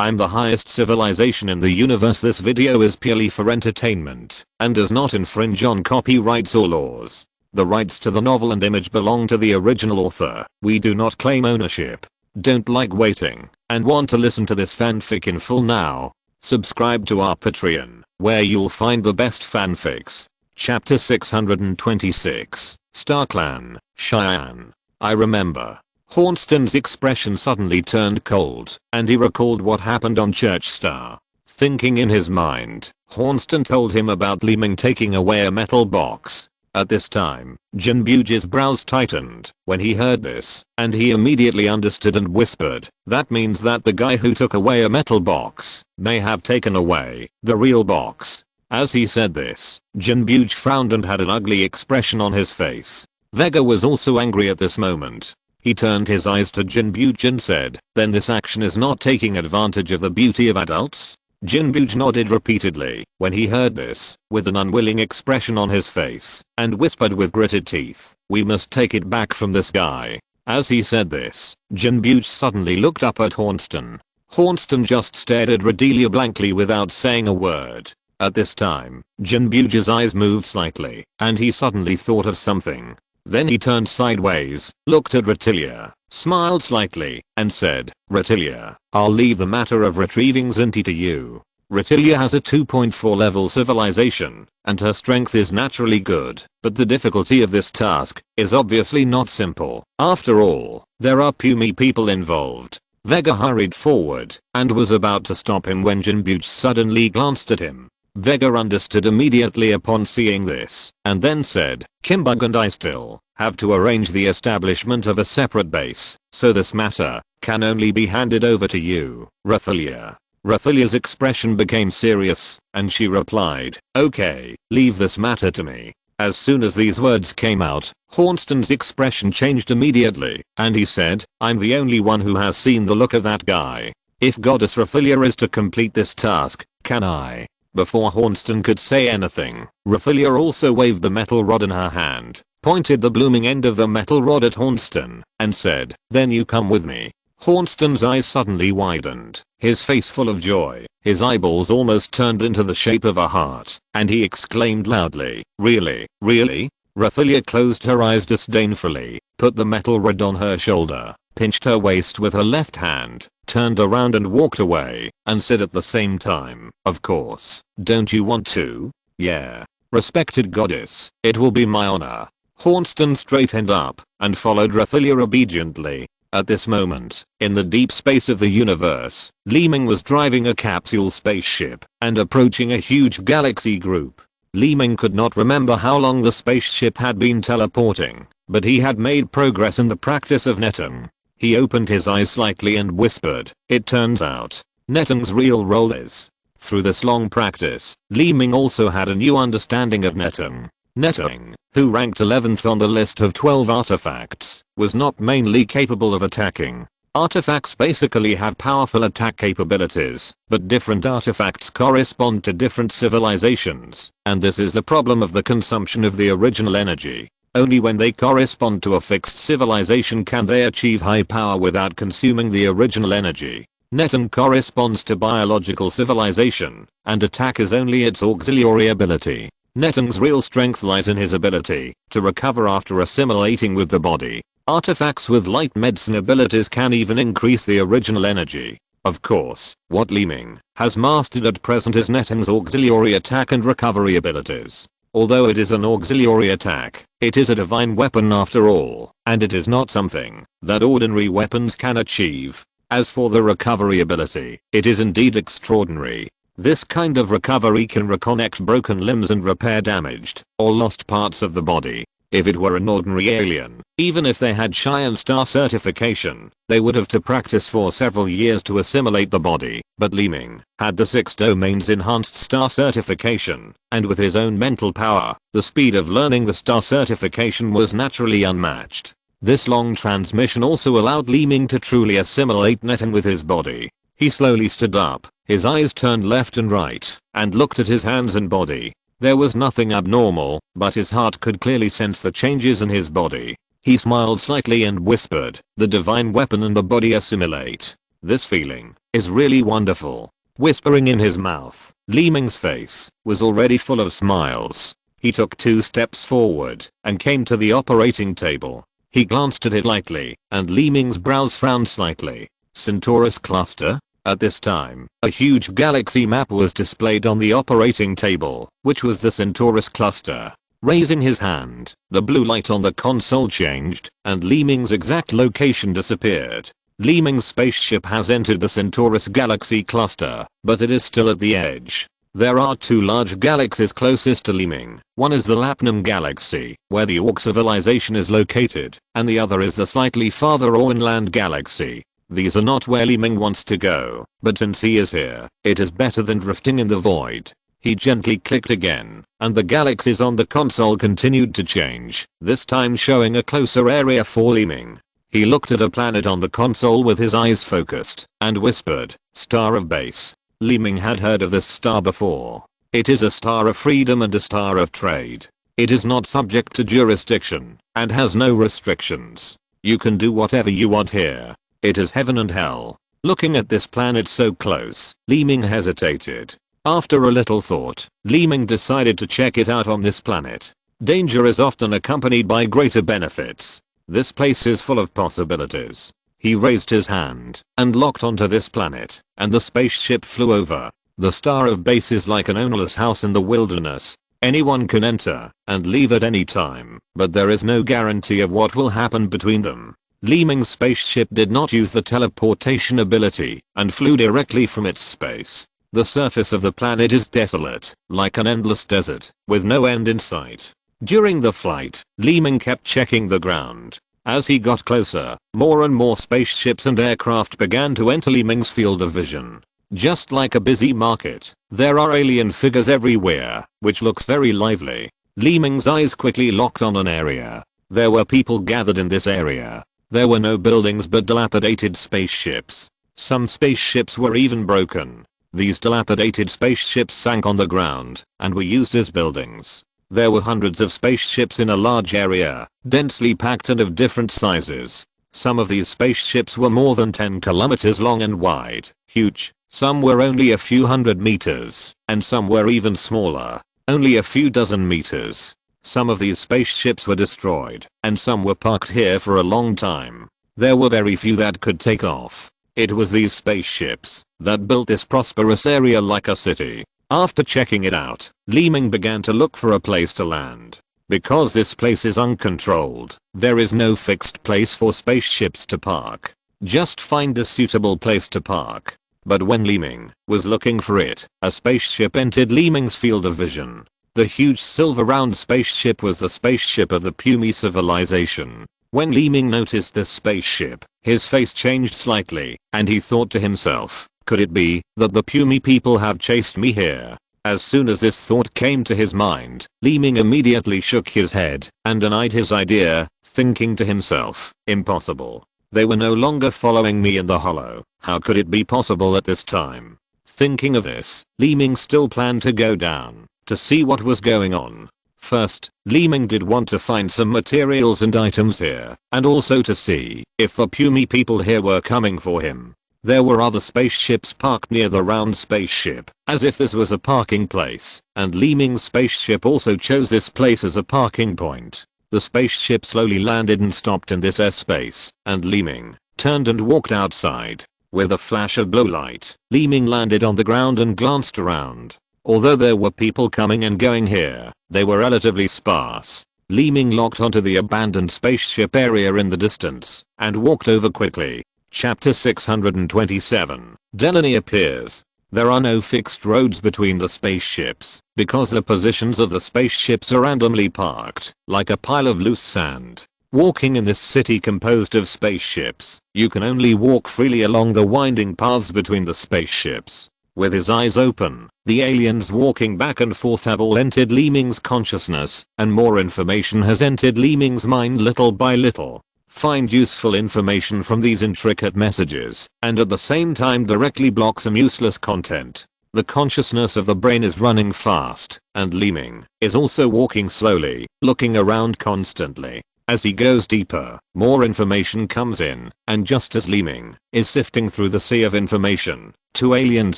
I'm the highest civilization in the universe. This video is purely for entertainment and does not infringe on copyrights or laws. The rights to the novel and image belong to the original author. We do not claim ownership. Don't like waiting and want to listen to this fanfic in full now? Subscribe to our Patreon, where you'll find the best fanfics. Chapter 626, Star Clan, Cheyenne. I remember. Hornston's expression suddenly turned cold, and he recalled what happened on Church Star. Thinking in his mind, Hornston told him about Li Ming taking away a metal box. At this time, Jinbuji's brows tightened when he heard this, and he immediately understood and whispered, "That means that the guy who took away a metal box may have taken away the real box." As he said this, Jinbuji frowned and had an ugly expression on his face. Vega was also angry at this moment. He turned his eyes to Jinbuji and said, "Then this action is not taking advantage of the beauty of adults?" Jinbuji nodded repeatedly when he heard this, with an unwilling expression on his face, and whispered with gritted teeth, "We must take it back from this guy." As he said this, Jinbuji suddenly looked up at Hornston. Hornston just stared at Redelia blankly without saying a word. At this time, Jinbuji's eyes moved slightly, and he suddenly thought of something. Then he turned sideways, looked at Redelia, smiled slightly, and said, "Redelia, I'll leave the matter of retrieving Zinti to you." Redelia has a 2.4 level civilization, and her strength is naturally good, but the difficulty of this task is obviously not simple. After all, there are puny people involved. Vega hurried forward, and was about to stop him when Jinbuji suddenly glanced at him. Vega understood immediately upon seeing this, and then said, "Kimbug and I still have to arrange the establishment of a separate base, so this matter can only be handed over to you, Redelia." Redelia's expression became serious, and she replied, "Okay, leave this matter to me." As soon as these words came out, Hornston's expression changed immediately, and he said, "I'm the only one who has seen the look of that guy. If Goddess Redelia is to complete this task, can I?" Before Hornston could say anything, Redelia also waved the metal rod in her hand, pointed the blooming end of the metal rod at Hornston, and said, "Then you come with me." Hornston's eyes suddenly widened, his face full of joy, his eyeballs almost turned into the shape of a heart, and he exclaimed loudly, "Really? Really?" Redelia closed her eyes disdainfully, put the metal rod on her shoulder, pinched her waist with her left hand, turned around and walked away, and said at the same time, "Of course, don't you want to?" "Yeah. Respected goddess, it will be my honor." Hornston straightened up, and followed Redelia obediently. At this moment, in the deep space of the universe, Li Ming was driving a capsule spaceship, and approaching a huge galaxy group. Li Ming could not remember how long the spaceship had been teleporting, but he had made progress in the practice of netting. He opened his eyes slightly and whispered, "It turns out, netting's real role is." Through this long practice, Li Ming also had a new understanding of netting. Netting, who ranked 11th on the list of 12 artifacts, was not mainly capable of attacking. Artifacts basically have powerful attack capabilities, but different artifacts correspond to different civilizations, and this is the problem of the consumption of the original energy. Only when they correspond to a fixed civilization can they achieve high power without consuming the original energy. Netting corresponds to biological civilization, and attack is only its auxiliary ability. Netting's real strength lies in his ability to recover after assimilating with the body. Artifacts with light medicine abilities can even increase the original energy. Of course, what Li Ming has mastered at present is Netting's auxiliary attack and recovery abilities. Although it is an auxiliary attack, it is a divine weapon after all, and it is not something that ordinary weapons can achieve. As for the recovery ability, it is indeed extraordinary. This kind of recovery can reconnect broken limbs and repair damaged or lost parts of the body. If it were an ordinary alien, even if they had Cheyenne Star certification, they would have to practice for several years to assimilate the body. But Li Ming had the 6 domains enhanced star certification, and with his own mental power, the speed of learning the star certification was naturally unmatched. This long transmission also allowed Li Ming to truly assimilate netting with his body. He slowly stood up, his eyes turned left and right, and looked at his hands and body. There was nothing abnormal, but his heart could clearly sense the changes in his body. He smiled slightly and whispered, "The divine weapon and the body assimilate." This feeling is really wonderful. Whispering in his mouth, Li Ming's face was already full of smiles. He took 2 steps forward and came to the operating table. He glanced at it lightly, and Li Ming's brows frowned slightly. Centaurus cluster? At this time, a huge galaxy map was displayed on the operating table, which was the Centaurus cluster. Raising his hand, the blue light on the console changed, and Li Ming's exact location disappeared. Li Ming's spaceship has entered the Centaurus galaxy cluster, but it is still at the edge. There are 2 large galaxies closest to Li Ming. One is the Lapnum galaxy, where the Orc civilization is located, and the other is the slightly farther Ornland galaxy. These are not where Li Ming wants to go, but since he is here, it is better than drifting in the void. He gently clicked again, and the galaxies on the console continued to change, this time showing a closer area for Li Ming. He looked at a planet on the console with his eyes focused, and whispered, "Star of Base." Li Ming had heard of this star before. It is a star of freedom and a star of trade. It is not subject to jurisdiction, and has no restrictions. You can do whatever you want here. It is heaven and hell. Looking at this planet so close, Li Ming hesitated. After a little thought, Li Ming decided to check it out on this planet. Danger is often accompanied by greater benefits. This place is full of possibilities. He raised his hand and locked onto this planet, and the spaceship flew over. The Star of Base is like an ownerless house in the wilderness. Anyone can enter and leave at any time, but there is no guarantee of what will happen between them. Li Ming's spaceship did not use the teleportation ability and flew directly from its space. The surface of the planet is desolate, like an endless desert, with no end in sight. During the flight, Li Ming kept checking the ground. As he got closer, more and more spaceships and aircraft began to enter Li Ming's field of vision. Just like a busy market, there are alien figures everywhere, which looks very lively. Li Ming's eyes quickly locked on an area. There were people gathered in this area. There were no buildings but dilapidated spaceships. Some spaceships were even broken. These dilapidated spaceships sank on the ground and were used as buildings. There were hundreds of spaceships in a large area, densely packed and of different sizes. Some of these spaceships were more than 10 kilometers long and wide, huge. Some were only a few hundred meters, and some were even smaller, only a few dozen meters. Some of these spaceships were destroyed, and some were parked here for a long time. There were very few that could take off. It was these spaceships that built this prosperous area like a city. After checking it out, Li Ming began to look for a place to land. Because this place is uncontrolled, there is no fixed place for spaceships to park. Just find a suitable place to park. But when Li Ming was looking for it, a spaceship entered Li Ming's field of vision. The huge silver round spaceship was the spaceship of the Pumi civilization. When Li Ming noticed this spaceship, his face changed slightly, and he thought to himself, could it be that the Pumi people have chased me here? As soon as this thought came to his mind, Li Ming immediately shook his head and denied his idea, thinking to himself, impossible. They were no longer following me in the hollow. How could it be possible at this time? Thinking of this, Li Ming still planned to go down to see what was going on. First, Li Ming did want to find some materials and items here, and also to see if the Pumi people here were coming for him. There were other spaceships parked near the round spaceship, as if this was a parking place, and Li Ming's spaceship also chose this place as a parking point. The spaceship slowly landed and stopped in this airspace, and Li Ming turned and walked outside. With a flash of blue light, Li Ming landed on the ground and glanced around. Although there were people coming and going here, they were relatively sparse. Li Ming locked onto the abandoned spaceship area in the distance, and walked over quickly. Chapter 627. Delaney appears. There are no fixed roads between the spaceships, because the positions of the spaceships are randomly parked, like a pile of loose sand. Walking in this city composed of spaceships, you can only walk freely along the winding paths between the spaceships. With his eyes open, the aliens walking back and forth have all entered Li Ming's consciousness, and more information has entered Li Ming's mind little by little. Find useful information from these intricate messages, and at the same time directly block some useless content. The consciousness of the brain is running fast, and Li Ming is also walking slowly, looking around constantly. As he goes deeper, more information comes in, and just as Li Ming is sifting through the sea of information, two aliens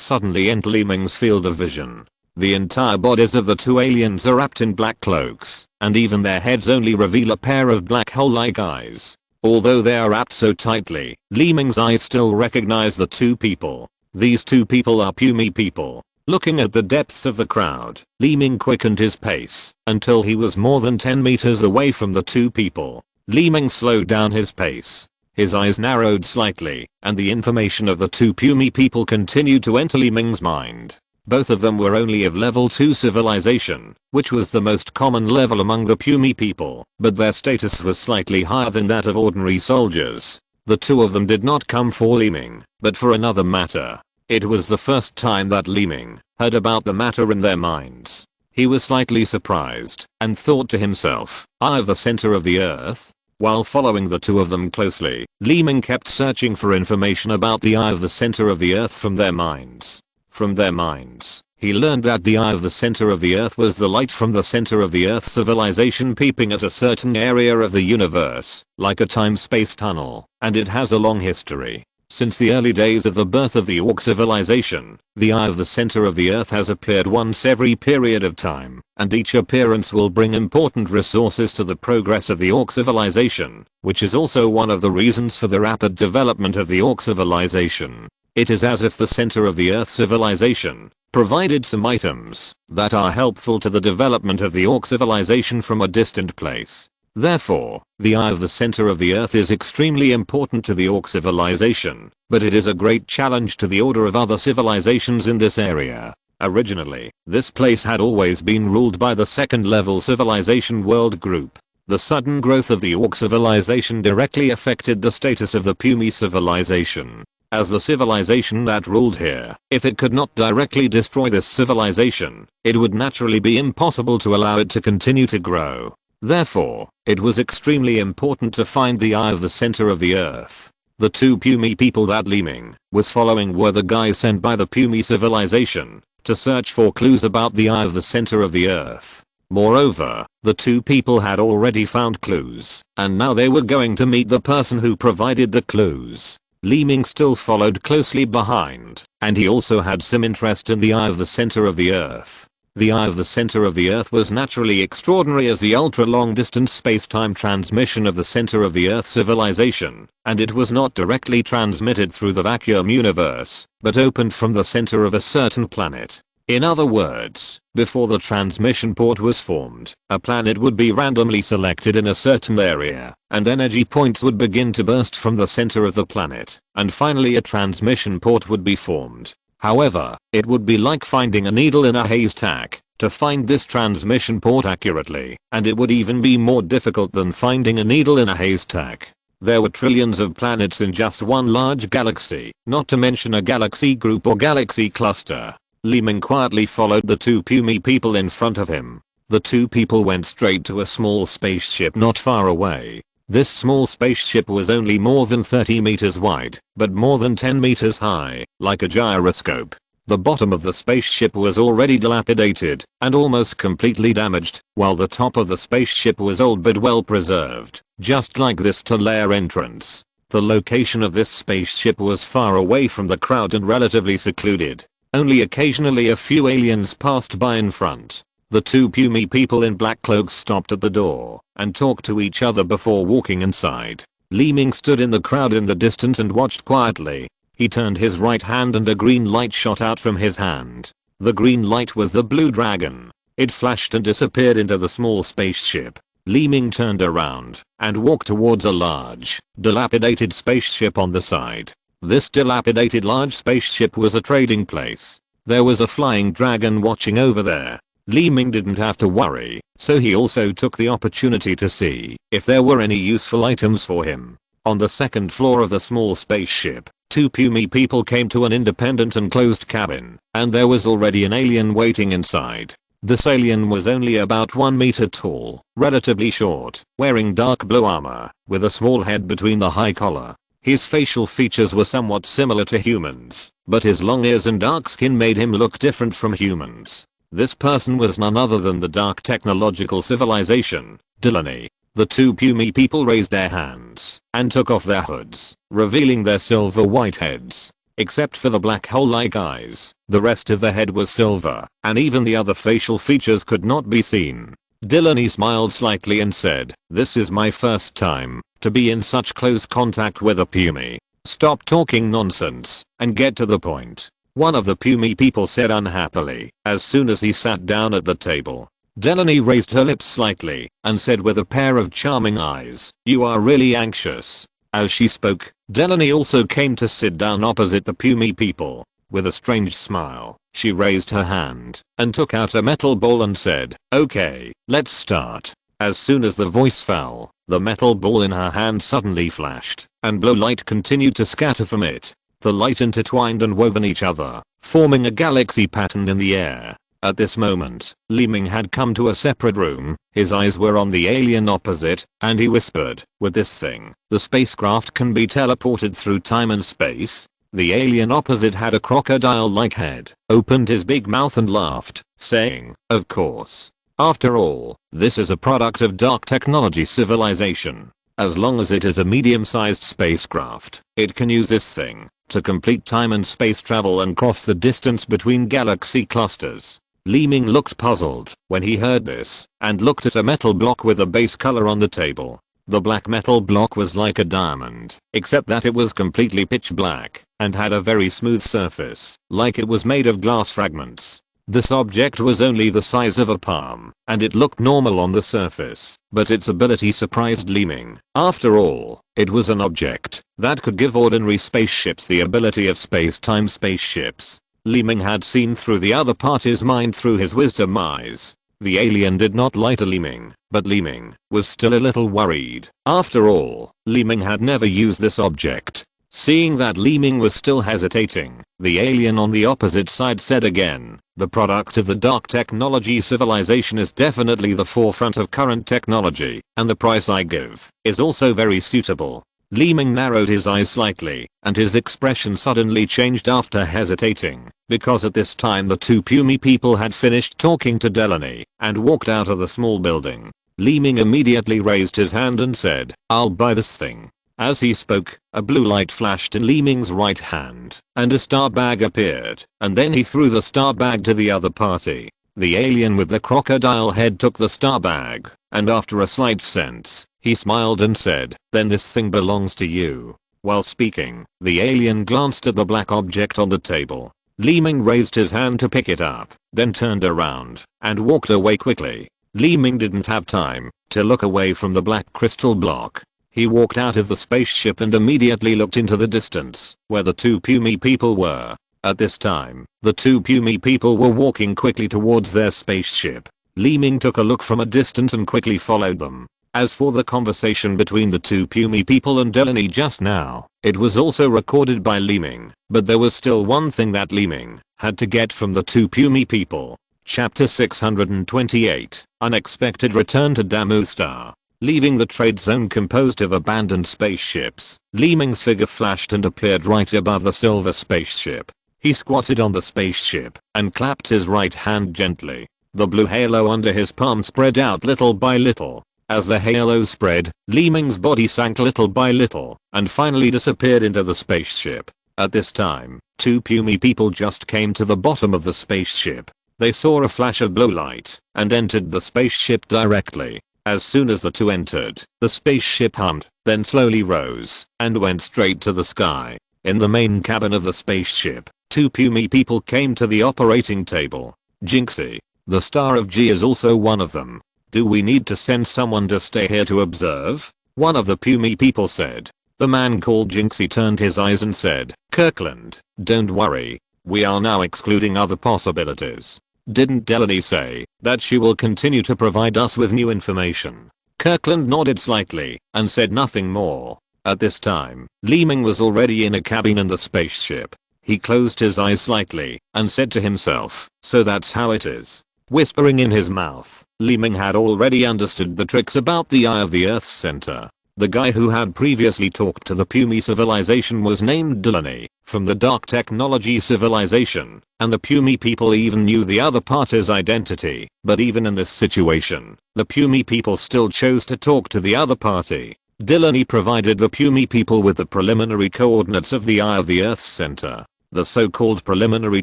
suddenly enter Li Ming's field of vision. The entire bodies of the two aliens are wrapped in black cloaks, and even their heads only reveal a pair of black hole-like eyes. Although they are wrapped so tightly, Li Ming's eyes still recognize the two people. These two people are pumy people. Looking at the depths of the crowd, Li Ming quickened his pace until he was more than 10 meters away from the two people. Li Ming slowed down his pace. His eyes narrowed slightly, and the information of the two pumy people continued to enter Li Ming's mind. Both of them were only of level 2 civilization, which was the most common level among the pumy people, but their status was slightly higher than that of ordinary soldiers. The two of them did not come for Li Ming, but for another matter. It was the first time that Li Ming heard about the matter in their minds. He was slightly surprised, and thought to himself, "Eye of the center of the earth?" While following the two of them closely, Li Ming kept searching for information about the eye of the center of the earth from their minds. From their minds, he learned that the eye of the center of the earth was the light from the center of the earth civilization peeping at a certain area of the universe, like a time-space tunnel, and it has a long history. Since the early days of the birth of the Orc civilization, the eye of the center of the earth has appeared once every period of time, and each appearance will bring important resources to the progress of the Orc civilization, which is also one of the reasons for the rapid development of the Orc civilization. It is as if the center of the earth civilization provided some items that are helpful to the development of the Orc civilization from a distant place. Therefore, the eye of the center of the earth is extremely important to the Orc civilization, but it is a great challenge to the order of other civilizations in this area. Originally, this place had always been ruled by the second level civilization world group. The sudden growth of the Orc civilization directly affected the status of the pumy civilization. As the civilization that ruled here, if it could not directly destroy this civilization, it would naturally be impossible to allow it to continue to grow. Therefore, it was extremely important to find the eye of the center of the earth. The two pumy people that Li Ming was following were the guys sent by the pumy civilization to search for clues about the eye of the center of the earth. Moreover, the two people had already found clues, and now they were going to meet the person who provided the clues. Li Ming still followed closely behind, and he also had some interest in the eye of the center of the earth. The eye of the center of the earth was naturally extraordinary as the ultra-long distance space-time transmission of the center of the earth civilization, and it was not directly transmitted through the vacuum universe, but opened from the center of a certain planet. In other words, before the transmission port was formed, a planet would be randomly selected in a certain area, and energy points would begin to burst from the center of the planet, and finally a transmission port would be formed. However, it would be like finding a needle in a haystack to find this transmission port accurately, and it would even be more difficult than finding a needle in a haystack. There were trillions of planets in just one large galaxy, not to mention a galaxy group or galaxy cluster. Li Ming quietly followed the two pumy people in front of him. The two people went straight to a small spaceship not far away. This small spaceship was only more than 30 meters wide, but more than 10 meters high, like a gyroscope. The bottom of the spaceship was already dilapidated and almost completely damaged, while the top of the spaceship was old but well preserved, just like this tunnel entrance. The location of this spaceship was far away from the crowd and relatively secluded. Only occasionally a few aliens passed by in front. The two pumy people in black cloaks stopped at the door and talked to each other before walking inside. Li Ming stood in the crowd in the distance and watched quietly. He turned his right hand and a green light shot out from his hand. The green light was the blue dragon. It flashed and disappeared into the small spaceship. Li Ming turned around and walked towards a large, dilapidated spaceship on the side. This dilapidated large spaceship was a trading place. There was a flying dragon watching over there. Li Ming didn't have to worry, so he also took the opportunity to see if there were any useful items for him. On the second floor of the small spaceship, two pumy people came to an independent and closed cabin, and there was already an alien waiting inside. This alien was only about 1 meter tall, relatively short, wearing dark blue armor, with a small head between the high collar. His facial features were somewhat similar to humans, but his long ears and dark skin made him look different from humans. This person was none other than the dark technological civilization, Delaney. The two pumy people raised their hands and took off their hoods, revealing their silver white heads. Except for the black hole-like eyes, the rest of the head was silver, and even the other facial features could not be seen. Delaney smiled slightly and said, "This is my first time to be in such close contact with a pumy. Stop talking nonsense and get to the point," one of the pumy people said unhappily, as soon as he sat down at the table. Delaney raised her lips slightly and said with a pair of charming eyes, "You are really anxious." As she spoke, Delaney also came to sit down opposite the pumy people. With a strange smile, she raised her hand and took out a metal ball and said, "Okay, let's start." As soon as the voice fell, the metal ball in her hand suddenly flashed, and blue light continued to scatter from it. The light intertwined and wove in each other, forming a galaxy pattern in the air. At this moment, Li Ming had come to a separate room. His eyes were on the alien opposite, and he whispered, "With this thing, the spacecraft can be teleported through time and space." The alien opposite had a crocodile-like head, opened his big mouth and laughed, saying, "Of course. After all, this is a product of dark technology civilization. As long as it is a medium-sized spacecraft, it can use this thing to complete time and space travel and cross the distance between galaxy clusters." Li Ming looked puzzled when he heard this and looked at a metal block with a base color on the table. The black metal block was like a diamond, except that it was completely pitch black and had a very smooth surface, like it was made of glass fragments. This object was only the size of a palm, and it looked normal on the surface, but its ability surprised Li Ming. After all, it was an object that could give ordinary spaceships the ability of space-time spaceships. Li Ming had seen through the other party's mind through his wisdom eyes. The alien did not lie to Li Ming, but Li Ming was still a little worried. After all, Li Ming had never used this object. Seeing that Li Ming was still hesitating, the alien on the opposite side said again, "The product of the dark technology civilization is definitely the forefront of current technology, and the price I give is also very suitable." Li Ming narrowed his eyes slightly, and his expression suddenly changed after hesitating, because at this time the two pumy people had finished talking to Delaney and walked out of the small building. Li Ming immediately raised his hand and said, "I'll buy this thing." As he spoke, a blue light flashed in Li Ming's right hand, and a star bag appeared, and then he threw the star bag to the other party. The alien with the crocodile head took the star bag, and after a slight sense, he smiled and said, "Then this thing belongs to you." While speaking, the alien glanced at the black object on the table. Li Ming raised his hand to pick it up, then turned around and walked away quickly. Li Ming didn't have time to look away from the black crystal block. He walked out of the spaceship and immediately looked into the distance, where the two pumy people were. At this time, the two pumy people were walking quickly towards their spaceship. Li Ming took a look from a distance and quickly followed them. As for the conversation between the two pumy people and Delaney just now, it was also recorded by Li Ming, but there was still one thing that Li Ming had to get from the two pumy people. Chapter 628, Unexpected Return to Damu Star. Leaving the trade zone composed of abandoned spaceships, Li Ming's figure flashed and appeared right above the silver spaceship. He squatted on the spaceship and clapped his right hand gently. The blue halo under his palm spread out little by little. As the halo spread, Li Ming's body sank little by little and finally disappeared into the spaceship. At this time, two pumy people just came to the bottom of the spaceship. They saw a flash of blue light and entered the spaceship directly. As soon as the two entered, the spaceship hummed, then slowly rose and went straight to the sky. In the main cabin of the spaceship, two pumy people came to the operating table. "Jinxie, the Star of G is also one of them. Do we need to send someone to stay here to observe?" one of the pumy people said. The man called Jinxie turned his eyes and said, "Kirkland, don't worry. We are now excluding other possibilities. Didn't Delaney say that she will continue to provide us with new information?" Kirkland nodded slightly and said nothing more. At this time, Li Ming was already in a cabin in the spaceship. He closed his eyes slightly and said to himself, "So that's how it is." Whispering in his mouth, Li Ming had already understood the tricks about the eye of the Earth's center. The guy who had previously talked to the pumy civilization was named Delaney. from the dark technology civilization, and the Pumi people even knew the other party's identity. But even in this situation, the Pumi people still chose to talk to the other party. Delaney provided the Pumi people with the preliminary coordinates of the eye of the Earth's center. The so-called preliminary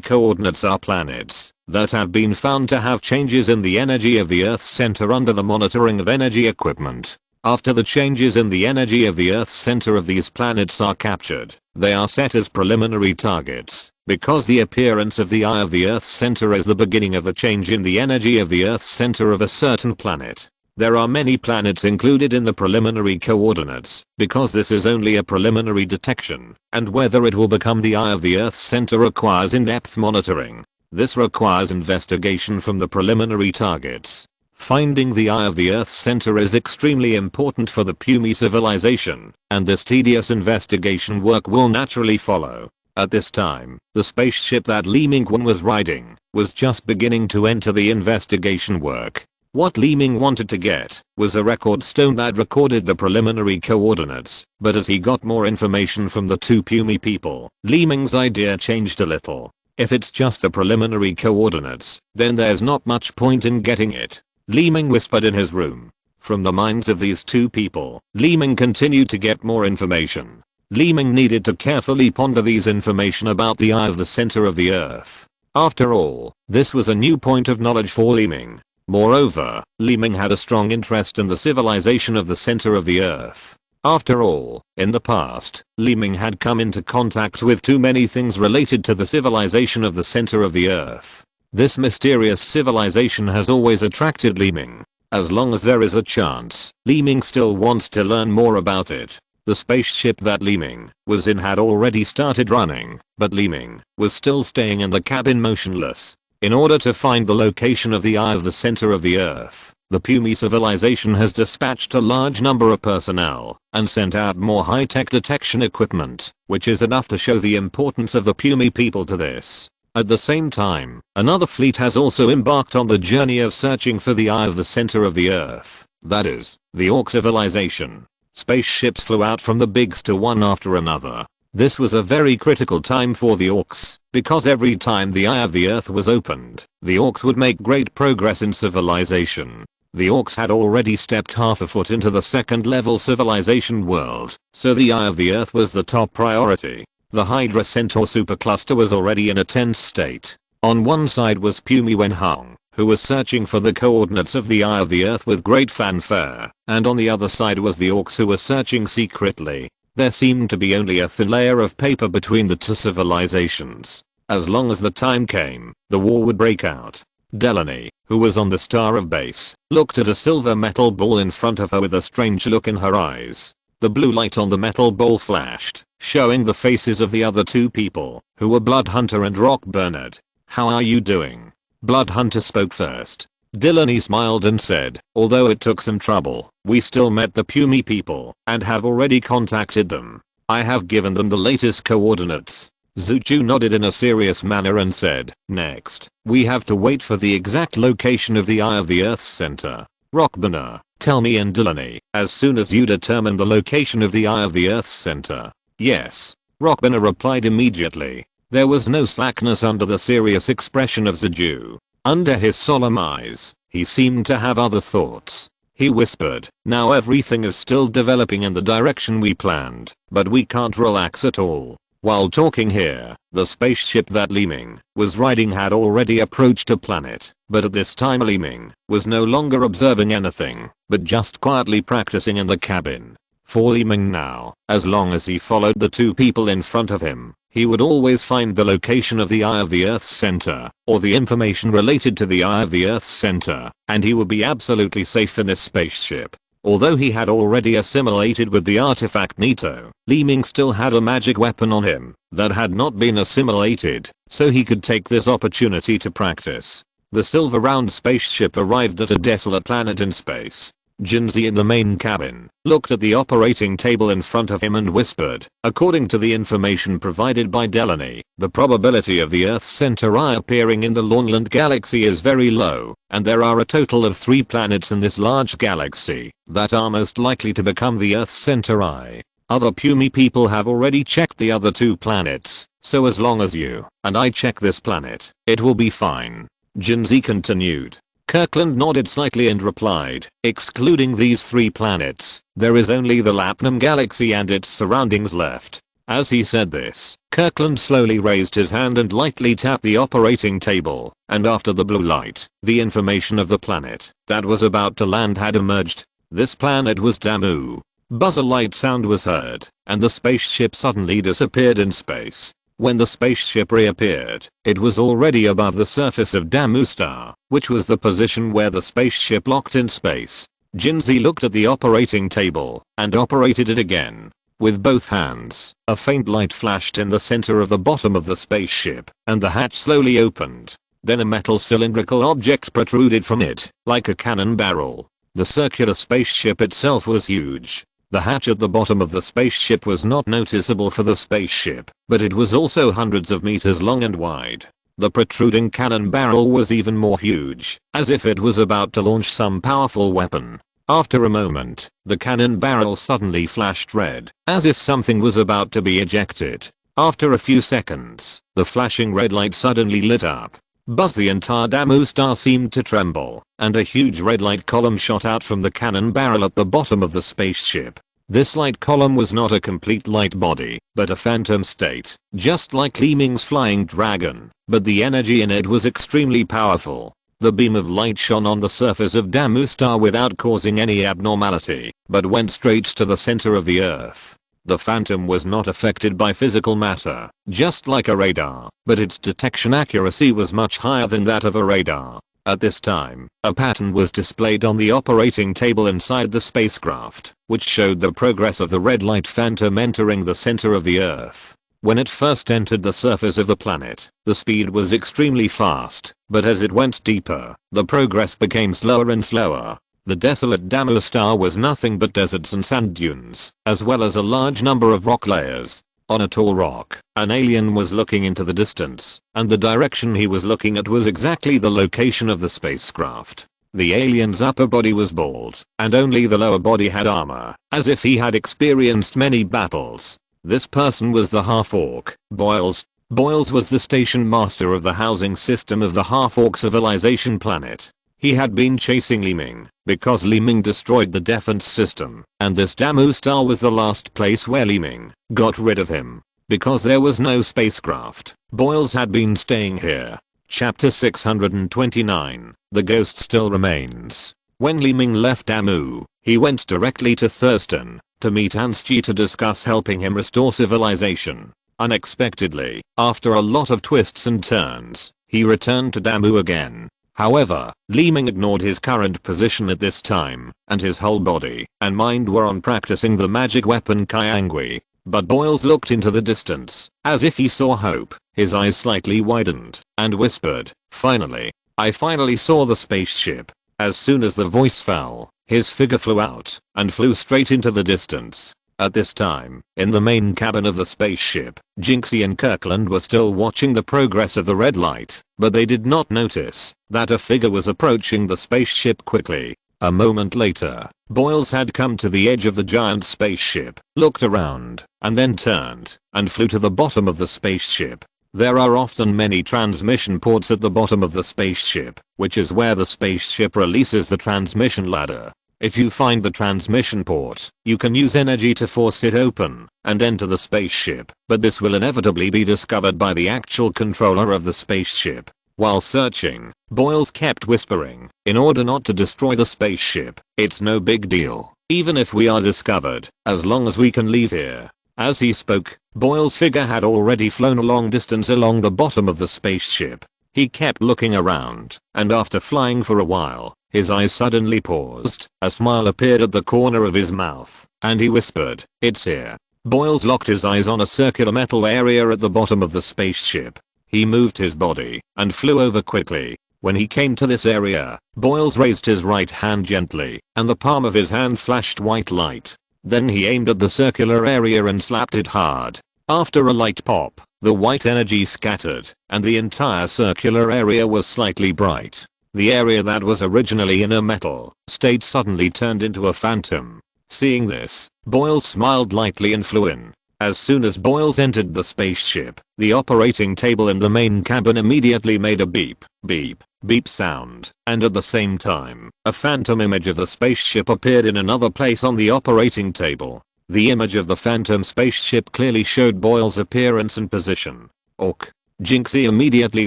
coordinates are planets that have been found to have changes in the energy of the Earth's center under the monitoring of energy equipment. After the changes in the energy of the Earth's center of these planets are captured, they are set as preliminary targets. Because the appearance of the eye of the Earth's center is the beginning of a change in the energy of the Earth's center of a certain planet. There are many planets included in the preliminary coordinates, because this is only a preliminary detection, and whether it will become the eye of the Earth's center requires in-depth monitoring. This requires investigation from the preliminary targets. Finding the eye of the Earth's center is extremely important for the Pumi civilization, and this tedious investigation work will naturally follow. At this time, the spaceship that Li Ming was riding was just beginning to enter the investigation work. What Li Ming wanted to get was a record stone that recorded the preliminary coordinates, but as he got more information from the two Pumi people, Li Ming's idea changed a little. If it's just the preliminary coordinates, then there's not much point in getting it. Li Ming whispered in his room. From the minds of these two people, Li Ming continued to get more information. Li Ming needed to carefully ponder these information about the eye of the center of the Earth. After all, this was a new point of knowledge for Li Ming. Moreover, Li Ming had a strong interest in the civilization of the center of the Earth. After all, in the past, Li Ming had come into contact with too many things related to the civilization of the center of the Earth. This mysterious civilization has always attracted Li Ming. As long as there is a chance, Li Ming still wants to learn more about it. The spaceship that Li Ming was in had already started running, but Li Ming was still staying in the cabin motionless. In order to find the location of the eye of the center of the Earth, the Pumi civilization has dispatched a large number of personnel and sent out more high-tech detection equipment, which is enough to show the importance of the Pumi people to this. At the same time, another fleet has also embarked on the journey of searching for the eye of the center of the Earth. That is, the Orc civilization. Spaceships flew out from the bigs to one after another. This was a very critical time for the Orcs, because every time the eye of the Earth was opened, the Orcs would make great progress in civilization. The Orcs had already stepped half a foot into the second level civilization world, so the eye of the Earth was the top priority. The Hydra Centaur supercluster was already in a tense state. On one side was Pumi Wenhong, who was searching for the coordinates of the eye of the Earth with great fanfare, and on the other side was the Orcs who were searching secretly. There seemed to be only a thin layer of paper between the two civilizations. As long as the time came, the war would break out. Delaney, who was on the star of base, looked at a silver metal ball in front of her with a strange look in her eyes. The blue light on the metal ball flashed, showing the faces of the other two people, who were Bloodhunter and Rock Bernard. "How are you doing?" Bloodhunter spoke first. Delaney smiled and said, "Although it took some trouble, we still met the Pumi people and have already contacted them. I have given them the latest coordinates." Zuchu nodded in a serious manner and said, "Next, we have to wait for the exact location of the eye of the Earth's center. Rockbunner, tell me and Delaney, as soon as you determine the location of the eye of the Earth's center." "Yes." Rockbunner replied immediately. There was no slackness under the serious expression of Zuchu. Under his solemn eyes, he seemed to have other thoughts. He whispered, "Now everything is still developing in the direction we planned, but we can't relax at all." While talking here, the spaceship that Li Ming was riding had already approached a planet, but at this time Li Ming was no longer observing anything, but just quietly practicing in the cabin. For Li Ming now, as long as he followed the two people in front of him, he would always find the location of the eye of the Earth's center, or the information related to the eye of the Earth's center, and he would be absolutely safe in this spaceship. Although he had already assimilated with the artifact Nito, Li Ming still had a magic weapon on him that had not been assimilated, so he could take this opportunity to practice. The silver round spaceship arrived at a desolate planet in space. Jinzi in the main cabin looked at the operating table in front of him and whispered, "According to the information provided by Delaney, the probability of the Earth's center eye appearing in the Lawnland galaxy is very low, and there are a total of 3 planets in this large galaxy that are most likely to become the Earth's center eye. Other Pumi people have already checked the other 2 planets, So as long as you and I check this planet, it will be fine. Jinzi continued. Kirkland nodded slightly and replied, excluding these 3 planets, there is only the Lapnum galaxy and its surroundings left. As he said this, Kirkland slowly raised his hand and lightly tapped the operating table, and after the blue light, the information of the planet that was about to land had emerged. This planet was Damu. Buzzer light sound was heard, and the spaceship suddenly disappeared in space. When the spaceship reappeared, it was already above the surface of Damu star, which was the position where the spaceship locked in space. Jinzi looked at the operating table and operated it again. With both hands, a faint light flashed in the center of the bottom of the spaceship, and the hatch slowly opened. Then a metal cylindrical object protruded from it, like a cannon barrel. The circular spaceship itself was huge. The hatch at the bottom of the spaceship was not noticeable for the spaceship, but it was also hundreds of meters long and wide. The protruding cannon barrel was even more huge, as if it was about to launch some powerful weapon. After a moment, the cannon barrel suddenly flashed red, as if something was about to be ejected. After a few seconds, the flashing red light suddenly lit up. Buzz, the entire Damu star seemed to tremble, and a huge red light column shot out from the cannon barrel at the bottom of the spaceship. This light column was not a complete light body, but a phantom state, just like Li Ming's flying dragon, but the energy in it was extremely powerful. The beam of light shone on the surface of Damu star without causing any abnormality, but went straight to the center of the earth. The phantom was not affected by physical matter, just like a radar, but its detection accuracy was much higher than that of a radar. At this time, a pattern was displayed on the operating table inside the spacecraft, which showed the progress of the red light phantom entering the center of the earth. When it first entered the surface of the planet, the speed was extremely fast, but as it went deeper, the progress became slower and slower. The desolate Damu star was nothing but deserts and sand dunes, as well as a large number of rock layers. On a tall rock, an alien was looking into the distance, and the direction he was looking at was exactly the location of the spacecraft. The alien's upper body was bald, and only the lower body had armor, as if he had experienced many battles. This person was the half-orc, Boyles. Boyles was the station master of the housing system of the half-orc civilization planet. He had been chasing Li Ming, because Li Ming destroyed the defense system, and this Damu star was the last place where Li Ming got rid of him. Because there was no spacecraft, Boyles had been staying here. Chapter 629, The Ghost Still Remains. When Li Ming left Damu, he went directly to Thurston, to meet Anschi to discuss helping him restore civilization. Unexpectedly, after a lot of twists and turns, he returned to Damu again. However, Li Ming ignored his current position at this time, and his whole body and mind were on practicing the magic weapon Kyangui. But Boyles looked into the distance, as if he saw hope. His eyes slightly widened, and whispered, "Finally, I finally saw the spaceship." As soon as the voice fell, his figure flew out, and flew straight into the distance. At this time, in the main cabin of the spaceship, Jinxie and Kirkland were still watching the progress of the red light, but they did not notice that a figure was approaching the spaceship quickly. A moment later, Boyles had come to the edge of the giant spaceship, looked around, and then turned, and flew to the bottom of the spaceship. There are often many transmission ports at the bottom of the spaceship, which is where the spaceship releases the transmission ladder. If you find the transmission port, you can use energy to force it open and enter the spaceship, but this will inevitably be discovered by the actual controller of the spaceship. While searching, Boyles kept whispering, "In order not to destroy the spaceship, it's no big deal, even if we are discovered, as long as we can leave here." As he spoke, Boyle's figure had already flown a long distance along the bottom of the spaceship. He kept looking around, and after flying for a while, his eyes suddenly paused, a smile appeared at the corner of his mouth, and he whispered, "It's here." Boyles locked his eyes on a circular metal area at the bottom of the spaceship. He moved his body, and flew over quickly. When he came to this area, Boyles raised his right hand gently, and the palm of his hand flashed white light. Then he aimed at the circular area and slapped it hard. After a light pop, the white energy scattered, and the entire circular area was slightly bright. The area that was originally in a metal state suddenly turned into a phantom. Seeing this, Boyles smiled lightly and flew in. As soon as Boyles entered the spaceship, the operating table in the main cabin immediately made a beep, beep, beep sound, and at the same time, a phantom image of the spaceship appeared in another place on the operating table. The image of the phantom spaceship clearly showed Boyle's appearance and position. Orc. Jinxie immediately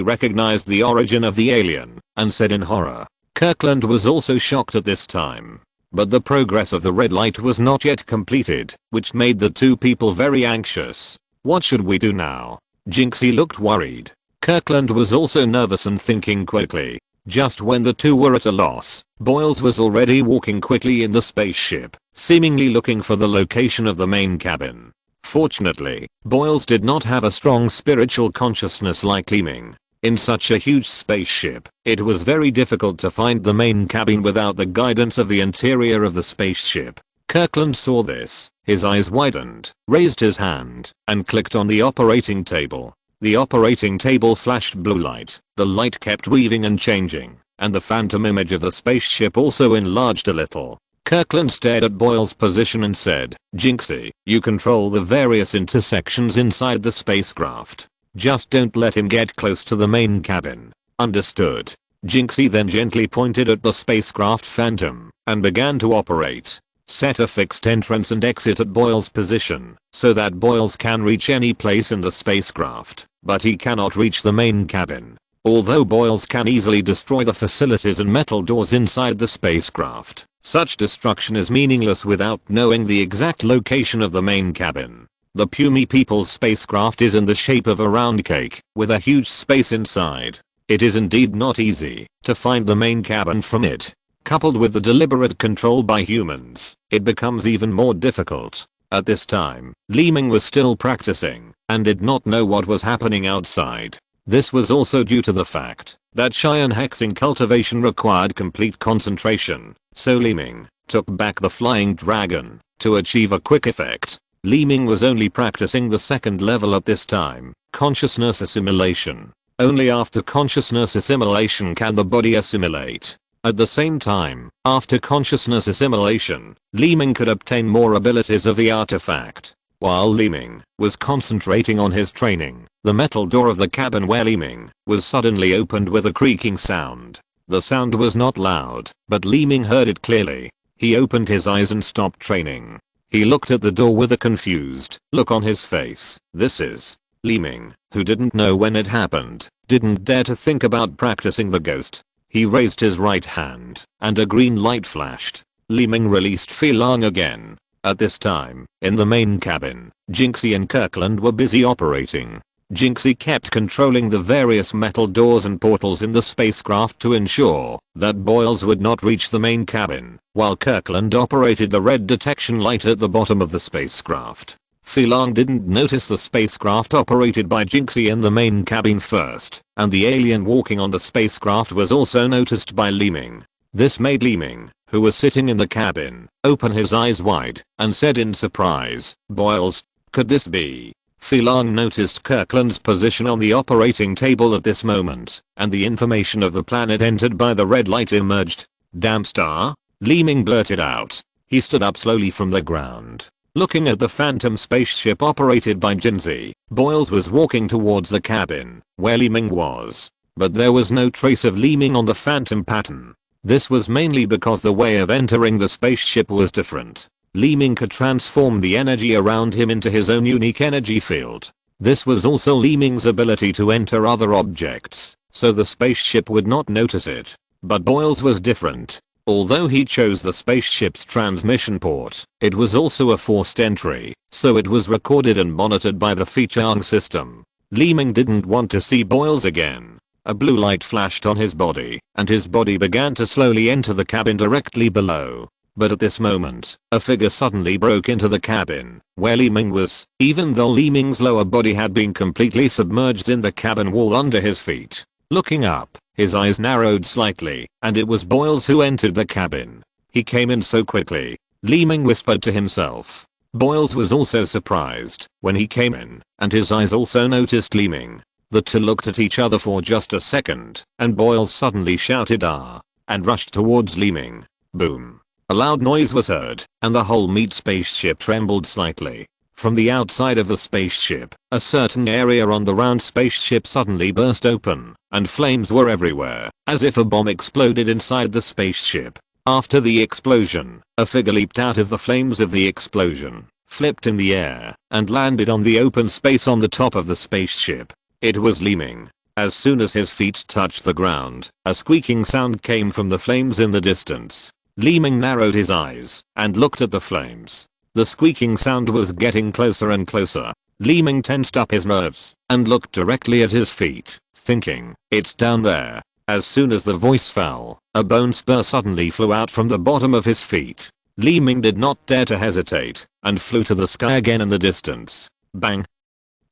recognized the origin of the alien, and said in horror. Kirkland was also shocked at this time. But the progress of the red light was not yet completed, which made the two people very anxious. What should we do now? Jinxie looked worried. Kirkland was also nervous and thinking quickly. Just when the two were at a loss, Boyles was already walking quickly in the spaceship, seemingly looking for the location of the main cabin. Fortunately, Boyles did not have a strong spiritual consciousness like Li Ming. In such a huge spaceship, it was very difficult to find the main cabin without the guidance of the interior of the spaceship. Kirkland saw this, his eyes widened, raised his hand, and clicked on the operating table. The operating table flashed blue light, the light kept weaving and changing, and the phantom image of the spaceship also enlarged a little. Kirkland stared at Boyle's position and said, Jinxie, you control the various intersections inside the spacecraft. Just don't let him get close to the main cabin. Understood. Jinxie then gently pointed at the spacecraft phantom and began to operate. Set a fixed entrance and exit at Boyle's position so that Boyles can reach any place in the spacecraft, but he cannot reach the main cabin. Although Boyles can easily destroy the facilities and metal doors inside the spacecraft, such destruction is meaningless without knowing the exact location of the main cabin. The Pumi people's spacecraft is in the shape of a round cake, with a huge space inside. It is indeed not easy to find the main cabin from it. Coupled with the deliberate control by humans, it becomes even more difficult. At this time, Li Ming was still practicing, and did not know what was happening outside. This was also due to the fact that Cheyenne hexing cultivation required complete concentration, so Li Ming took back the flying dragon to achieve a quick effect. Li Ming was only practicing the second level at this time, consciousness assimilation. Only after consciousness assimilation can the body assimilate. At the same time, after consciousness assimilation, Li Ming could obtain more abilities of the artifact. While Li Ming was concentrating on his training, the metal door of the cabin where Li Ming was suddenly opened with a creaking sound. The sound was not loud, but Li Ming heard it clearly. He opened his eyes and stopped training. He looked at the door with a confused look on his face. This is Li Ming, who didn't know when it happened, didn't dare to think about practicing the ghost. He raised his right hand, and a green light flashed. Li Ming released Felang again. At this time, in the main cabin, Jinxie and Kirkland were busy operating. Jinxie kept controlling the various metal doors and portals in the spacecraft to ensure that Boyles would not reach the main cabin, while Kirkland operated the red detection light at the bottom of the spacecraft. Felang didn't notice the spacecraft operated by Jinxie in the main cabin first, and the alien walking on the spacecraft was also noticed by Li Ming. This made Li Ming, who was sitting in the cabin, open his eyes wide and said in surprise, Boyles, could this be? Felang noticed Kirkland's position on the operating table at this moment, and the information of the planet entered by the red light emerged. Damn star? Li Ming blurted out. He stood up slowly from the ground. Looking at the phantom spaceship operated by Jinxie, Boyles was walking towards the cabin, where Li Ming was. But there was no trace of Li Ming on the phantom pattern. This was mainly because the way of entering the spaceship was different. Li Ming could transform the energy around him into his own unique energy field. This was also Li Ming's ability to enter other objects, so the spaceship would not notice it. But Boyles was different. Although he chose the spaceship's transmission port, it was also a forced entry, so it was recorded and monitored by the Feechang system. Li Ming didn't want to see Boyles again. A blue light flashed on his body, and his body began to slowly enter the cabin directly below. But at this moment, a figure suddenly broke into the cabin, where Li Ming was, even though Li Ming's lower body had been completely submerged in the cabin wall under his feet. Looking up, his eyes narrowed slightly, and it was Boyles who entered the cabin. He came in so quickly. Li Ming whispered to himself. Boyles was also surprised when he came in, and his eyes also noticed Li Ming. The two looked at each other for just a second, and Boyles suddenly shouted "Ah!" and rushed towards Li Ming. Boom. A loud noise was heard, and the whole meat spaceship trembled slightly. From the outside of the spaceship, a certain area on the round spaceship suddenly burst open, and flames were everywhere, as if a bomb exploded inside the spaceship. After the explosion, a figure leaped out of the flames of the explosion, flipped in the air, and landed on the open space on the top of the spaceship. It was Li Ming. As soon as his feet touched the ground, a squeaking sound came from the flames in the distance. Li Ming narrowed his eyes and looked at the flames. The squeaking sound was getting closer and closer. Li Ming tensed up his nerves and looked directly at his feet, thinking, "It's down there." As soon as the voice fell, a bone spur suddenly flew out from the bottom of his feet. Li Ming did not dare to hesitate and flew to the sky again in the distance. Bang!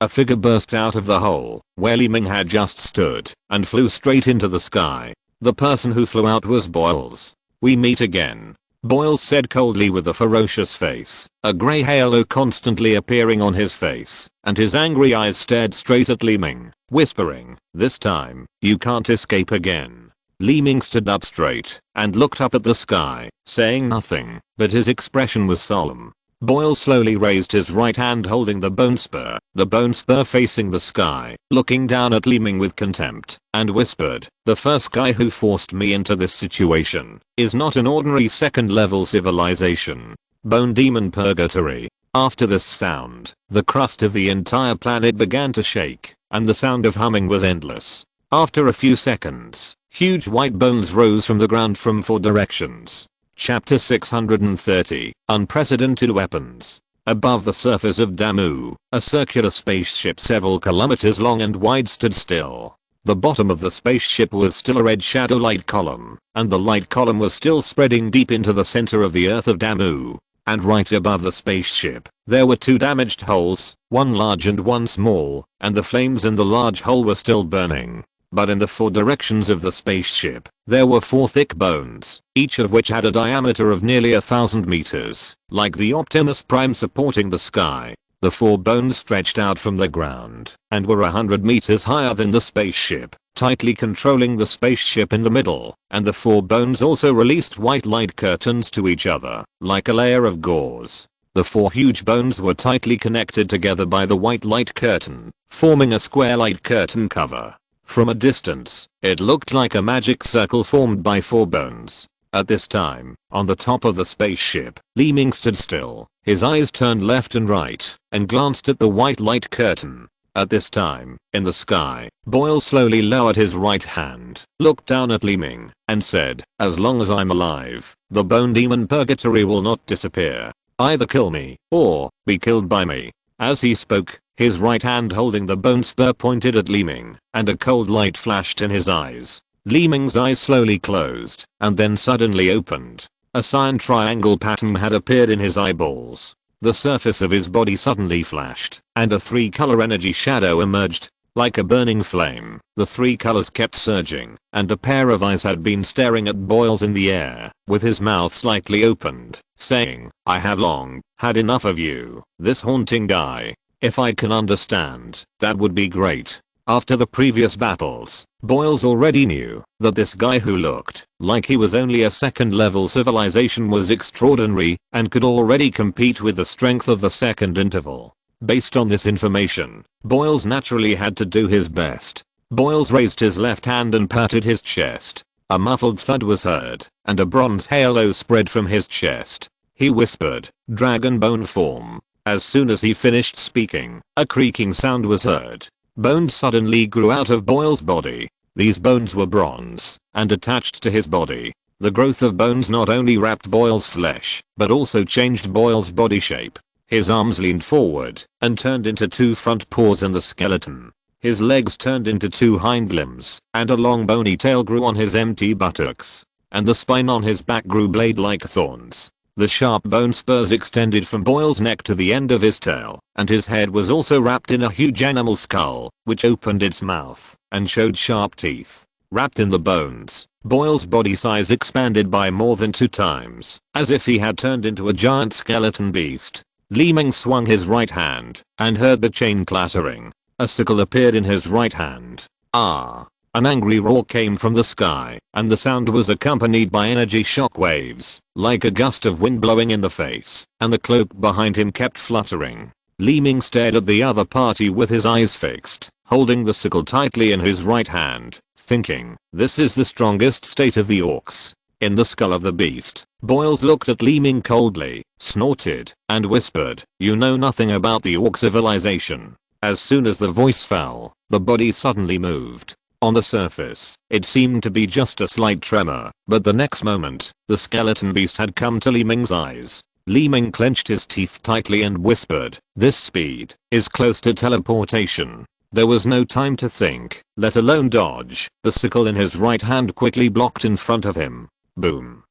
A figure burst out of the hole where Li Ming had just stood and flew straight into the sky. The person who flew out was Boyles. "We meet again," Boyles said coldly with a ferocious face, a grey halo constantly appearing on his face, and his angry eyes stared straight at Li Ming, whispering, "This time, you can't escape again." Li Ming stood up straight and looked up at the sky, saying nothing, but his expression was solemn. Boyle slowly raised his right hand holding the bone spur facing the sky, looking down at Li Ming with contempt, and whispered, "The first guy who forced me into this situation is not an ordinary second-level civilization. Bone Demon Purgatory." After this sound, the crust of the entire planet began to shake, and the sound of humming was endless. After a few seconds, huge white bones rose from the ground from 4 directions. Chapter 630, Unprecedented Weapons. Above the surface of Damu, a circular spaceship several kilometers long and wide stood still. The bottom of the spaceship was still a red shadow light column, and the light column was still spreading deep into the center of the earth of Damu. And right above the spaceship, there were 2 damaged holes, one large and one small, and the flames in the large hole were still burning. But in the 4 directions of the spaceship, there were 4 thick bones, each of which had a diameter of nearly 1,000 meters, like the Optimus Prime supporting the sky. The 4 bones stretched out from the ground and were 100 meters higher than the spaceship, tightly controlling the spaceship in the middle, and the 4 bones also released white light curtains to each other, like a layer of gauze. The 4 huge bones were tightly connected together by the white light curtain, forming a square light curtain cover. From a distance, it looked like a magic circle formed by 4 bones. At this time, on the top of the spaceship, Li Ming stood still, his eyes turned left and right, and glanced at the white light curtain. At this time, in the sky, Boyle slowly lowered his right hand, looked down at Li Ming, and said, "As long as I'm alive, the Bone Demon Purgatory will not disappear. Either kill me, or be killed by me." As he spoke, his right hand holding the bone spur pointed at Li Ming, and a cold light flashed in his eyes. Li Ming's eyes slowly closed, and then suddenly opened. A cyan triangle pattern had appeared in his eyeballs. The surface of his body suddenly flashed, and a 3-color energy shadow emerged. Like a burning flame, the 3 colors kept surging, and a pair of eyes had been staring at Boyles in the air, with his mouth slightly opened, saying, "I have long had enough of you, this haunting guy. If I can understand, that would be great." After the previous battles, Boyles already knew that this guy who looked like he was only a second-level civilization was extraordinary and could already compete with the strength of the second interval. Based on this information, Boyles naturally had to do his best. Boyles raised his left hand and patted his chest. A muffled thud was heard, and a bronze halo spread from his chest. He whispered, "Dragon bone form." As soon as he finished speaking, a creaking sound was heard. Bones suddenly grew out of Boyle's body. These bones were bronze and attached to his body. The growth of bones not only wrapped Boyle's flesh, but also changed Boyle's body shape. His arms leaned forward and turned into 2 front paws in the skeleton. His legs turned into 2 hind limbs, and a long bony tail grew on his empty buttocks. And the spine on his back grew blade-like thorns. The sharp bone spurs extended from Boyle's neck to the end of his tail, and his head was also wrapped in a huge animal skull, which opened its mouth and showed sharp teeth. Wrapped in the bones, Boyle's body size expanded by more than 2 times, as if he had turned into a giant skeleton beast. Li Ming swung his right hand and heard the chain clattering. A sickle appeared in his right hand. Ah! An angry roar came from the sky, and the sound was accompanied by energy shock waves, like a gust of wind blowing in the face, and the cloak behind him kept fluttering. Li Ming stared at the other party with his eyes fixed, holding the sickle tightly in his right hand, thinking, this is the strongest state of the orcs. In the skull of the beast, Boyles looked at Li Ming coldly, snorted, and whispered, you know nothing about the orc civilization. As soon as the voice fell, the body suddenly moved. On the surface, it seemed to be just a slight tremor, but the next moment, the skeleton beast had come to Li Ming's eyes. Li Ming clenched his teeth tightly and whispered, this speed is close to teleportation. There was no time to think, let alone dodge. The sickle in his right hand quickly blocked in front of him. Boom.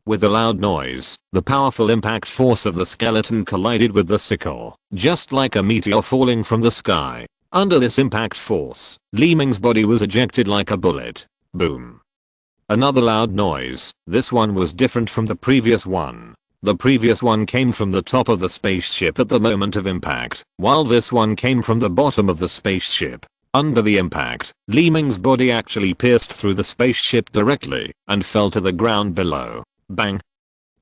With a loud noise, the powerful impact force of the skeleton collided with the sickle, just like a meteor falling from the sky. Under this impact force, Li Ming's body was ejected like a bullet. Boom. Another loud noise. This one was different from the previous one. The previous one came from the top of the spaceship at the moment of impact, while this one came from the bottom of the spaceship. Under the impact, Li Ming's body actually pierced through the spaceship directly and fell to the ground below. Bang.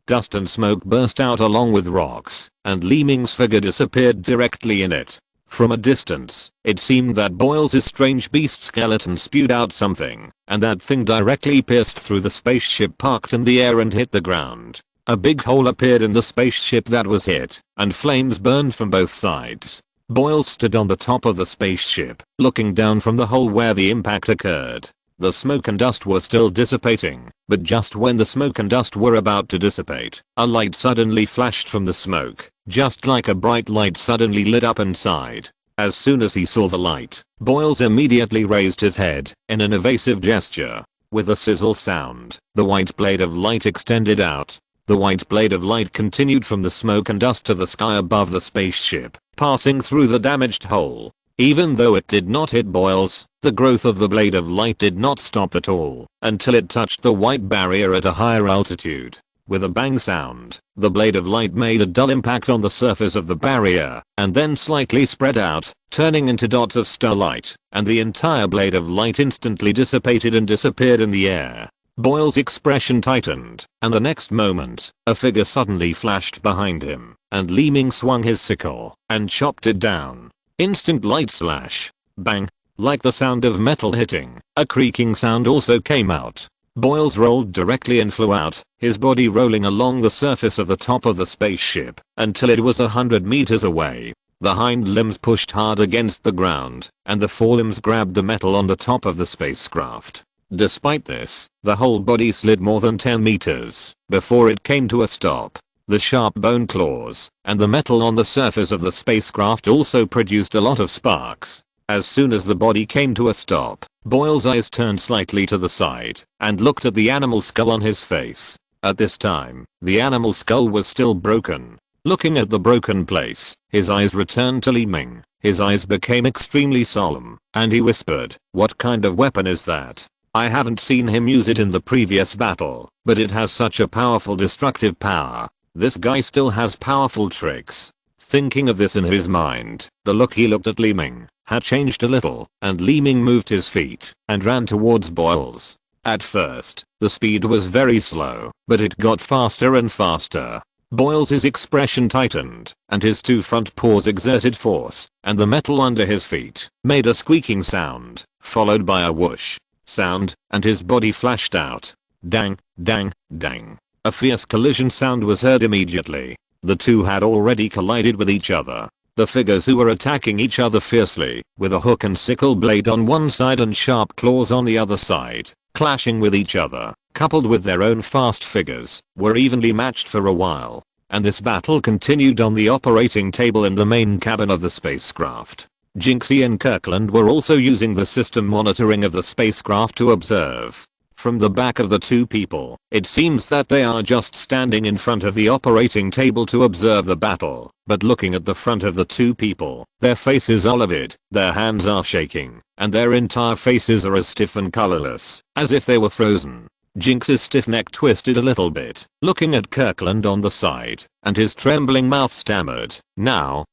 Dust and smoke burst out along with rocks, and Li Ming's figure disappeared directly in it. From a distance, it seemed that Boyles' strange beast skeleton spewed out something, and that thing directly pierced through the spaceship parked in the air and hit the ground. A big hole appeared in the spaceship that was hit, and flames burned from both sides. Boyles stood on the top of the spaceship, looking down from the hole where the impact occurred. The smoke and dust were still dissipating, but just when the smoke and dust were about to dissipate, a light suddenly flashed from the smoke, just like a bright light suddenly lit up inside. As soon as he saw the light, Boyles immediately raised his head in an evasive gesture. With a sizzle sound, the white blade of light extended out. The white blade of light continued from the smoke and dust to the sky above the spaceship, passing through the damaged hole. Even though it did not hit Boyles, the growth of the blade of light did not stop at all until it touched the white barrier at a higher altitude. With a bang sound, the blade of light made a dull impact on the surface of the barrier and then slightly spread out, turning into dots of starlight, and the entire blade of light instantly dissipated and disappeared in the air. Boyles' expression tightened, and the next moment, a figure suddenly flashed behind him, and Li Ming swung his sickle and chopped it down. Instant light slash. Bang. Like the sound of metal hitting, a creaking sound also came out. Boyles rolled directly and flew out, his body rolling along the surface of the top of the spaceship until it was 100 meters away. The hind limbs pushed hard against the ground, and the forelimbs grabbed the metal on the top of the spacecraft. Despite this, the whole body slid more than 10 meters before it came to a stop. The sharp bone claws and the metal on the surface of the spacecraft also produced a lot of sparks. As soon as the body came to a stop, Boyles' eyes turned slightly to the side and looked at the animal skull on his face. At this time, the animal skull was still broken. Looking at the broken place, his eyes returned to Li Ming. His eyes became extremely solemn, and he whispered, "What kind of weapon is that? I haven't seen him use it in the previous battle, but it has such a powerful destructive power. This guy still has powerful tricks." Thinking of this in his mind, the look he looked at Li Ming had changed a little, and Li Ming moved his feet and ran towards Boyles. At first, the speed was very slow, but it got faster and faster. Boyles' expression tightened, and his two front paws exerted force, and the metal under his feet made a squeaking sound, followed by a whoosh sound, and his body flashed out. Dang, dang, dang. A fierce collision sound was heard immediately. The two had already collided with each other. The figures who were attacking each other fiercely, with a hook and sickle blade on one side and sharp claws on the other side, clashing with each other, coupled with their own fast figures, were evenly matched for a while. And this battle continued on the operating table in the main cabin of the spacecraft. Jinxie and Kirkland were also using the system monitoring of the spacecraft to observe. From the back of the two people, it seems that they are just standing in front of the operating table to observe the battle, but looking at the front of the two people, their faces are livid, their hands are shaking, and their entire faces are as stiff and colorless as if they were frozen. Jinx's stiff neck twisted a little bit, looking at Kirkland on the side, and his trembling mouth stammered, Now,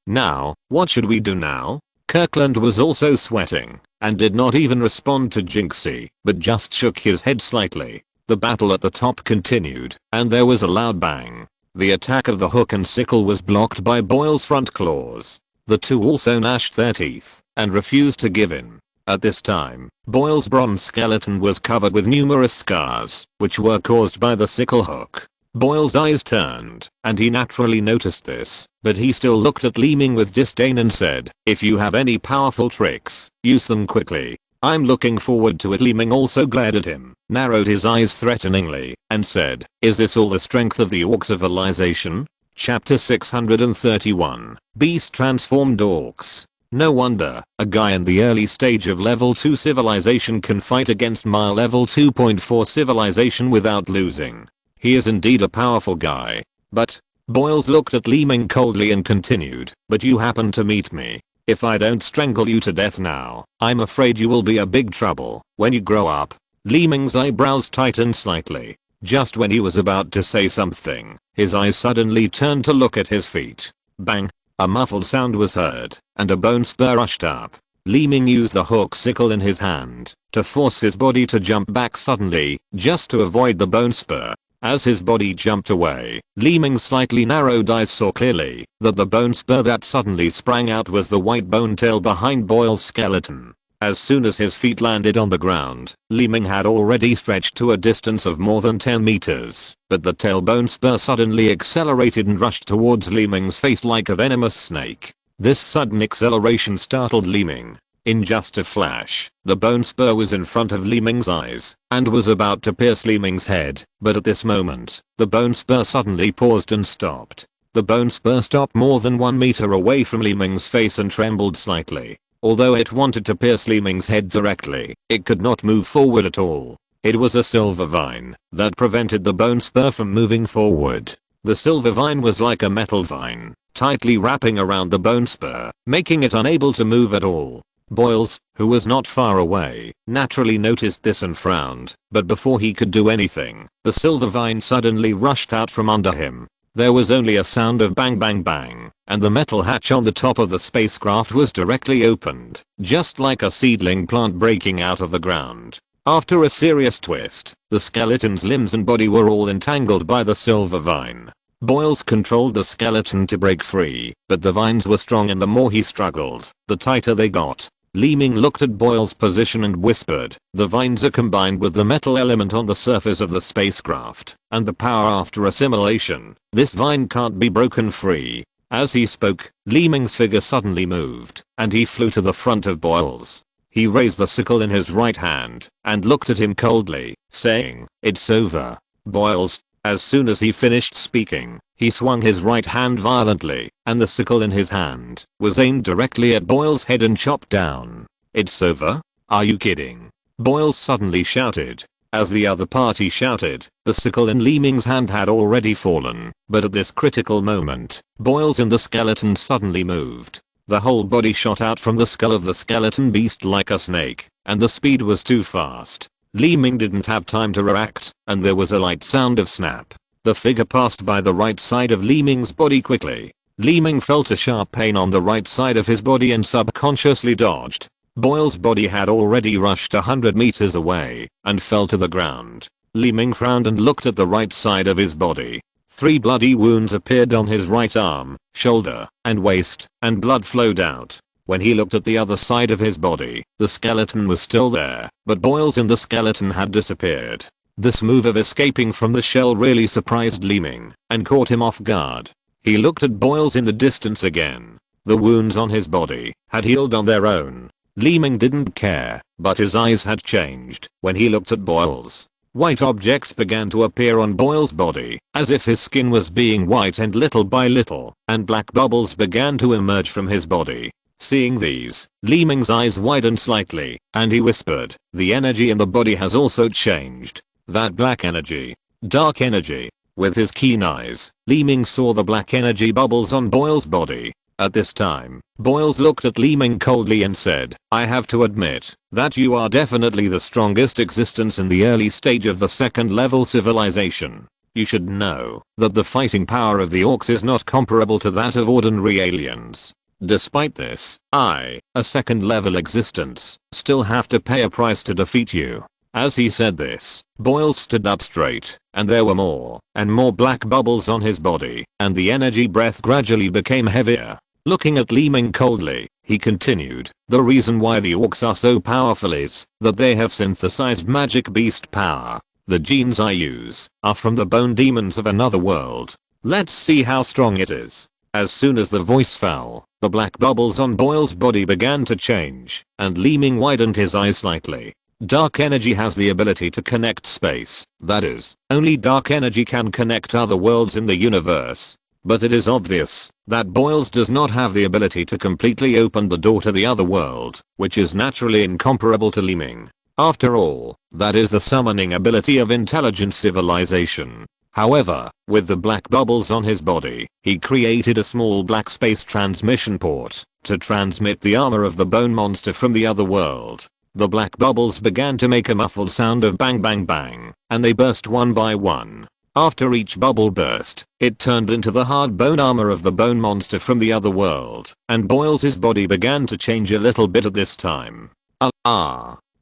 what should we do now?" Kirkland was also sweating, and did not even respond to Jinxie, but just shook his head slightly. The battle at the top continued, and there was a loud bang. The attack of the hook and sickle was blocked by Boyle's front claws. The two also gnashed their teeth and refused to give in. At this time, Boyle's bronze skeleton was covered with numerous scars, which were caused by the sickle hook. Boyle's eyes turned, and he naturally noticed this, but he still looked at Li Ming with disdain and said, "If you have any powerful tricks, use them quickly. I'm looking forward to it." Li Ming also glared at him, narrowed his eyes threateningly, and said, "Is this all the strength of the orc civilization?" Chapter 631, Beast Transformed Orcs. No wonder, a guy in the early stage of level 2 civilization can fight against my level 2.4 civilization without losing. He is indeed a powerful guy. But, Boyles looked at Li Ming coldly and continued, "But you happen to meet me. If I don't strangle you to death now, I'm afraid you will be a big trouble when you grow up." Li Ming's eyebrows tightened slightly. Just when he was about to say something, his eyes suddenly turned to look at his feet. Bang! A muffled sound was heard, and a bone spur rushed up. Li Ming used the hook sickle in his hand to force his body to jump back suddenly, just to avoid the bone spur. As his body jumped away, Li Ming's slightly narrowed eyes saw clearly that the bone spur that suddenly sprang out was the white bone tail behind Boyle's skeleton. As soon as his feet landed on the ground, Li Ming had already stretched to a distance of more than 10 meters, but the tailbone spur suddenly accelerated and rushed towards Li Ming's face like a venomous snake. This sudden acceleration startled Li Ming. In just a flash, the bone spur was in front of Li Ming's eyes and was about to pierce Li Ming's head, but at this moment, the bone spur suddenly paused and stopped. The bone spur stopped more than 1 meter away from Li Ming's face and trembled slightly. Although it wanted to pierce Li Ming's head directly, it could not move forward at all. It was a silver vine that prevented the bone spur from moving forward. The silver vine was like a metal vine, tightly wrapping around the bone spur, making it unable to move at all. Boyles, who was not far away, naturally noticed this and frowned, but before he could do anything, the silver vine suddenly rushed out from under him. There was only a sound of bang bang bang, and the metal hatch on the top of the spacecraft was directly opened, just like a seedling plant breaking out of the ground. After a serious twist, the skeleton's limbs and body were all entangled by the silver vine. Boyles controlled the skeleton to break free, but the vines were strong and the more he struggled, the tighter they got. Li Ming looked at Boyle's position and whispered, "The vines are combined with the metal element on the surface of the spacecraft, and the power after assimilation. This vine can't be broken free." As he spoke, Li Ming's figure suddenly moved, and he flew to the front of Boyles. He raised the sickle in his right hand, and looked at him coldly, saying, "It's over, Boyles." As soon as he finished speaking, he swung his right hand violently, and the sickle in his hand was aimed directly at Boyle's head and chopped down. "It's over? Are you kidding?" Boyles suddenly shouted. As the other party shouted, the sickle in Li Ming's hand had already fallen, but at this critical moment, Boyles and the skeleton suddenly moved. The whole body shot out from the skull of the skeleton beast like a snake, and the speed was too fast. Li Ming didn't have time to react, and there was a light sound of snap. The figure passed by the right side of Li Ming's body quickly. Li Ming felt a sharp pain on the right side of his body and subconsciously dodged. Boyle's body had already rushed 100 meters away and fell to the ground. Li Ming frowned and looked at the right side of his body. 3 bloody wounds appeared on his right arm, shoulder, and waist, and blood flowed out. When he looked at the other side of his body, the skeleton was still there, but Boyles and the skeleton had disappeared. This move of escaping from the shell really surprised Li Ming and caught him off guard. He looked at Boyles in the distance again. The wounds on his body had healed on their own. Li Ming didn't care, but his eyes had changed when he looked at Boyles. White objects began to appear on Boyle's body, as if his skin was being whitened little by little, and black bubbles began to emerge from his body. Seeing these, Li Ming's eyes widened slightly, and he whispered, "The energy in the body has also changed. That black energy. Dark energy." With his keen eyes, Li Ming saw the black energy bubbles on Boyle's body. At this time, Boyles looked at Li Ming coldly and said, "I have to admit that you are definitely the strongest existence in the early stage of the second level civilization. You should know that the fighting power of the orcs is not comparable to that of ordinary aliens. Despite this, I, a second level existence, still have to pay a price to defeat you." As he said this, Boyle stood up straight, and there were more and more black bubbles on his body, and the energy breath gradually became heavier. Looking at Li Ming coldly, he continued, "The reason why the orcs are so powerful is that they have synthesized magic beast power. The genes I use are from the bone demons of another world. Let's see how strong it is." As soon as the voice fell, the black bubbles on Boyle's body began to change, and Li Ming widened his eyes slightly. Dark energy has the ability to connect space, that is, only dark energy can connect other worlds in the universe. But it is obvious that Boyle's does not have the ability to completely open the door to the other world, which is naturally incomparable to Li Ming. After all, that is the summoning ability of intelligent civilization. However, with the black bubbles on his body, he created a small black space transmission port to transmit the armor of the bone monster from the other world. The black bubbles began to make a muffled sound of bang bang bang, and they burst one by one. After each bubble burst, it turned into the hard bone armor of the bone monster from the other world, and Boyle's body began to change a little bit at this time.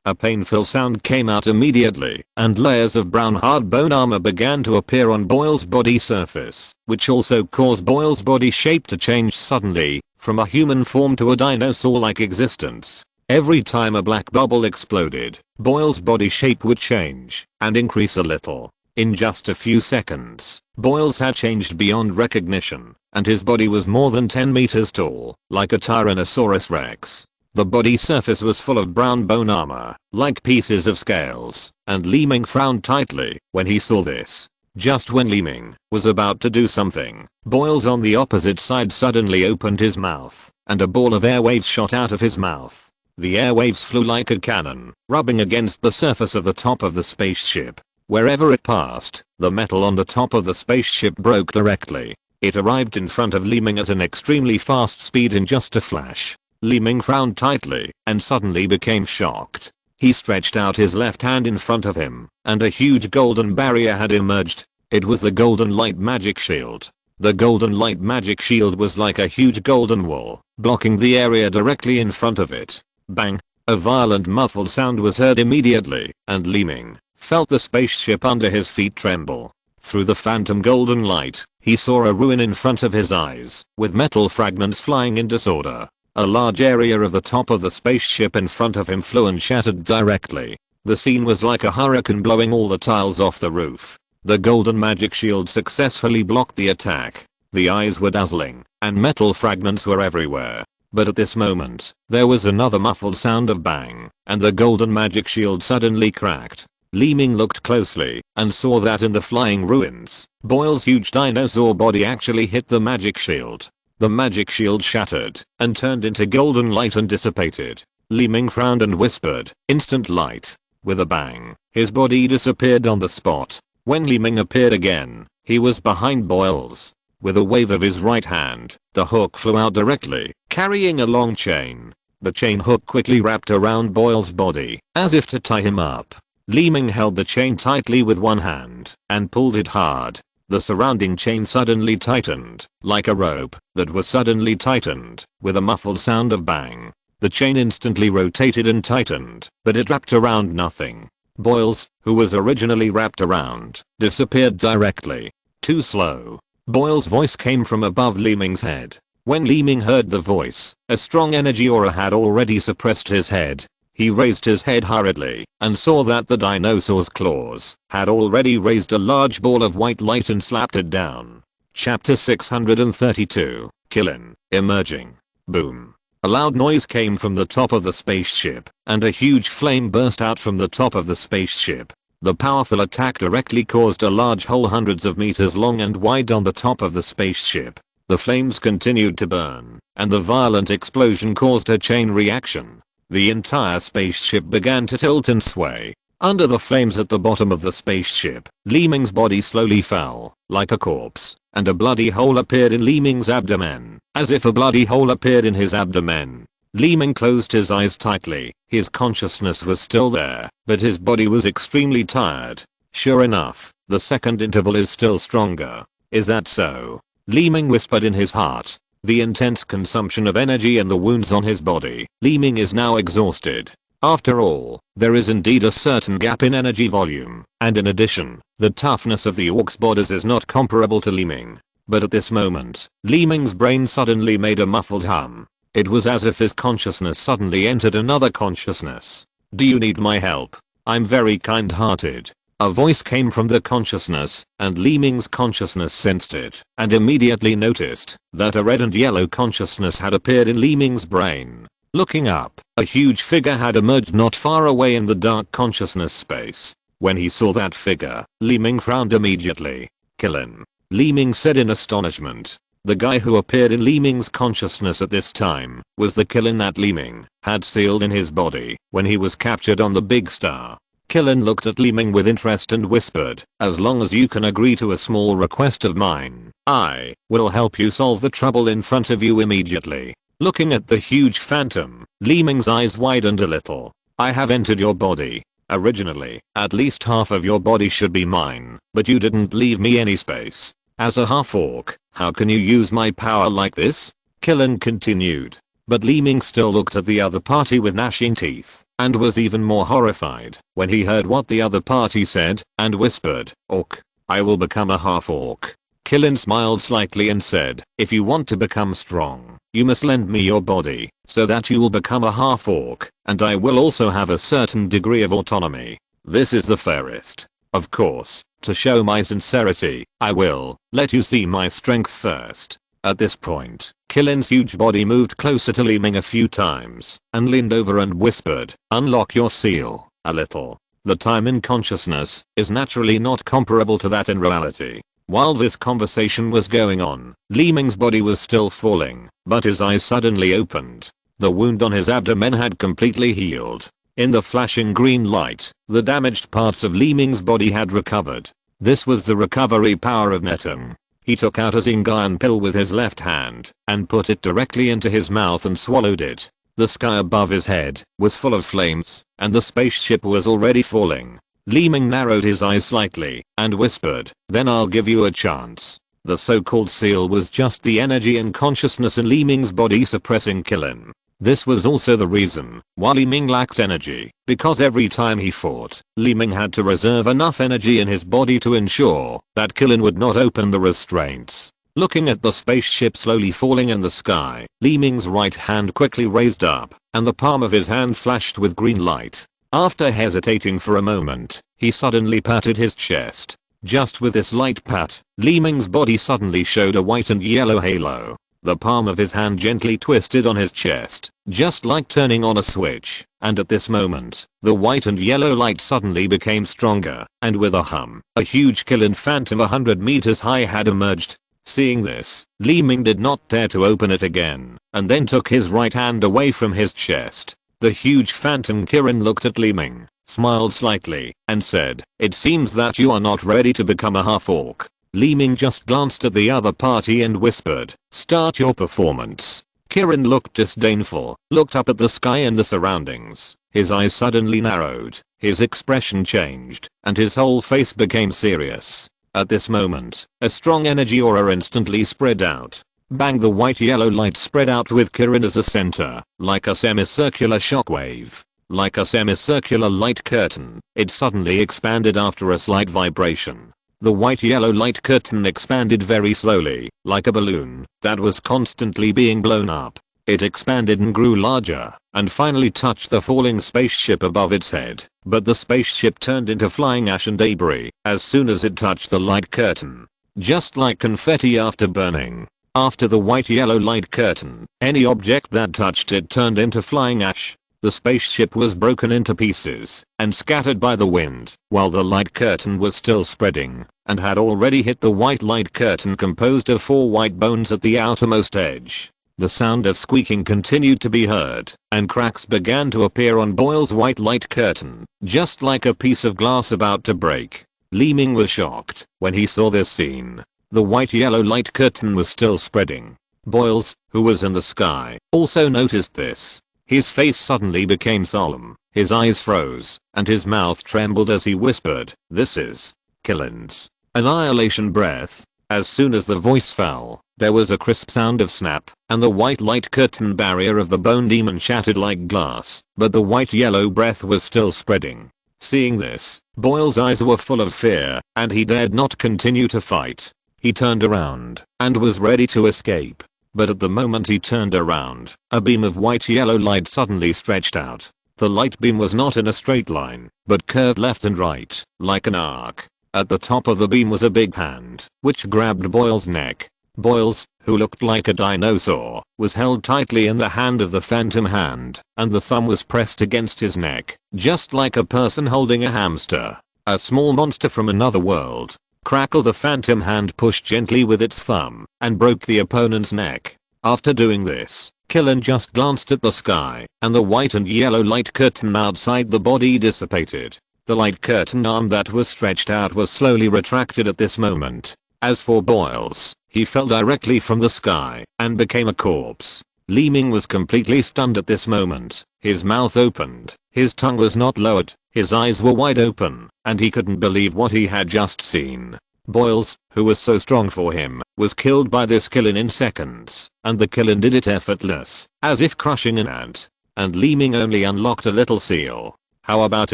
A painful sound came out immediately, and layers of brown hard bone armor began to appear on Boyle's body surface, which also caused Boyle's body shape to change suddenly, from a human form to a dinosaur-like existence. Every time a black bubble exploded, Boyle's body shape would change and increase a little. In just a few seconds, Boyle's had changed beyond recognition, and his body was more than 10 meters tall, like a Tyrannosaurus Rex. The body surface was full of brown bone armor, like pieces of scales, and Li Ming frowned tightly when he saw this. Just when Li Ming was about to do something, Boyle's on the opposite side suddenly opened his mouth, and a ball of airwaves shot out of his mouth. The airwaves flew like a cannon, rubbing against the surface of the top of the spaceship. Wherever it passed, the metal on the top of the spaceship broke directly. It arrived in front of Li Ming at an extremely fast speed in just a flash. Li Ming frowned tightly and suddenly became shocked. He stretched out his left hand in front of him, and a huge golden barrier had emerged. It was the golden light magic shield. The golden light magic shield was like a huge golden wall, blocking the area directly in front of it. Bang! A violent muffled sound was heard immediately, and Li Ming felt the spaceship under his feet tremble. Through the phantom golden light, he saw a ruin in front of his eyes, with metal fragments flying in disorder. A large area of the top of the spaceship in front of him flew and shattered directly. The scene was like a hurricane blowing all the tiles off the roof. The golden magic shield successfully blocked the attack. The eyes were dazzling, and metal fragments were everywhere. But at this moment, there was another muffled sound of bang, and the golden magic shield suddenly cracked. Li Ming looked closely and saw that in the flying ruins, Boyle's huge dinosaur body actually hit the magic shield. The magic shield shattered and turned into golden light and dissipated. Li Ming frowned and whispered, "Instant light." With a bang, his body disappeared on the spot. When Li Ming appeared again, he was behind Boyle's. With a wave of his right hand, the hook flew out directly, carrying a long chain. The chain hook quickly wrapped around Boyle's body, as if to tie him up. Li Ming held the chain tightly with one hand and pulled it hard. The surrounding chain suddenly tightened, like a rope that was suddenly tightened, with a muffled sound of bang. The chain instantly rotated and tightened, but it wrapped around nothing. Boyle's, who was originally wrapped around, disappeared directly. Too slow. Boyle's voice came from above Li Ming's head. When Li Ming heard the voice, a strong energy aura had already suppressed his head. He raised his head hurriedly and saw that the dinosaur's claws had already raised a large ball of white light and slapped it down. Chapter 632, Killin, Emerging. Boom. A loud noise came from the top of the spaceship, and a huge flame burst out from the top of the spaceship. The powerful attack directly caused a large hole hundreds of meters long and wide on the top of the spaceship. The flames continued to burn, and the violent explosion caused a chain reaction. The entire spaceship began to tilt and sway. Under the flames at the bottom of the spaceship, Li Ming's body slowly fell, like a corpse, and a bloody hole appeared in Li Ming's abdomen. As if a bloody hole appeared in his abdomen. Li Ming closed his eyes tightly. His consciousness was still there, but his body was extremely tired. Sure enough, the second interval is still stronger. Is that so? Li Ming whispered in his heart. The intense consumption of energy and the wounds on his body, Li Ming is now exhausted. After all, there is indeed a certain gap in energy volume, and in addition, the toughness of the orc's bodies is not comparable to Li Ming. But at this moment, Li Ming's brain suddenly made a muffled hum. It was as if his consciousness suddenly entered another consciousness. "Do you need my help? I'm very kind-hearted." A voice came from the consciousness, and Li Ming's consciousness sensed it, and immediately noticed that a red and yellow consciousness had appeared in Li Ming's brain. Looking up, a huge figure had emerged not far away in the dark consciousness space. When he saw that figure, Li Ming frowned immediately. "Killin," Li Ming said in astonishment. The guy who appeared in Li Ming's consciousness at this time was the Killin that Li Ming had sealed in his body when he was captured on the Big Star. Killin looked at Li Ming with interest and whispered, "As long as you can agree to a small request of mine, I will help you solve the trouble in front of you immediately." Looking at the huge phantom, Li Ming's eyes widened a little. "I have entered your body. Originally, at least half of your body should be mine, but you didn't leave me any space. As a half-orc, how can you use my power like this?" Killin continued. But Li Ming still looked at the other party with gnashing teeth, and was even more horrified when he heard what the other party said, and whispered, "Orc, I will become a half-orc." Killin smiled slightly and said, "If you want to become strong, you must lend me your body, so that you will become a half-orc, and I will also have a certain degree of autonomy. This is the fairest. Of course, to show my sincerity, I will let you see my strength first." At this point, Killin's huge body moved closer to Li Ming a few times, and leaned over and whispered, "Unlock your seal, a little." The time in consciousness is naturally not comparable to that in reality. While this conversation was going on, Li Ming's body was still falling, but his eyes suddenly opened. The wound on his abdomen had completely healed. In the flashing green light, the damaged parts of Li Ming's body had recovered. This was the recovery power of Netum. He took out a Zingan pill with his left hand and put it directly into his mouth and swallowed it. The sky above his head was full of flames, and the spaceship was already falling. Li Ming narrowed his eyes slightly and whispered, "Then I'll give you a chance." The so-called seal was just the energy and consciousness in Li Ming's body suppressing Killin. This was also the reason why Li Ming lacked energy, because every time he fought, Li Ming had to reserve enough energy in his body to ensure that Killin would not open the restraints. Looking at the spaceship slowly falling in the sky, Li Ming's right hand quickly raised up, and the palm of his hand flashed with green light. After hesitating for a moment, he suddenly patted his chest. Just with this light pat, Li Ming's body suddenly showed a white and yellow halo. The palm of his hand gently twisted on his chest, just like turning on a switch, and at this moment, the white and yellow light suddenly became stronger, and with a hum, a huge Killin phantom 100 meters high had emerged. Seeing this, Li Ming did not dare to open it again, and then took his right hand away from his chest. The huge phantom Kirin looked at Li Ming, smiled slightly, and said, "It seems that you are not ready to become a half-orc." Li Ming just glanced at the other party and whispered, "Start your performance." Kirin looked disdainful, looked up at the sky and the surroundings. His eyes suddenly narrowed, his expression changed, and his whole face became serious. At this moment, a strong energy aura instantly spread out. Bang, the white-yellow light spread out with Kirin as a center, like a semicircular shockwave. Like a semicircular light curtain, it suddenly expanded after a slight vibration. The white-yellow light curtain expanded very slowly, like a balloon that was constantly being blown up. It expanded and grew larger, and finally touched the falling spaceship above its head. But the spaceship turned into flying ash and debris as soon as it touched the light curtain. Just like confetti after burning. After the white-yellow light curtain, any object that touched it turned into flying ash. The spaceship was broken into pieces and scattered by the wind, while the light curtain was still spreading and had already hit the white light curtain composed of 4 white bones at the outermost edge. The sound of squeaking continued to be heard, and cracks began to appear on Boyle's white light curtain, just like a piece of glass about to break. Li Ming was shocked when he saw this scene. The white-yellow light curtain was still spreading. Boyles, who was in the sky, also noticed this. His face suddenly became solemn, his eyes froze, and his mouth trembled as he whispered, "This is Killin's annihilation breath." As soon as the voice fell, There was a crisp sound of snap, and the white light curtain barrier of the bone demon shattered like glass, but the white yellow breath was still spreading. Seeing this, Boyle's eyes were full of fear, and he dared not continue to fight. He turned around, and was ready to escape. But at the moment he turned around, a beam of white yellow light suddenly stretched out. The light beam was not in a straight line, but curved left and right, like an arc. At the top of the beam was a big hand, which grabbed Boyle's neck. Boyle's, who looked like a dinosaur, was held tightly in the hand of the phantom hand, and the thumb was pressed against his neck, just like a person holding a hamster. A small monster from another world. Crackle. The phantom hand pushed gently with its thumb, and broke the opponent's neck. After doing this, Killen just glanced at the sky, and the white and yellow light curtain outside the body dissipated. The light curtain arm that was stretched out was slowly retracted at this moment. As for Boyle's, he fell directly from the sky, and became a corpse. Li Ming was completely stunned at this moment. His mouth opened, his tongue was not lowered, his eyes were wide open, and he couldn't believe what he had just seen. Boyle's, who was so strong for him, was killed by this Killen in seconds, and the Killen did it effortless, as if crushing an ant. And Li Ming only unlocked a little seal. How about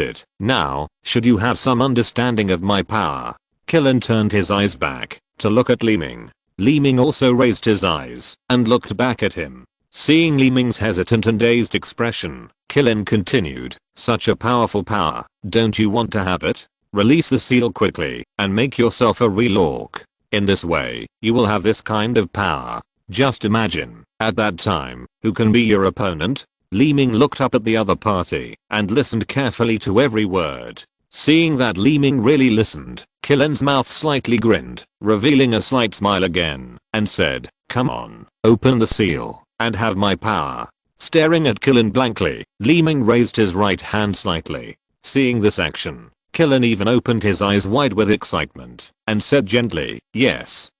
it? Now, should you have some understanding of my power? Killen turned his eyes back, to look at Li Ming. Li Ming also raised his eyes, and looked back at him. Seeing Li Ming's hesitant and dazed expression, Killen continued, such a powerful power, don't you want to have it? Release the seal quickly, and make yourself a real orc. In this way, you will have this kind of power. Just imagine, at that time, who can be your opponent? Li Ming looked up at the other party, and listened carefully to every word. Seeing that Li Ming really listened, Killen's mouth slightly grinned, revealing a slight smile again, and said, come on, open the seal, and have my power. Staring at Killen blankly, Li Ming raised his right hand slightly. Seeing this action, Killen even opened his eyes wide with excitement, and said gently, yes,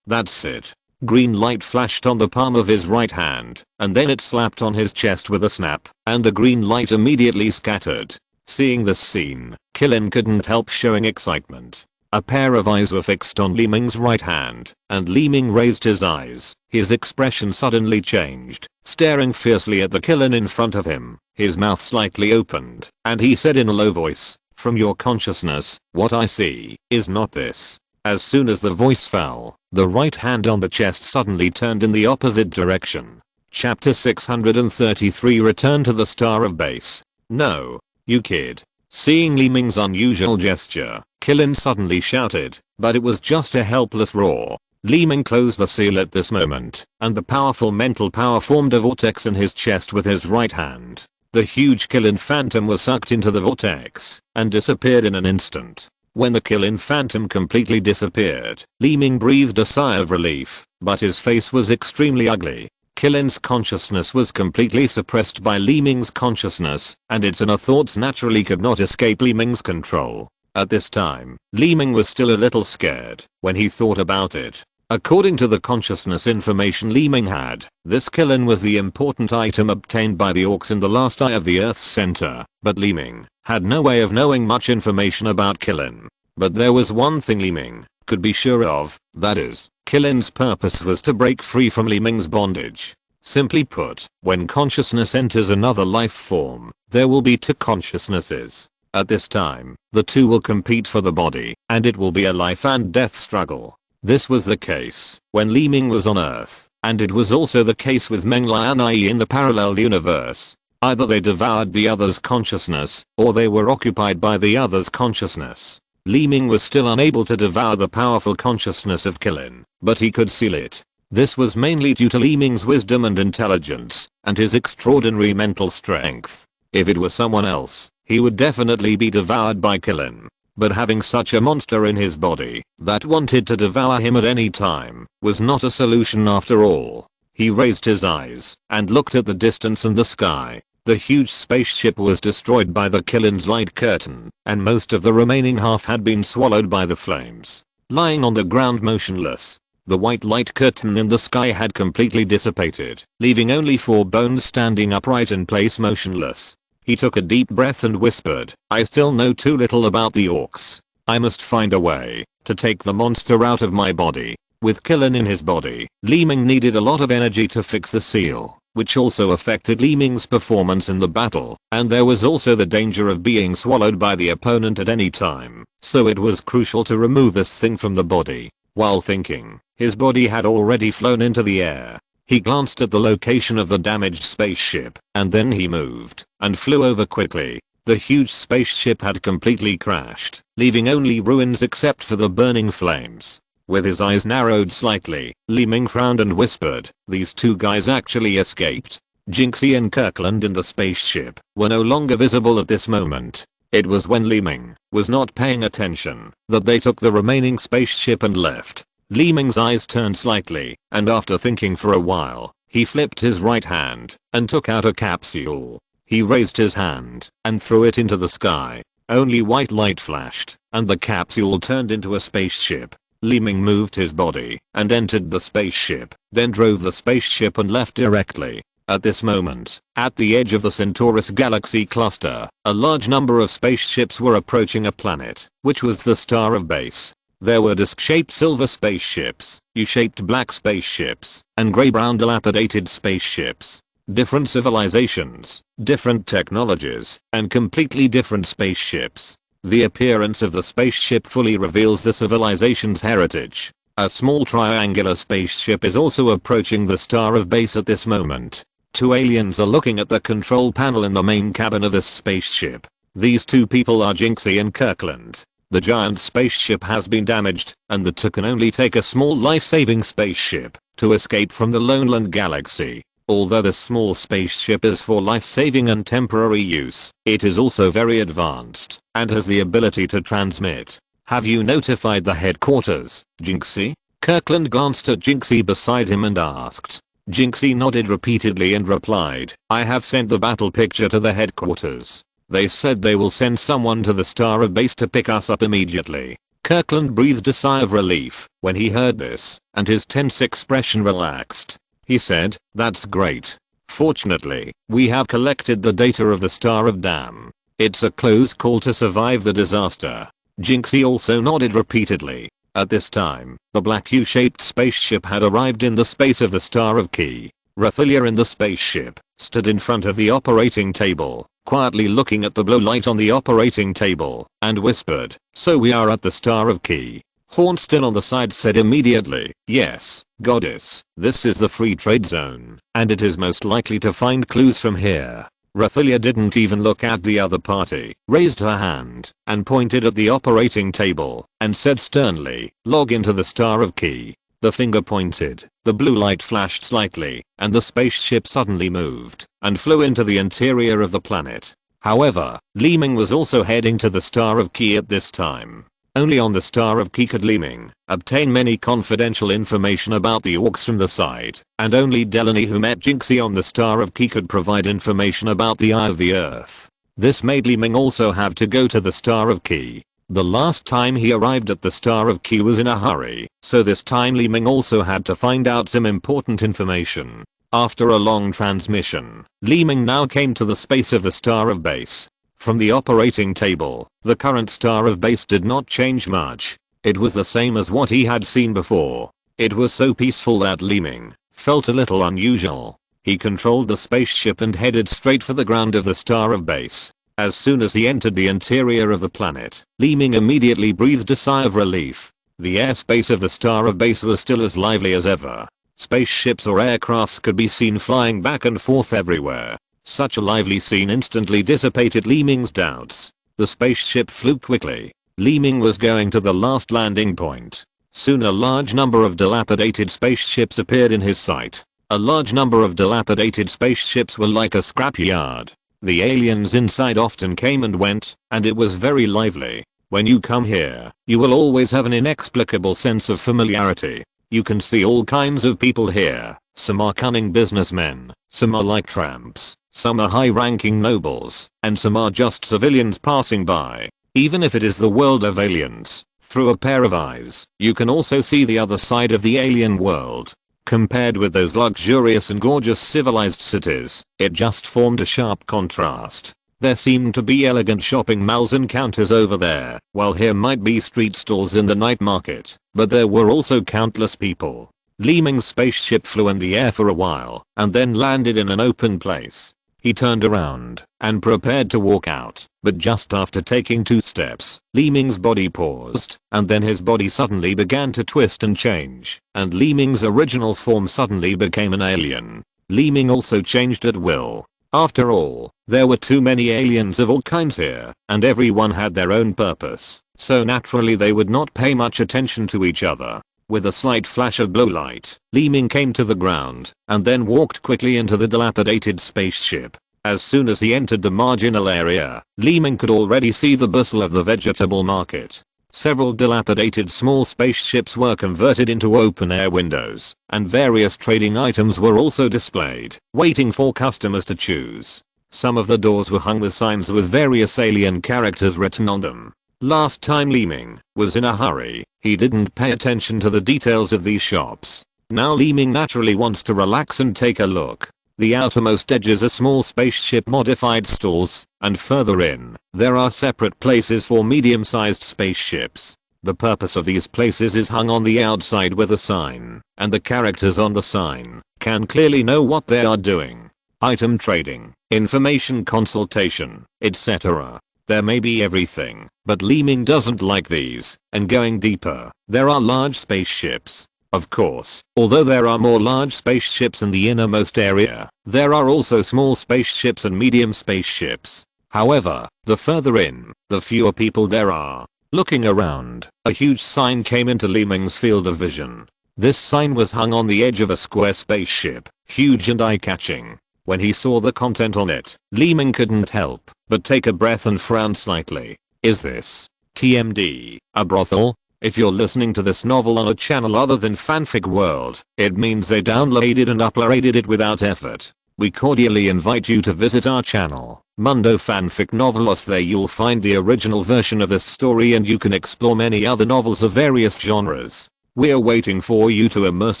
that's it. Green light flashed on the palm of his right hand, and then it slapped on his chest with a snap, and the green light immediately scattered. Seeing this scene, Killen couldn't help showing excitement. A pair of eyes were fixed on Li Ming's right hand, and Li Ming raised his eyes. His expression suddenly changed, staring fiercely at the Killen in front of him. His mouth slightly opened, and he said in a low voice, from your consciousness, what I see is not this. As soon as the voice fell, the right hand on the chest suddenly turned in the opposite direction. Chapter 633 Return to the Star of Base. No. You kid. Seeing Li Ming's unusual gesture, Killen suddenly shouted, but it was just a helpless roar. Li Ming closed the seal at this moment, and the powerful mental power formed a vortex in his chest with his right hand. The huge Killen phantom was sucked into the vortex, and disappeared in an instant. When the Killen phantom completely disappeared, Li Ming breathed a sigh of relief, but his face was extremely ugly. Killen's consciousness was completely suppressed by Li Ming's consciousness, and its inner thoughts naturally could not escape Li Ming's control. At this time, Li Ming was still a little scared when he thought about it. According to the consciousness information Li Ming had, this Killen was the important item obtained by the orcs in the last eye of the Earth's center, but Li Ming had no way of knowing much information about Killen. But there was one thing Li Ming could be sure of, that is, Killen's purpose was to break free from Li Ming's bondage. Simply put, when consciousness enters another life form, there will be two consciousnesses. At this time, the two will compete for the body, and it will be a life and death struggle. This was the case when Li Ming was on Earth, and it was also the case with Meng Lianai in the parallel universe. Either they devoured the other's consciousness, or they were occupied by the other's consciousness. Li Ming was still unable to devour the powerful consciousness of Killen, but he could seal it. This was mainly due to Li Ming's wisdom and intelligence, and his extraordinary mental strength. If it were someone else, he would definitely be devoured by Killen. But having such a monster in his body that wanted to devour him at any time was not a solution after all. He raised his eyes and looked at the distance and the sky. The huge spaceship was destroyed by the Killen's light curtain, and most of the remaining half had been swallowed by the flames. Lying on the ground motionless, the white light curtain in the sky had completely dissipated, leaving only 4 bones standing upright in place motionless. He took a deep breath and whispered, I still know too little about the orcs. I must find a way to take the monster out of my body. With Killen in his body, Li Ming needed a lot of energy to fix the seal, which also affected Li Ming's performance in the battle, and there was also the danger of being swallowed by the opponent at any time, so it was crucial to remove this thing from the body. While thinking, his body had already flown into the air. He glanced at the location of the damaged spaceship, and then he moved, and flew over quickly. The huge spaceship had completely crashed, leaving only ruins except for the burning flames. With his eyes narrowed slightly, Li Ming frowned and whispered, "These two guys actually escaped." Jinxie and Kirkland in the spaceship were no longer visible at this moment. It was when Li Ming was not paying attention that they took the remaining spaceship and left. Li Ming's eyes turned slightly, and after thinking for a while, he flipped his right hand and took out a capsule. He raised his hand and threw it into the sky. Only white light flashed, and the capsule turned into a spaceship. Li Ming moved his body and entered the spaceship, then drove the spaceship and left directly. At this moment, at the edge of the Centaurus galaxy cluster, a large number of spaceships were approaching a planet, which was the Star of Base. There were disc-shaped silver spaceships, U-shaped black spaceships, and grey-brown dilapidated spaceships. Different civilizations, different technologies, and completely different spaceships. The appearance of the spaceship fully reveals the civilization's heritage. A small triangular spaceship is also approaching the Star of Base at this moment. Two aliens are looking at the control panel in the main cabin of this spaceship. These two people are Jinxie and Kirkland. The giant spaceship has been damaged, and the two can only take a small life-saving spaceship to escape from the Loneland galaxy. Although this small spaceship is for life-saving and temporary use, it is also very advanced and has the ability to transmit. Have you notified the headquarters, Jinxie? Kirkland glanced at Jinxie beside him and asked. Jinxie nodded repeatedly and replied, "I have sent the battle picture to the headquarters. They said they will send someone to the Star of Base to pick us up immediately." Kirkland breathed a sigh of relief when he heard this, and his tense expression relaxed. He said, "That's great. Fortunately, we have collected the data of the Star of Dam. It's a close call to survive the disaster." Jinxie also nodded repeatedly. At this time, the black U-shaped spaceship had arrived in the space of the Star of Key. Rathalia in the spaceship stood in front of the operating table, quietly looking at the blue light on the operating table, and whispered, "So we are at the Star of Key." Hornston on the side said immediately, "Yes, Goddess, this is the free trade zone, and it is most likely to find clues from here." Rathalia didn't even look at the other party, raised her hand, and pointed at the operating table, and said sternly, "Log into the Star of Key." The finger pointed, the blue light flashed slightly, and the spaceship suddenly moved, and flew into the interior of the planet. However, Li Ming was also heading to the Star of Key at this time. Only on the Star of Key could Li Ming obtain many confidential information about the orcs from the side, and only Delaney, who met Jinxie on the Star of Key, could provide information about the Eye of the Earth. This made Li Ming also have to go to the Star of Key. The last time he arrived at the Star of Key was in a hurry, so this time Li Ming also had to find out some important information. After a long transmission, Li Ming now came to the space of the Star of Base. From the operating table, the current Star of Base did not change much. It was the same as what he had seen before. It was so peaceful that Li Ming felt a little unusual. He controlled the spaceship and headed straight for the ground of the Star of Base. As soon as he entered the interior of the planet, Li Ming immediately breathed a sigh of relief. The airspace of the Star of Base was still as lively as ever. Spaceships or aircrafts could be seen flying back and forth everywhere. Such a lively scene instantly dissipated Li Ming's doubts. The spaceship flew quickly. Li Ming was going to the last landing point. Soon a large number of dilapidated spaceships appeared in his sight. A large number of dilapidated spaceships were like a scrapyard. The aliens inside often came and went, and it was very lively. When you come here, you will always have an inexplicable sense of familiarity. You can see all kinds of people here. Some are cunning businessmen, some are like tramps, some are high-ranking nobles, and some are just civilians passing by. Even if it is the world of aliens, through a pair of eyes, you can also see the other side of the alien world. Compared with those luxurious and gorgeous civilized cities, it just formed a sharp contrast. There seemed to be elegant shopping malls and counters over there, while here might be street stalls in the night market, but there were also countless people. Li Ming's spaceship flew in the air for a while and then landed in an open place. He turned around and prepared to walk out, but just after taking 2 steps, Li Ming's body paused, and then his body suddenly began to twist and change, and Li Ming's original form suddenly became an alien. Li Ming also changed at will. After all, there were too many aliens of all kinds here, and everyone had their own purpose, so naturally they would not pay much attention to each other. With a slight flash of blue light, Li Ming came to the ground and then walked quickly into the dilapidated spaceship. As soon as he entered the marginal area, Li Ming could already see the bustle of the vegetable market. Several dilapidated small spaceships were converted into open-air windows, and various trading items were also displayed, waiting for customers to choose. Some of the doors were hung with signs with various alien characters written on them. Last time Li Ming was in a hurry, he didn't pay attention to the details of these shops. Now Li Ming naturally wants to relax and take a look. The outermost edges are small spaceship modified stalls, and further in, there are separate places for medium-sized spaceships. The purpose of these places is hung on the outside with a sign, and the characters on the sign can clearly know what they are doing. Item trading, information consultation, etc. There may be everything, but Li Ming doesn't like these, and going deeper, there are large spaceships. Of course, although there are more large spaceships in the innermost area, there are also small spaceships and medium spaceships. However, the further in, the fewer people there are. Looking around, a huge sign came into Li Ming's field of vision. This sign was hung on the edge of a square spaceship, huge and eye-catching. When he saw the content on it, Li Ming couldn't help but take a breath and frown slightly. Is this TMD, a brothel? If you're listening to this novel on a channel other than Fanfic World, it means they downloaded and uploaded it without effort. We cordially invite you to visit our channel, Mundo Fanfic Novelos. There you'll find the original version of this story and you can explore many other novels of various genres. We're waiting for you to immerse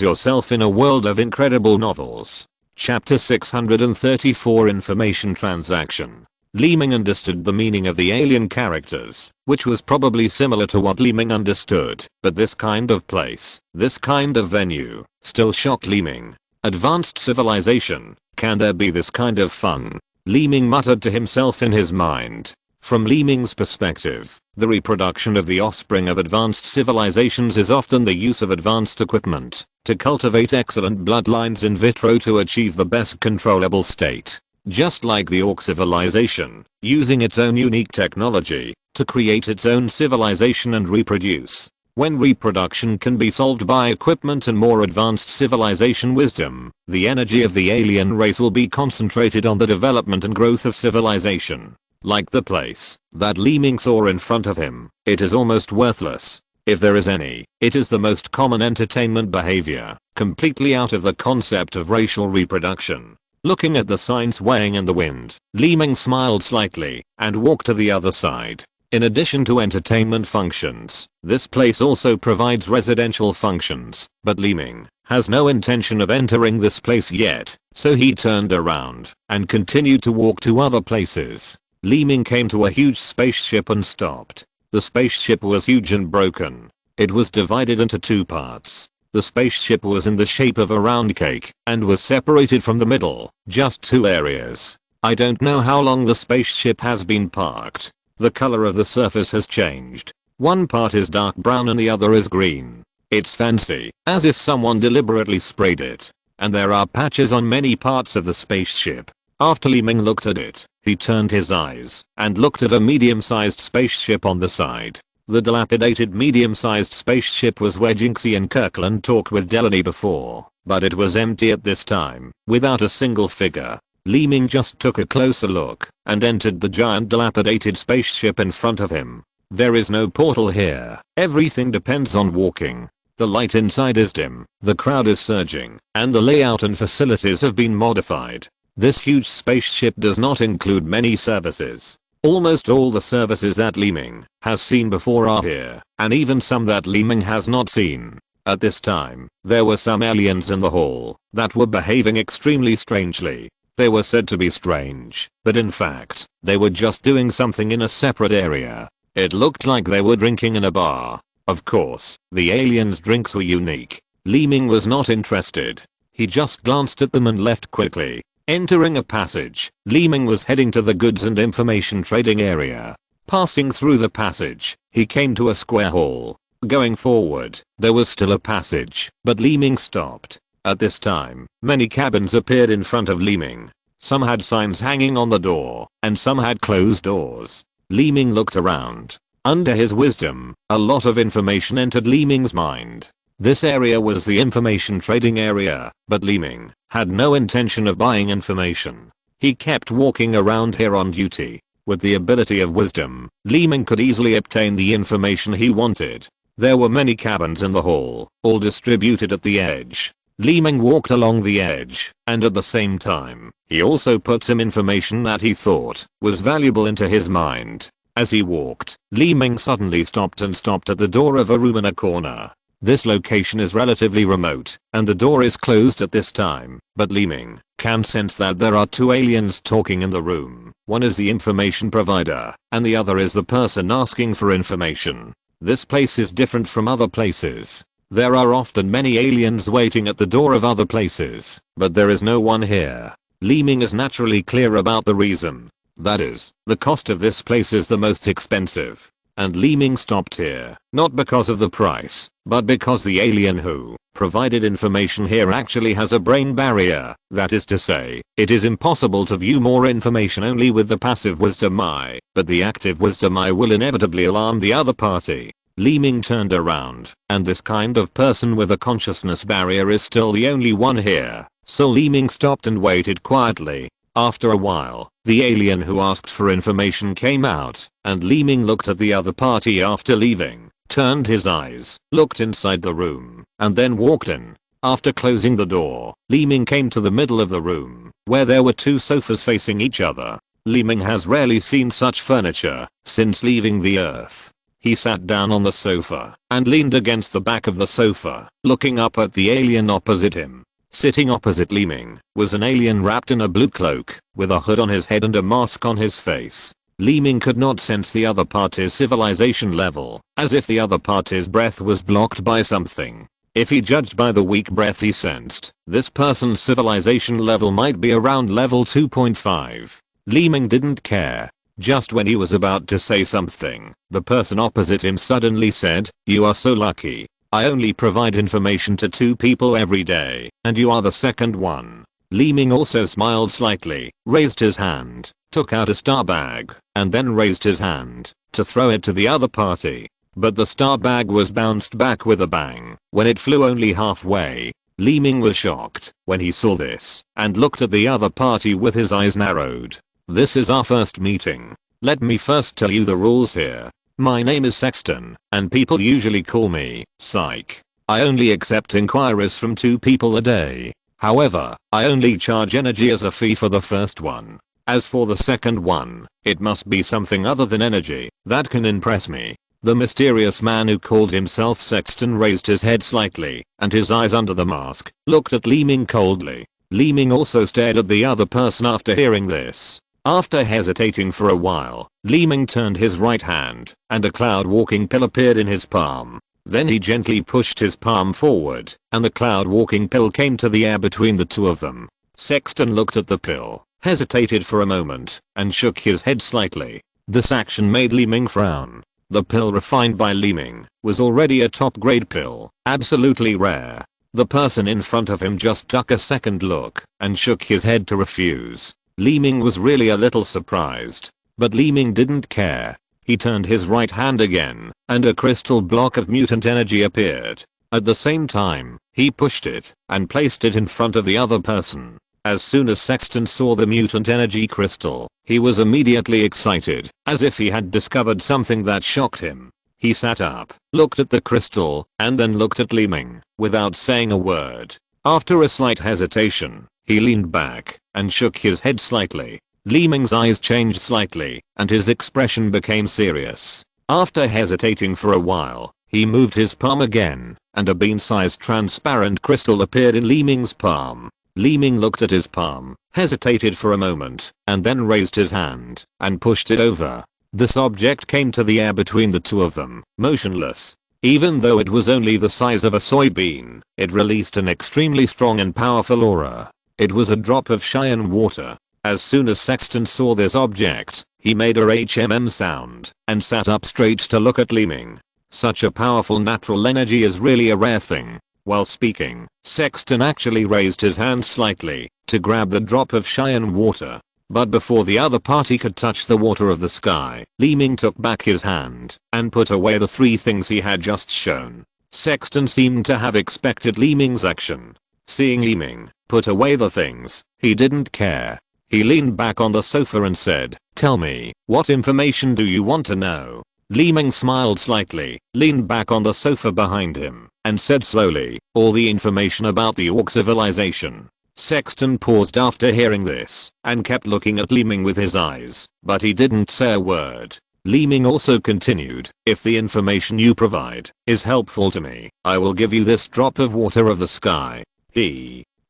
yourself in a world of incredible novels. Chapter 634 Information Transaction. Li Ming understood the meaning of the alien characters, which was probably similar to what Li Ming understood, but this kind of place, this kind of venue, still shocked Li Ming. Advanced civilization, can there be this kind of fun? Li Ming muttered to himself in his mind. From Li Ming's perspective, the reproduction of the offspring of advanced civilizations is often the use of advanced equipment to cultivate excellent bloodlines in vitro to achieve the best controllable state. Just like the Orc civilization, using its own unique technology to create its own civilization and reproduce. When reproduction can be solved by equipment and more advanced civilization wisdom, the energy of the alien race will be concentrated on the development and growth of civilization. Like the place that Li Ming saw in front of him, it is almost worthless. If there is any, it is the most common entertainment behavior, completely out of the concept of racial reproduction. Looking at the sign swaying in the wind, Li Ming smiled slightly and walked to the other side. In addition to entertainment functions, this place also provides residential functions, but Li Ming has no intention of entering this place yet, so he turned around and continued to walk to other places. Li Ming came to a huge spaceship and stopped. The spaceship was huge and broken. It was divided into 2 parts. The spaceship was in the shape of a round cake and was separated from the middle, just 2 areas. I don't know how long the spaceship has been parked. The color of the surface has changed. One part is dark brown and the other is green. It's fancy, as if someone deliberately sprayed it. And there are patches on many parts of the spaceship. After Li Ming looked at it, he turned his eyes and looked at a medium-sized spaceship on the side. The dilapidated medium-sized spaceship was where Jinxie and Kirkland talked with Delaney before, but it was empty at this time, without a single figure. Li Ming just took a closer look and entered the giant dilapidated spaceship in front of him. There is no portal here. Everything depends on walking. The light inside is dim, the crowd is surging, and the layout and facilities have been modified. This huge spaceship does not include many services. Almost all the services that Li Ming has seen before are here, and even some that Li Ming has not seen. At this time, there were some aliens in the hall that were behaving extremely strangely. They were said to be strange, but in fact, they were just doing something in a separate area. It looked like they were drinking in a bar. Of course, the aliens' drinks were unique. Li Ming was not interested. He just glanced at them and left quickly. Entering a passage, Li Ming was heading to the goods and information trading area. Passing through the passage, he came to a square hall. Going forward, there was still a passage, but Li Ming stopped. At this time, many cabins appeared in front of Li Ming. Some had signs hanging on the door, and some had closed doors. Li Ming looked around. Under his wisdom, a lot of information entered Li Ming's mind. This area was the information trading area, but Li Ming had no intention of buying information. He kept walking around here on duty. With the ability of wisdom, Li Ming could easily obtain the information he wanted. There were many cabins in the hall, all distributed at the edge. Li Ming walked along the edge, and at the same time, he also put some information that he thought was valuable into his mind. As he walked, Li Ming suddenly stopped at the door of a room in a corner. This location is relatively remote, and the door is closed at this time, but Li Ming can sense that there are two aliens talking in the room. One is the information provider, and the other is the person asking for information. This place is different from other places. There are often many aliens waiting at the door of other places, but there is no one here. Li Ming is naturally clear about the reason. That is, the cost of this place is the most expensive. And Li Ming stopped here, not because of the price, but because the alien who provided information here actually has a brain barrier. That is to say, it is impossible to view more information only with the passive wisdom eye, but the active wisdom eye will inevitably alarm the other party. Li Ming turned around, and this kind of person with a consciousness barrier is still the only one here, so Li Ming stopped and waited quietly. After a while, the alien who asked for information came out, and Li Ming looked at the other party after leaving, turned his eyes, looked inside the room, and then walked in. After closing the door, Li Ming came to the middle of the room, where there were two sofas facing each other. Li Ming has rarely seen such furniture since leaving the earth. He sat down on the sofa and leaned against the back of the sofa, looking up at the alien opposite him. Sitting opposite Li Ming was an alien wrapped in a blue cloak, with a hood on his head and a mask on his face. Li Ming could not sense the other party's civilization level, as if the other party's breath was blocked by something. If he judged by the weak breath he sensed, this person's civilization level might be around level 2.5. Li Ming didn't care. Just when he was about to say something, the person opposite him suddenly said, "You are so lucky. I only provide information to 2 people every day, and you are the second one." Li Ming also smiled slightly, raised his hand, took out a star bag, and then raised his hand to throw it to the other party. But the star bag was bounced back with a bang when it flew only halfway. Li Ming was shocked when he saw this and looked at the other party with his eyes narrowed. "This is our first meeting. Let me first tell you the rules here. My name is Sexton, and people usually call me Psych. I only accept inquiries from 2 people a day. However, I only charge energy as a fee for the first one. As for the second one, it must be something other than energy that can impress me." The mysterious man who called himself Sexton raised his head slightly, and his eyes under the mask looked at Li Ming coldly. Li Ming also stared at the other person after hearing this. After hesitating for a while, Li Ming turned his right hand, and a cloud walking pill appeared in his palm. Then he gently pushed his palm forward, and the cloud walking pill came to the air between the two of them. Sexton looked at the pill, hesitated for a moment, and shook his head slightly. This action made Li Ming frown. The pill refined by Li Ming was already a top-grade pill, absolutely rare. The person in front of him just took a second look, and shook his head to refuse. Li Ming was really a little surprised, but Li Ming didn't care. He turned his right hand again, and a crystal block of mutant energy appeared. At the same time, he pushed it and placed it in front of the other person. As soon as Sexton saw the mutant energy crystal, he was immediately excited, as if he had discovered something that shocked him. He sat up, looked at the crystal, and then looked at Li Ming, without saying a word. After a slight hesitation, he leaned back and shook his head slightly. Li Ming's eyes changed slightly, and his expression became serious. After hesitating for a while, he moved his palm again, and a bean-sized transparent crystal appeared in Li Ming's palm. Li Ming looked at his palm, hesitated for a moment, and then raised his hand and pushed it over. This object came to the air between the two of them, motionless. Even though it was only the size of a soybean, it released an extremely strong and powerful aura. It was a drop of cyan water. As soon as Sexton saw this object, he made a HMM sound and sat up straight to look at Li Ming. Such a powerful natural energy is really a rare thing. While speaking, Sexton actually raised his hand slightly to grab the drop of cyan water. But before the other party could touch the water of the sky, Li Ming took back his hand and put away the three things he had just shown. Sexton seemed to have expected Li Ming's action. Seeing Li Ming put away the things, he didn't care. He leaned back on the sofa and said, "Tell me, what information do you want to know?" Li Ming smiled slightly, leaned back on the sofa behind him, and said slowly, "All the information about the Orc civilization." Sexton paused after hearing this, and kept looking at Li Ming with his eyes, but he didn't say a word. Li Ming also continued, "If the information you provide is helpful to me, I will give you this drop of water of the sky."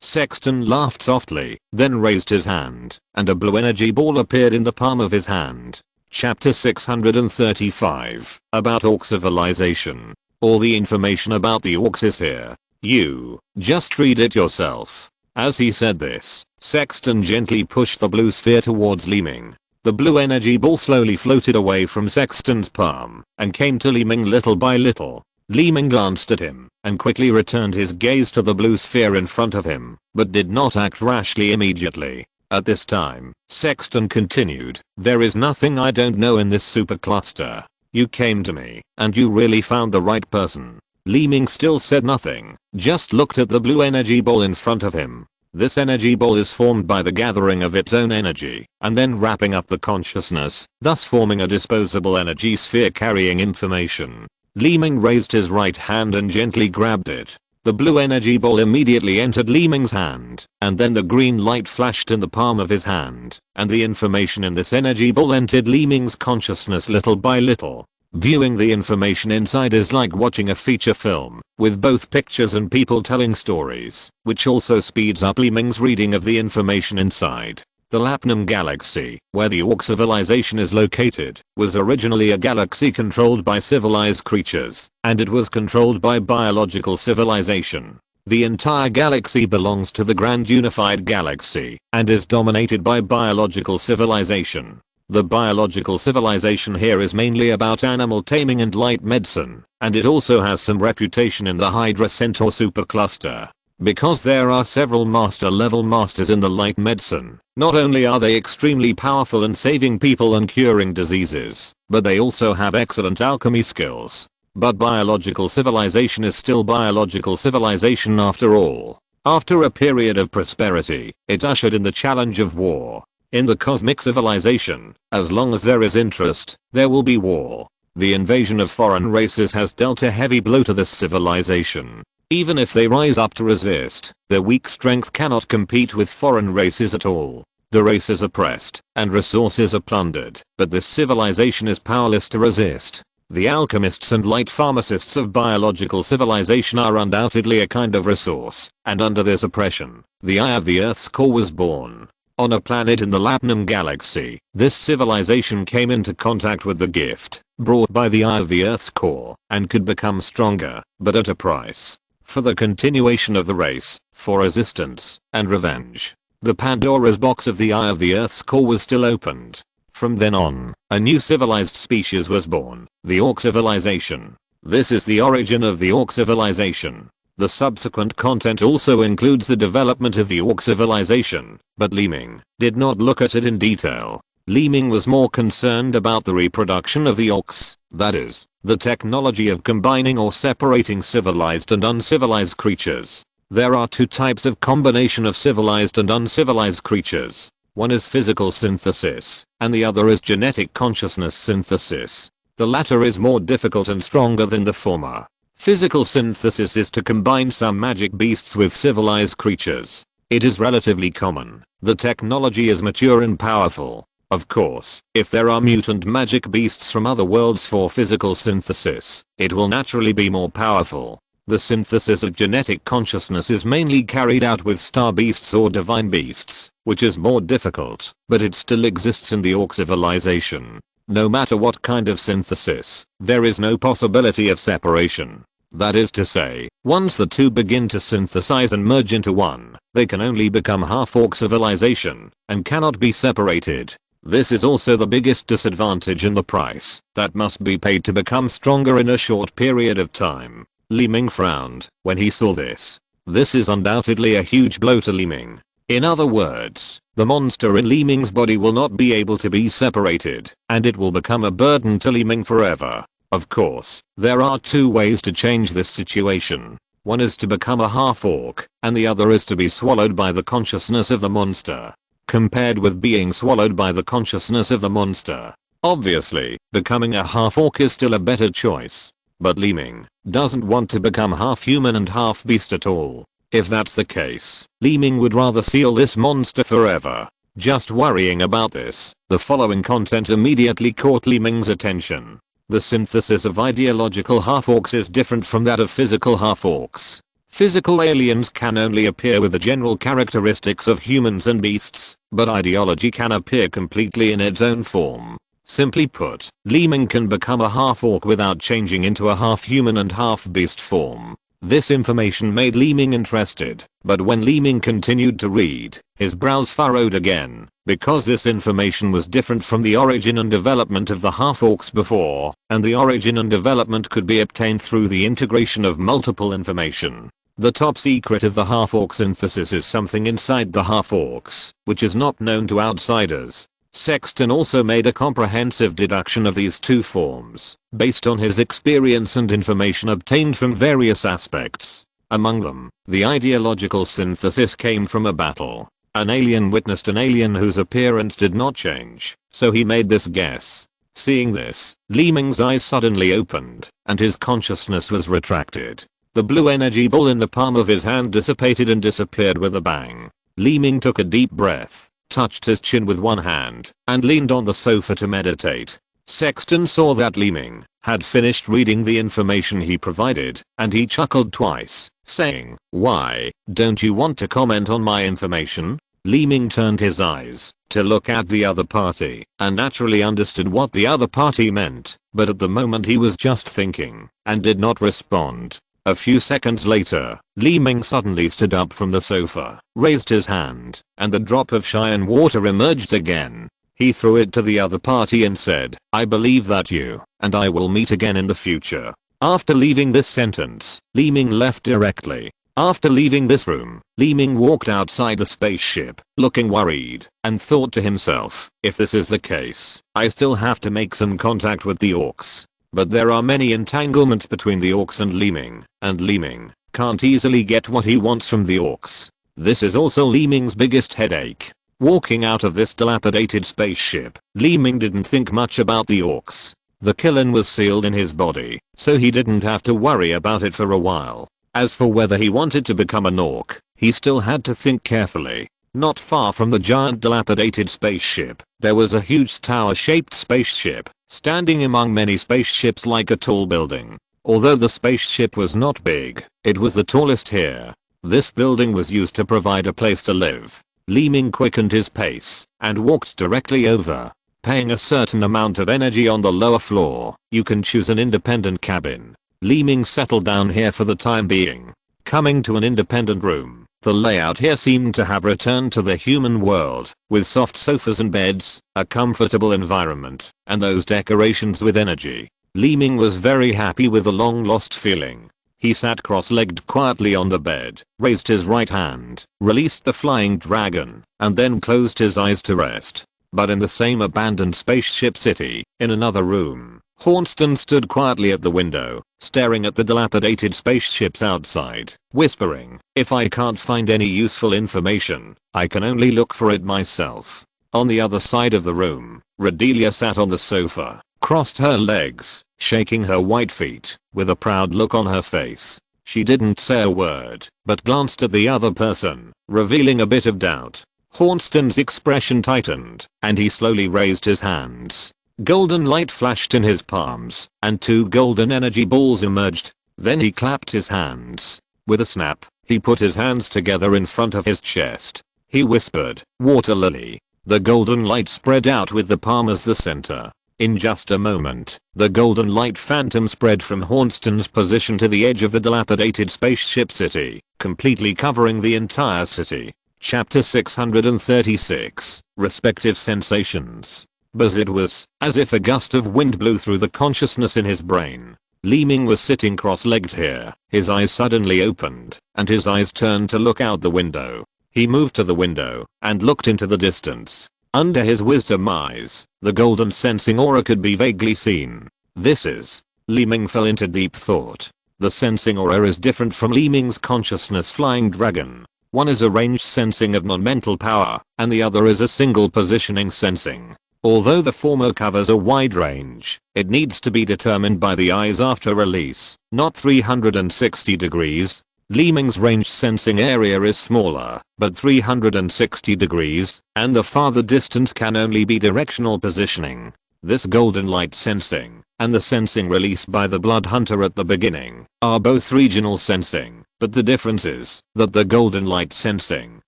Sexton laughed softly, then raised his hand, and a blue energy ball appeared in the palm of his hand. Chapter 635, about Orc civilization. All the information about the Orcs is here. You just read it yourself. As he said this, Sexton gently pushed the blue sphere towards Li Ming. The blue energy ball slowly floated away from Sexton's palm and came to Li Ming little by little. Li Ming glanced at him and quickly returned his gaze to the blue sphere in front of him, but did not act rashly immediately. At this time, Sexton continued, "There is nothing I don't know in this supercluster. You came to me, and you really found the right person." Li Ming still said nothing, just looked at the blue energy ball in front of him. This energy ball is formed by the gathering of its own energy, and then wrapping up the consciousness, thus forming a disposable energy sphere carrying information. Li Ming raised his right hand and gently grabbed it. The blue energy ball immediately entered Li Ming's hand, and then the green light flashed in the palm of his hand, and the information in this energy ball entered Li Ming's consciousness little by little. Viewing the information inside is like watching a feature film, with both pictures and people telling stories, which also speeds up Li Ming's reading of the information inside. The Lapnum Galaxy, where the Orc civilization is located, was originally a galaxy controlled by civilized creatures, and it was controlled by biological civilization. The entire galaxy belongs to the Grand Unified Galaxy, and is dominated by biological civilization. The biological civilization here is mainly about animal taming and light medicine, and it also has some reputation in the Hydra Centaur supercluster. Because there are several master-level masters in the light medicine, not only are they extremely powerful in saving people and curing diseases, but they also have excellent alchemy skills. But biological civilization is still biological civilization after all. After a period of prosperity, it ushered in the challenge of war. In the cosmic civilization, as long as there is interest, there will be war. The invasion of foreign races has dealt a heavy blow to this civilization. Even if they rise up to resist, their weak strength cannot compete with foreign races at all. The race is oppressed, and resources are plundered, but this civilization is powerless to resist. The alchemists and light pharmacists of biological civilization are undoubtedly a kind of resource, and under this oppression, the Eye of the Earth's core was born. On a planet in the Lapnum Galaxy, this civilization came into contact with the gift brought by the Eye of the Earth's core, and could become stronger, but at a price. For the continuation of the race, for resistance, and revenge. The Pandora's box of the Eye of the Earth's core was still opened. From then on, a new civilized species was born, the Orc civilization. This is the origin of the Orc civilization. The subsequent content also includes the development of the Orc civilization, but Li Ming did not look at it in detail. Li Ming was more concerned about the reproduction of the Orcs, that is, the technology of combining or separating civilized and uncivilized creatures. There are two types of combination of civilized and uncivilized creatures. One is physical synthesis, and the other is genetic consciousness synthesis. The latter is more difficult and stronger than the former. Physical synthesis is to combine some magic beasts with civilized creatures. It is relatively common. The technology is mature and powerful. Of course, if there are mutant magic beasts from other worlds for physical synthesis, it will naturally be more powerful. The synthesis of genetic consciousness is mainly carried out with star beasts or divine beasts, which is more difficult, but it still exists in the orc civilization. No matter what kind of synthesis, there is no possibility of separation. That is to say, once the two begin to synthesize and merge into one, they can only become half-orc civilization, and cannot be separated. This is also the biggest disadvantage in the price that must be paid to become stronger in a short period of time. Li Ming frowned when he saw this. This is undoubtedly a huge blow to Li Ming. In other words, the monster in Li Ming's body will not be able to be separated, and it will become a burden to Li Ming forever. Of course, there are two ways to change this situation. One is to become a half-orc, and the other is to be swallowed by the consciousness of the monster. Compared with being swallowed by the consciousness of the monster, obviously, becoming a half-orc is still a better choice. But Li Ming doesn't want to become half-human and half-beast at all. If that's the case, Li Ming would rather seal this monster forever. Just worrying about this, the following content immediately caught Li Ming's attention. The synthesis of ideological half-orcs is different from that of physical half-orcs. Physical aliens can only appear with the general characteristics of humans and beasts, but ideology can appear completely in its own form. Simply put, Li Ming can become a half-orc without changing into a half-human and half-beast form. This information made Li Ming interested, but when Li Ming continued to read, his brows furrowed again, because this information was different from the origin and development of the half-orcs before, and the origin and development could be obtained through the integration of multiple information. The top secret of the half-orc synthesis is something inside the half-orcs, which is not known to outsiders. Sexton also made a comprehensive deduction of these two forms, based on his experience and information obtained from various aspects. Among them, the ideological synthesis came from a battle. An alien witnessed an alien whose appearance did not change, so he made this guess. Seeing this, Li Ming's eyes suddenly opened, and his consciousness was retracted. The blue energy ball in the palm of his hand dissipated and disappeared with a bang. Li Ming took a deep breath, touched his chin with one hand, and leaned on the sofa to meditate. Sexton saw that Li Ming had finished reading the information he provided, and he chuckled twice, saying, "Why, don't you want to comment on my information?" Li Ming turned his eyes to look at the other party, and naturally understood what the other party meant, but at the moment he was just thinking, and did not respond. A few seconds later, Li Ming suddenly stood up from the sofa, raised his hand, and the drop of cyan water emerged again. He threw it to the other party and said, "I believe that you and I will meet again in the future." After leaving this sentence, Li Ming left directly. After leaving this room, Li Ming walked outside the spaceship, looking worried, and thought to himself, if this is the case, I still have to make some contact with the orcs. But there are many entanglements between the orcs and Li Ming can't easily get what he wants from the orcs. This is also Li Ming's biggest headache. Walking out of this dilapidated spaceship, Li Ming didn't think much about the orcs. The Killen was sealed in his body, so he didn't have to worry about it for a while. As for whether he wanted to become an orc, he still had to think carefully. Not far from the giant dilapidated spaceship, there was a huge tower-shaped spaceship, standing among many spaceships like a tall building. Although the spaceship was not big, it was the tallest here. This building was used to provide a place to live. Li Ming quickened his pace and walked directly over. Paying a certain amount of energy on the lower floor, you can choose an independent cabin. Li Ming settled down here for the time being. Coming to an independent room, the layout here seemed to have returned to the human world, with soft sofas and beds, a comfortable environment, and those decorations with energy. Li Ming was very happy with the long-lost feeling. He sat cross-legged quietly on the bed, raised his right hand, released the flying dragon, and then closed his eyes to rest. But in the same abandoned spaceship city, in another room, Hornston stood quietly at the window, staring at the dilapidated spaceships outside, whispering, "If I can't find any useful information, I can only look for it myself." On the other side of the room, Redelia sat on the sofa, crossed her legs, shaking her white feet, with a proud look on her face. She didn't say a word, but glanced at the other person, revealing a bit of doubt. Hornston's expression tightened, and he slowly raised his hands. Golden light flashed in his palms, and two golden energy balls emerged. Then he clapped his hands. With a snap, he put his hands together in front of his chest. He whispered, "Water lily." The golden light spread out with the palm as the center. In just a moment, the golden light phantom spread from Hornston's position to the edge of the dilapidated spaceship city, completely covering the entire city. Chapter 636, Respective Sensations. But it was as if a gust of wind blew through the consciousness in his brain. Li Ming was sitting cross-legged here. His eyes suddenly opened, and his eyes turned to look out the window. He moved to the window and looked into the distance. Under his wisdom eyes, the golden sensing aura could be vaguely seen. This is. Li Ming fell into deep thought. The sensing aura is different from Li Ming's consciousness flying dragon. One is a range sensing of non-mental power, and the other is a single positioning sensing. Although the former covers a wide range, it needs to be determined by the eyes after release, not 360 degrees. Li Ming's range sensing area is smaller, but 360 degrees, and the farther distance can only be directional positioning. This golden light sensing, and the sensing released by the blood hunter at the beginning, are both regional sensing, but the difference is that the golden light sensing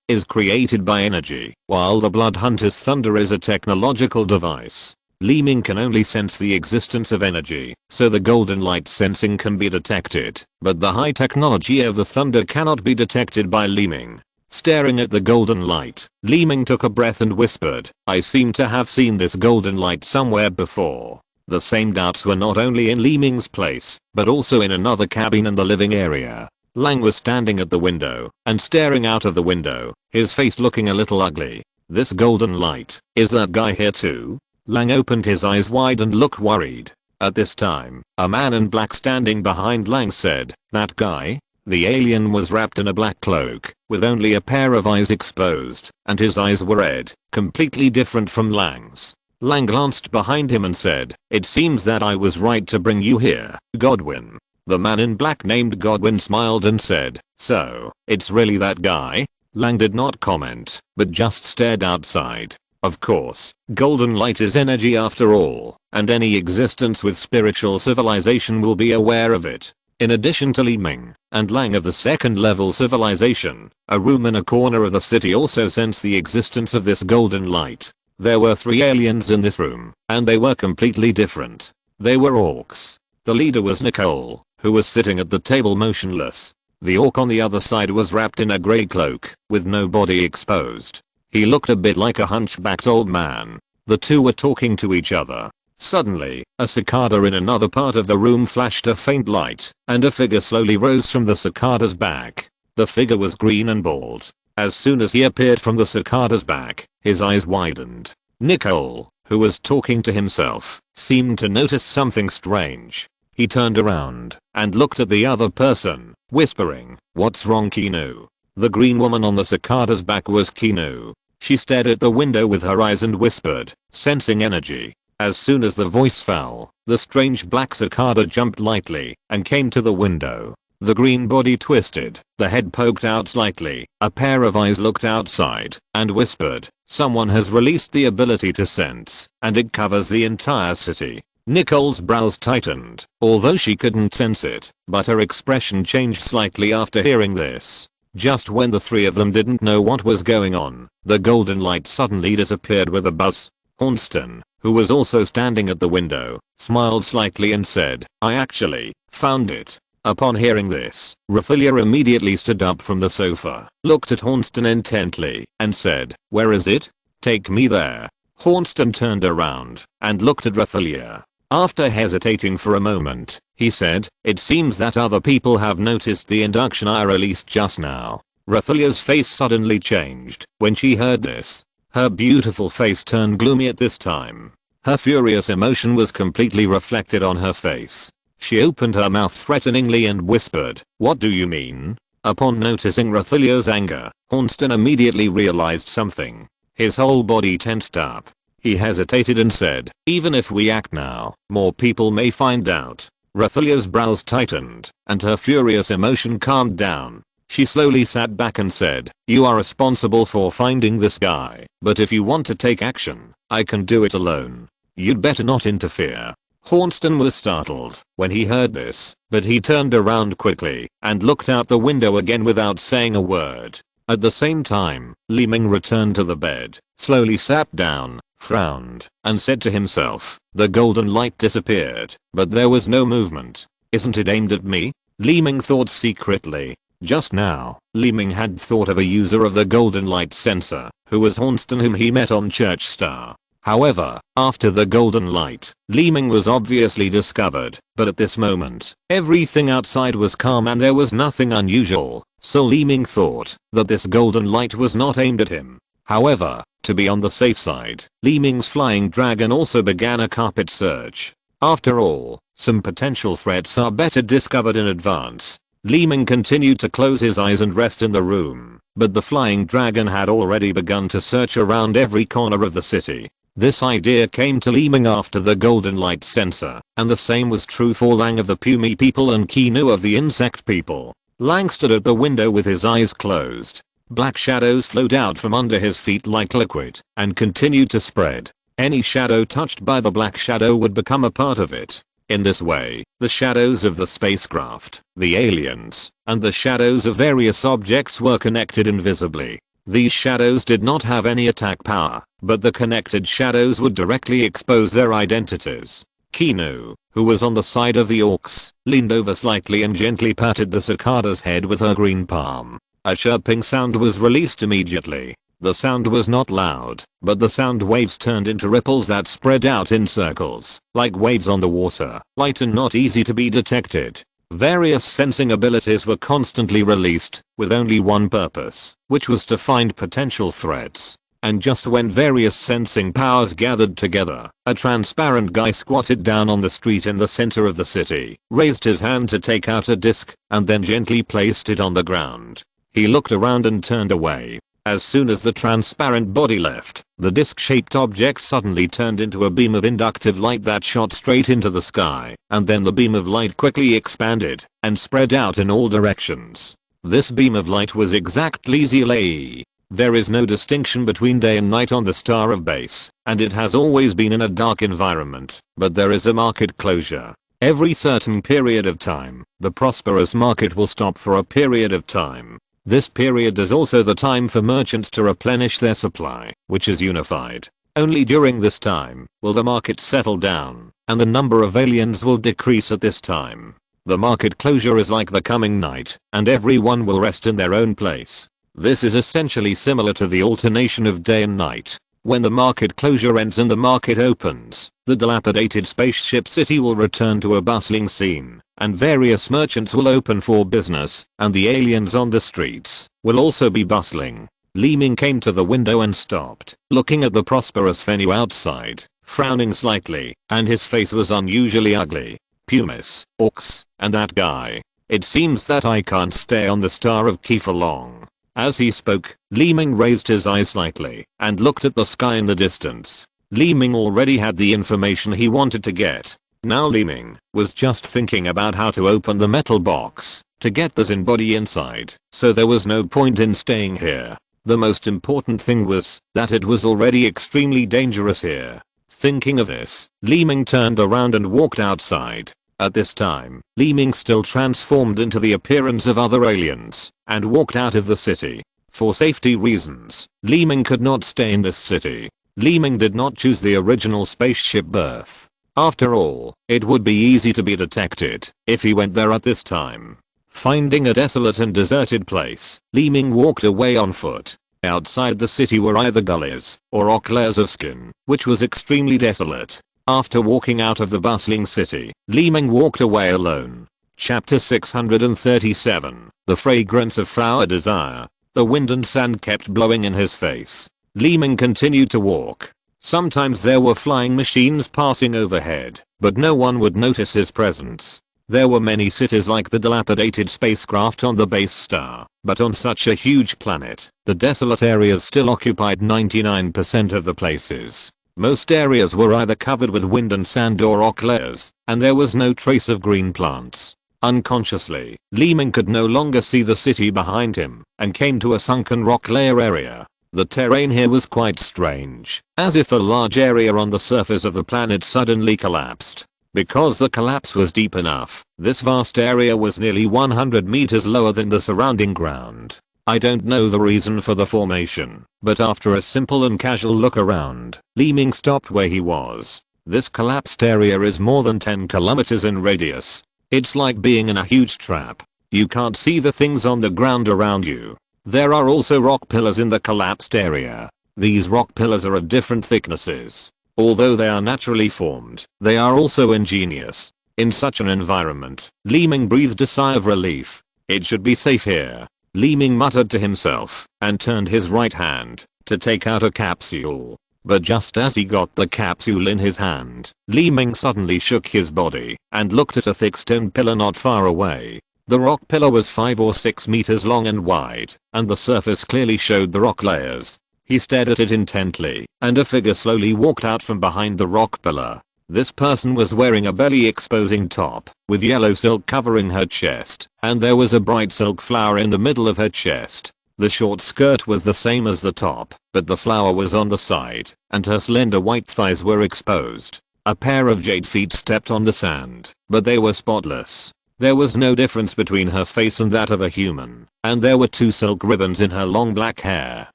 is created by energy, while the blood hunter's thunder is a technological device. Li Ming can only sense the existence of energy, so the golden light sensing can be detected, but the high technology of the thunder cannot be detected by Li Ming. Staring at the golden light, Li Ming took a breath and whispered, "I seem to have seen this golden light somewhere before." The same doubts were not only in Li Ming's place, but also in another cabin in the living area. Lang was standing at the window and staring out of the window, his face looking a little ugly. "This golden light, is that guy here too?" Lang opened his eyes wide and looked worried. At this time, a man in black standing behind Lang said, "That guy?" The alien was wrapped in a black cloak, with only a pair of eyes exposed, and his eyes were red, completely different from Lang's. Lang glanced behind him and said, "It seems that I was right to bring you here, Godwin." The man in black named Godwin smiled and said, "So, it's really that guy?" Lang did not comment, but just stared outside. Of course, golden light is energy after all, and any existence with spiritual civilization will be aware of it. In addition to Li Ming and Lang of the second level civilization, a room in a corner of the city also sensed the existence of this golden light. There were 3 aliens in this room, and they were completely different. They were orcs. The leader was Nicole, who was sitting at the table motionless. The orc on the other side was wrapped in a grey cloak, with no body exposed. He looked a bit like a hunchbacked old man. The two were talking to each other. Suddenly, a cicada in another part of the room flashed a faint light, and a figure slowly rose from the cicada's back. The figure was green and bald. As soon as he appeared from the cicada's back, his eyes widened. Nicole, who was talking to himself, seemed to notice something strange. He turned around and looked at the other person, whispering, "What's wrong, Kinu?" The green woman on the cicada's back was Kinu. She stared at the window with her eyes and whispered, "Sensing energy." As soon as the voice fell, the strange black cicada jumped lightly and came to the window. The green body twisted, the head poked out slightly, a pair of eyes looked outside, and whispered, "Someone has released the ability to sense, and it covers the entire city." Nicole's brows tightened, although she couldn't sense it, but her expression changed slightly after hearing this. Just when the 3 of them didn't know what was going on, the golden light suddenly disappeared with a buzz. Hornston, who was also standing at the window, smiled slightly and said, "I actually found it." Upon hearing this, Raphaelia immediately stood up from the sofa, looked at Hornston intently, and said, "Where is it? Take me there." Hornston turned around and looked at Raphaelia. After hesitating for a moment, he said, "It seems that other people have noticed the induction I released just now." Raphaelia's face suddenly changed when she heard this. Her beautiful face turned gloomy at this time. Her furious emotion was completely reflected on her face. She opened her mouth threateningly and whispered, "What do you mean?" Upon noticing Raphaelia's anger, Hornston immediately realized something. His whole body tensed up. He hesitated and said, "Even if we act now, more people may find out." Raphaelia's brows tightened, and her furious emotion calmed down. She slowly sat back and said, "You are responsible for finding this guy, but if you want to take action, I can do it alone. You'd better not interfere." Hornston was startled when he heard this, but he turned around quickly and looked out the window again without saying a word. At the same time, Li Ming returned to the bed, slowly sat down, frowned, and said to himself, the golden light disappeared, but there was no movement. Isn't it aimed at me? Li Ming thought secretly. Just now, Li Ming had thought of a user of the golden light sensor, who was Hornston, whom he met on Church Star. However, after the golden light, Li Ming was obviously discovered, but at this moment, everything outside was calm and there was nothing unusual, so Li Ming thought that this golden light was not aimed at him. However, to be on the safe side, Li Ming's flying dragon also began a carpet search. After all, some potential threats are better discovered in advance. Li Ming continued to close his eyes and rest in the room, but the flying dragon had already begun to search around every corner of the city. This idea came to Li Ming after the golden light sensor, and the same was true for Lang of the Pumi people and Kinu of the insect people. Lang stood at the window with his eyes closed. Black shadows flowed out from under his feet like liquid and continued to spread. Any shadow touched by the black shadow would become a part of it. In this way, the shadows of the spacecraft, the aliens, and the shadows of various objects were connected invisibly. These shadows did not have any attack power, but the connected shadows would directly expose their identities. Kinu, who was on the side of the orcs, leaned over slightly and gently patted the cicada's head with her green palm. A chirping sound was released immediately. The sound was not loud, but the sound waves turned into ripples that spread out in circles, like waves on the water, light and not easy to be detected. Various sensing abilities were constantly released, with only one purpose, which was to find potential threats. And just when various sensing powers gathered together, a transparent guy squatted down on the street in the center of the city, raised his hand to take out a disc, and then gently placed it on the ground. He looked around and turned away. As soon as the transparent body left, the disc-shaped object suddenly turned into a beam of inductive light that shot straight into the sky, and then the beam of light quickly expanded and spread out in all directions. This beam of light was exactly Zilei. There is no distinction between day and night on the Star of Base, and it has always been in a dark environment, but there is a market closure. Every certain period of time, the prosperous market will stop for a period of time. This period is also the time for merchants to replenish their supply, which is unified. Only during this time will the market settle down, and the number of aliens will decrease at this time. The market closure is like the coming night, and everyone will rest in their own place. This is essentially similar to the alternation of day and night. When the market closure ends and the market opens, the dilapidated spaceship city will return to a bustling scene, and various merchants will open for business, and the aliens on the streets will also be bustling. Li Ming came to the window and stopped, looking at the prosperous venue outside, frowning slightly, and his face was unusually ugly. Pumis, orcs, and that guy. It seems that I can't stay on the Star of Key for long. As he spoke, Li Ming raised his eyes slightly and looked at the sky in the distance. Li Ming already had the information he wanted to get. Now Li Ming was just thinking about how to open the metal box to get the Zin body inside, so there was no point in staying here. The most important thing was that it was already extremely dangerous here. Thinking of this, Li Ming turned around and walked outside. At this time, Li Ming still transformed into the appearance of other aliens and walked out of the city. For safety reasons, Li Ming could not stay in this city. Li Ming did not choose the original spaceship berth. After all, it would be easy to be detected if he went there at this time. Finding a desolate and deserted place, Li Ming walked away on foot. Outside the city were either gullies or layers of skin, which was extremely desolate. After walking out of the bustling city, Li Ming walked away alone. Chapter 637, The Fragrance of Flower Desire. The wind and sand kept blowing in his face. Li Ming continued to walk. Sometimes there were flying machines passing overhead, but no one would notice his presence. There were many cities like the dilapidated spacecraft on the base star, but on such a huge planet, the desolate areas still occupied 99% of the places. Most areas were either covered with wind and sand or rock layers, and there was no trace of green plants. Unconsciously, Li Ming could no longer see the city behind him, and came to a sunken rock layer area. The terrain here was quite strange, as if a large area on the surface of the planet suddenly collapsed. Because the collapse was deep enough, this vast area was nearly 100 meters lower than the surrounding ground. I don't know the reason for the formation, but after a simple and casual look around, Li Ming stopped where he was. This collapsed area is more than 10 kilometers in radius. It's like being in a huge trap. You can't see the things on the ground around you. There are also rock pillars in the collapsed area. These rock pillars are of different thicknesses. Although they are naturally formed, they are also ingenious. In such an environment, Li Ming breathed a sigh of relief. It should be safe here, Li Ming muttered to himself, and turned his right hand to take out a capsule. But just as he got the capsule in his hand, Li Ming suddenly shook his body and looked at a thick stone pillar not far away. The rock pillar was 5 or 6 meters long and wide, and the surface clearly showed the rock layers. He stared at it intently, and a figure slowly walked out from behind the rock pillar. This person was wearing a belly exposing top, with yellow silk covering her chest, and there was a bright silk flower in the middle of her chest. The short skirt was the same as the top, but the flower was on the side, and her slender white thighs were exposed. A pair of jade feet stepped on the sand, but they were spotless. There was no difference between her face and that of a human, and there were 2 silk ribbons in her long black hair.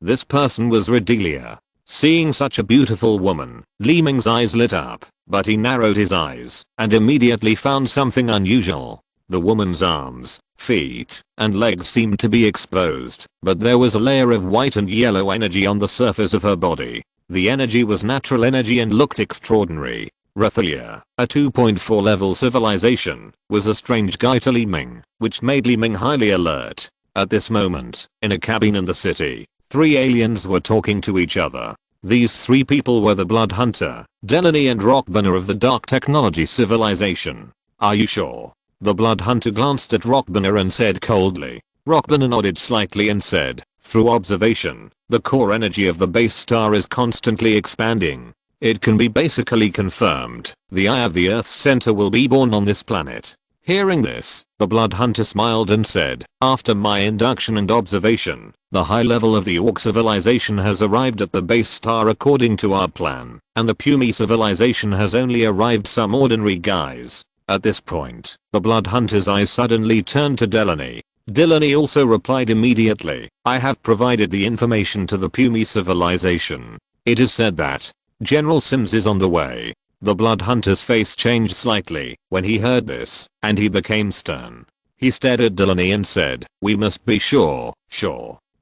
This person was Redelia. Seeing such a beautiful woman, Li Ming's eyes lit up, but he narrowed his eyes and immediately found something unusual. The woman's arms, feet, and legs seemed to be exposed, but there was a layer of white and yellow energy on the surface of her body. The energy was natural energy and looked extraordinary. Redelia, a 2.4 level civilization, was a strange guy to Li Ming, which made Li Ming highly alert. At this moment, in a cabin in the city, 3 aliens were talking to each other. These 3 people were the Blood Hunter, Delaney and Rockburner of the Dark Technology civilization. Are you sure? The Blood Hunter glanced at Rockburner and said coldly. Rockburner nodded slightly and said, through observation, the core energy of the base star is constantly expanding. It can be basically confirmed. The eye of the Earth's center will be born on this planet. Hearing this, the Blood Hunter smiled and said, after my induction and observation, the high level of the Orc civilization has arrived at the base star according to our plan, and the Pumi civilization has only arrived some ordinary guys. At this point, the Blood Hunter's eyes suddenly turned to Delaney. Delaney also replied immediately, I have provided the information to the Pumi civilization. It is said that General Sims is on the way. The Blood Hunter's face changed slightly when he heard this, and he became stern. He stared at Delaney and said, we must be sure.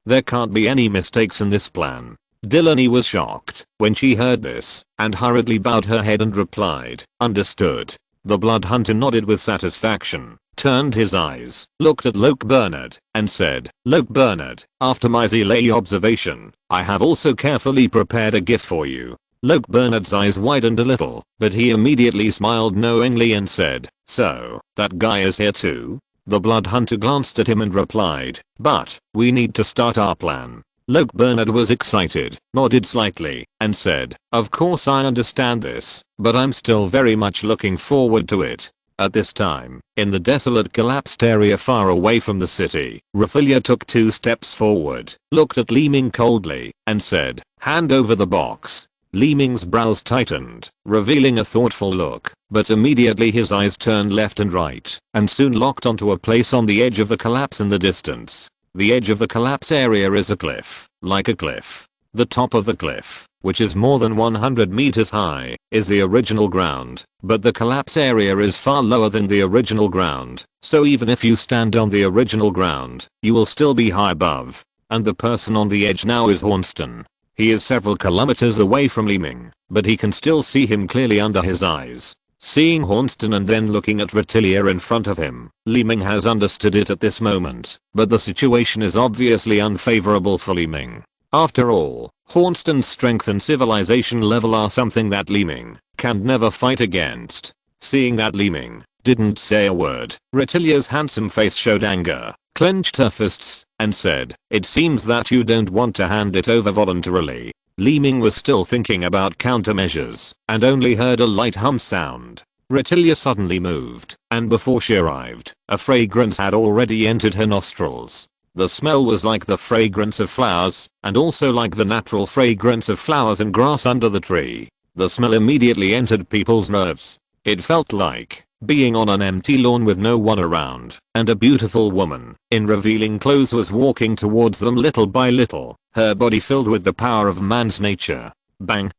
There can't be any mistakes in this plan. Delaney was shocked when she heard this, and hurriedly bowed her head and replied, understood. The Blood Hunter nodded with satisfaction, turned his eyes, looked at Loke Bernard, and said, Loke Bernard, after my Zelay observation, I have also carefully prepared a gift for you. Loke Bernard's eyes widened a little, but he immediately smiled knowingly and said, so, that guy is here too? The Blood Hunter glanced at him and replied, but, we need to start our plan. Loke Bernard was excited, nodded slightly, and said, of course I understand this, but I'm still very much looking forward to it. At this time, in the desolate collapsed area far away from the city, Redelia took 2 steps forward, looked at Li Ming coldly, and said, hand over the box. Li Ming's brows tightened, revealing a thoughtful look, but immediately his eyes turned left and right, and soon locked onto a place on the edge of the collapse in the distance. The edge of the collapse area is a cliff, like a cliff. The top of the cliff, which is more than 100 meters high, is the original ground, but the collapse area is far lower than the original ground, so even if you stand on the original ground, you will still be high above. And the person on the edge now is Hornston. He is several kilometers away from Li Ming, but he can still see him clearly under his eyes. Seeing Hornston and then looking at Redelia in front of him, Li Ming has understood it at this moment, but the situation is obviously unfavorable for Li Ming. After all, Hornston's strength and civilization level are something that Li Ming can never fight against. Seeing that Li Ming didn't say a word, Redelia's handsome face showed anger, clenched her fists, and said, it seems that you don't want to hand it over voluntarily. Li Ming was still thinking about countermeasures, and only heard a light hum sound. Redelia suddenly moved, and before she arrived, a fragrance had already entered her nostrils. The smell was like the fragrance of flowers, and also like the natural fragrance of flowers and grass under the tree. The smell immediately entered people's nerves. It felt like being on an empty lawn with no one around, and a beautiful woman in revealing clothes was walking towards them little by little, her body filled with the power of man's nature. Bang.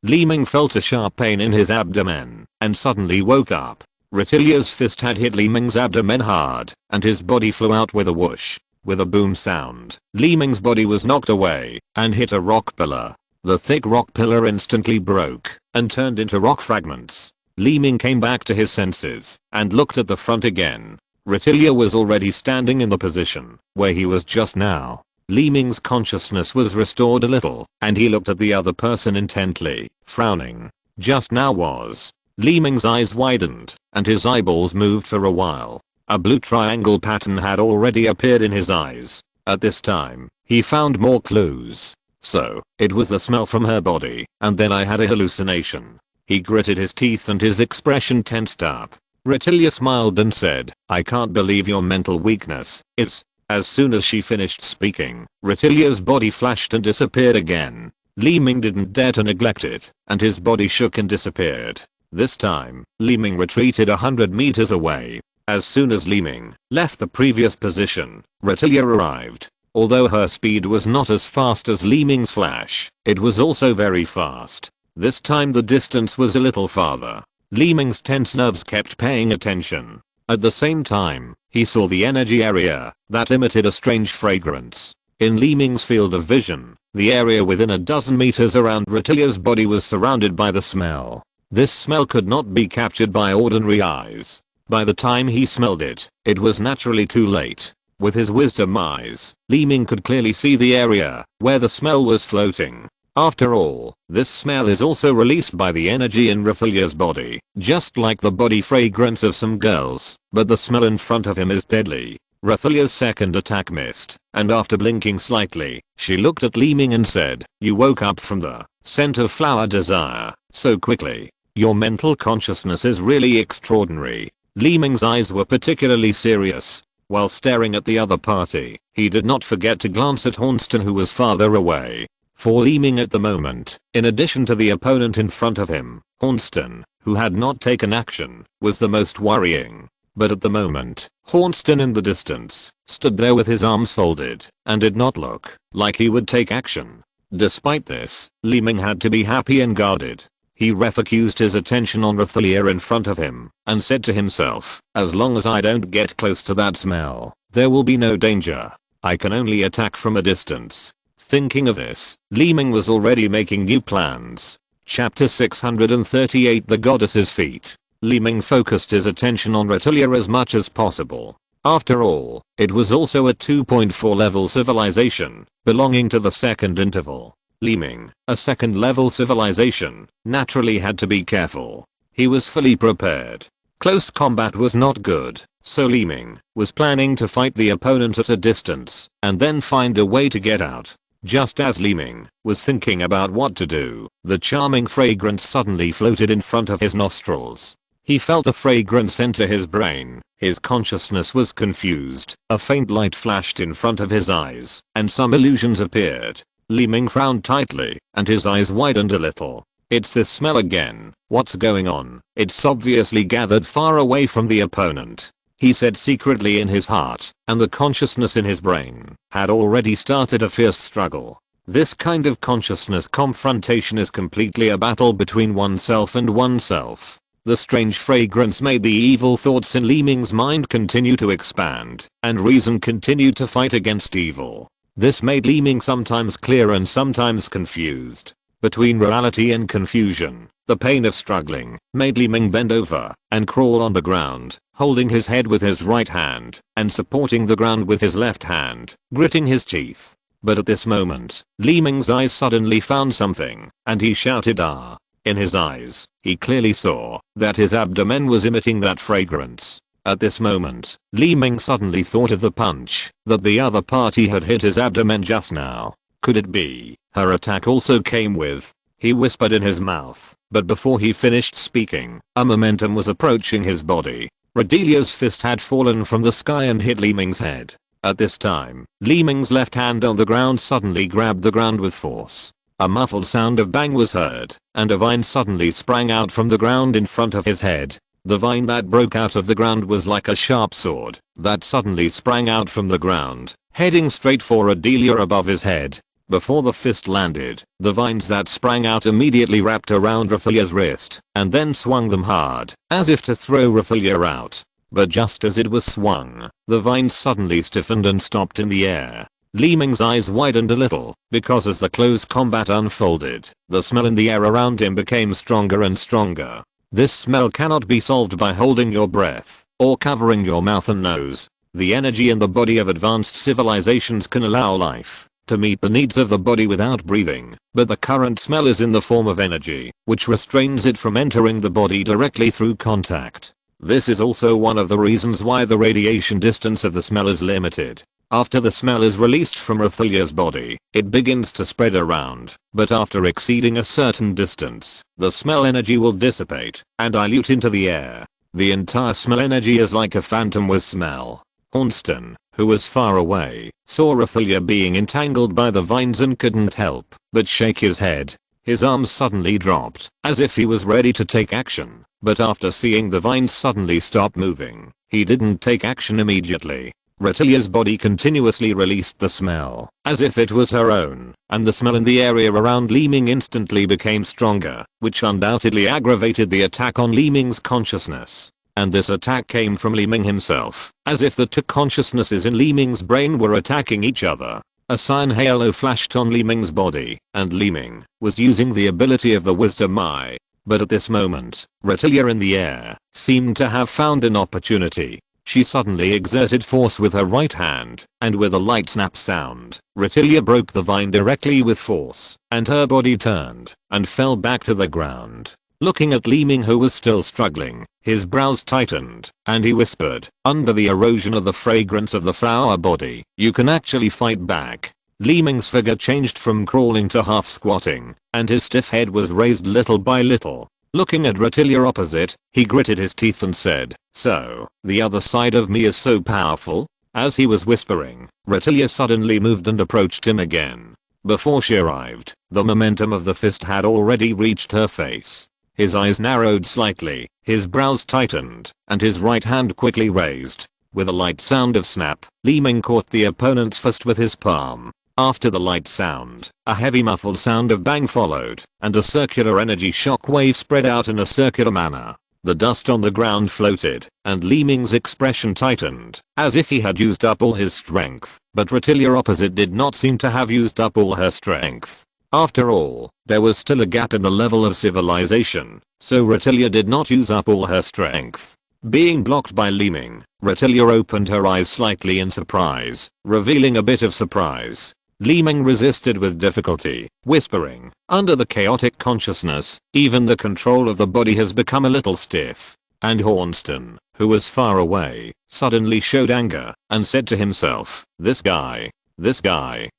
Li Ming felt a sharp pain in his abdomen and suddenly woke up. Retilia's fist had hit Li Ming's abdomen hard, and his body flew out with a whoosh. With a boom sound, Li Ming's body was knocked away and hit a rock pillar. The thick rock pillar instantly broke and turned into rock fragments. Li Ming came back to his senses and looked at the front again. Retilia was already standing in the position where he was just now. Li Ming's consciousness was restored a little, and he looked at the other person intently, frowning. Just now was. Li Ming's eyes widened, and his eyeballs moved for a while. A blue triangle pattern had already appeared in his eyes. At this time, he found more clues. So, it was the smell from her body, and then I had a hallucination. He gritted his teeth and his expression tensed up. Retilia smiled and said, I can't believe your mental weakness. It's. As soon as she finished speaking, Retilia's body flashed and disappeared again. Li Ming didn't dare to neglect it, and his body shook and disappeared. This time, Li Ming retreated 100 meters away. As soon as Li Ming left the previous position, Retilia arrived. Although her speed was not as fast as Li Ming's flash, it was also very fast. This time the distance was a little farther. Li Ming's tense nerves kept paying attention. At the same time, he saw the energy area that emitted a strange fragrance. In Li Ming's field of vision, the area within a dozen meters around Retilia's body was surrounded by the smell. This smell could not be captured by ordinary eyes. By the time he smelled it, it was naturally too late. With his wisdom eyes, Li Ming could clearly see the area where the smell was floating. After all, this smell is also released by the energy in Retilia's body, just like the body fragrance of some girls, but the smell in front of him is deadly. Rethelia's second attack missed, and after blinking slightly, she looked at Li Ming and said, you woke up from the scent of flower desire so quickly. Your mental consciousness is really extraordinary. Li Ming's eyes were particularly serious. While staring at the other party, he did not forget to glance at Hornston, who was farther away. For Li Ming at the moment, in addition to the opponent in front of him, Hornston, who had not taken action, was the most worrying. But at the moment, Hornston in the distance, stood there with his arms folded, and did not look like he would take action. Despite this, Li Ming had to be happy and guarded. He refocused his attention on Rethelia in front of him, and said to himself, as long as I don't get close to that smell, there will be no danger. I can only attack from a distance. Thinking of this, Li Ming was already making new plans. Chapter 638 The Goddess's Feet. Li Ming focused his attention on Rethelia as much as possible. After all, it was also a 2.4 level civilization, belonging to the second interval. Li Ming, a second level civilization, naturally had to be careful. He was fully prepared. Close combat was not good, so Li Ming was planning to fight the opponent at a distance, and then find a way to get out. Just as Li Ming was thinking about what to do, the charming fragrance suddenly floated in front of his nostrils. He felt the fragrance enter his brain. His consciousness was confused. A faint light flashed in front of his eyes, and some illusions appeared. Li Ming frowned tightly, and his eyes widened a little. It's this smell again. What's going on? It's obviously gathered far away from the opponent, he said secretly in his heart, and the consciousness in his brain had already started a fierce struggle. This kind of consciousness confrontation is completely a battle between oneself and oneself. The strange fragrance made the evil thoughts in Li Ming's mind continue to expand, and reason continued to fight against evil. This made Li Ming sometimes clear and sometimes confused. Between reality and confusion, the pain of struggling made Li Ming bend over and crawl on the ground, holding his head with his right hand and supporting the ground with his left hand, gritting his teeth. But at this moment, Li Ming's eyes suddenly found something, and he shouted ah. In his eyes, he clearly saw that his abdomen was emitting that fragrance. At this moment, Li Ming suddenly thought of the punch that the other party had hit his abdomen just now. Could it be her attack also came with? He whispered in his mouth, but before he finished speaking, a momentum was approaching his body. Redelia's fist had fallen from the sky and hit Li Ming's head. At this time, Li Ming's left hand on the ground suddenly grabbed the ground with force. A muffled sound of bang was heard, and a vine suddenly sprang out from the ground in front of his head. The vine that broke out of the ground was like a sharp sword that suddenly sprang out from the ground, heading straight for Adelia above his head. Before the fist landed, the vines that sprang out immediately wrapped around Rathilia's wrist, and then swung them hard, as if to throw Rathilia out. But just as it was swung, the vines suddenly stiffened and stopped in the air. Li Ming's eyes widened a little, because as the close combat unfolded, the smell in the air around him became stronger and stronger. This smell cannot be solved by holding your breath, or covering your mouth and nose. The energy in the body of advanced civilizations can allow life to meet the needs of the body without breathing, but the current smell is in the form of energy, which restrains it from entering the body directly through contact. This is also one of the reasons why the radiation distance of the smell is limited. After the smell is released from Rathilia's body, it begins to spread around, but after exceeding a certain distance, the smell energy will dissipate and dilute into the air. The entire smell energy is like a phantom with smell. Hornston, who was far away, saw Rathilia being entangled by the vines and couldn't help but shake his head. His arms suddenly dropped, as if he was ready to take action, but after seeing the vines suddenly stop moving, he didn't take action immediately. Rathilia's body continuously released the smell, as if it was her own, and the smell in the area around Li Ming instantly became stronger, which undoubtedly aggravated the attack on Li Ming's consciousness. And this attack came from Li Ming himself, as if the two consciousnesses in Li Ming's brain were attacking each other. A cyan halo flashed on Li Ming's body, and Li Ming was using the ability of the wisdom eye. But at this moment, Rathilia in the air seemed to have found an opportunity. She suddenly exerted force with her right hand, and with a light snap sound, Rathilia broke the vine directly with force, and her body turned and fell back to the ground. Looking at Li Ming, who was still struggling, his brows tightened, and he whispered, "Under the erosion of the fragrance of the flower body, you can actually fight back." Li Ming's figure changed from crawling to half squatting, and his stiff head was raised little by little. Looking at Rathilia opposite, he gritted his teeth and said, "So, the other side of me is so powerful?" As he was whispering, Rathilia suddenly moved and approached him again. Before she arrived, the momentum of the fist had already reached her face. His eyes narrowed slightly, his brows tightened, and his right hand quickly raised. With a light sound of snap, Li Ming caught the opponent's fist with his palm. After the light sound, a heavy muffled sound of bang followed, and a circular energy shock wave spread out in a circular manner. The dust on the ground floated, and Li Ming's expression tightened, as if he had used up all his strength, but Rathilia opposite did not seem to have used up all her strength. After all, there was still a gap in the level of civilization, so Rathilia did not use up all her strength. Being blocked by Li Ming, Rathilia opened her eyes slightly in surprise, revealing a bit of surprise. Li Ming resisted with difficulty, whispering, "Under the chaotic consciousness, even the control of the body has become a little stiff." And Hornston, who was far away, suddenly showed anger, and said to himself, this guy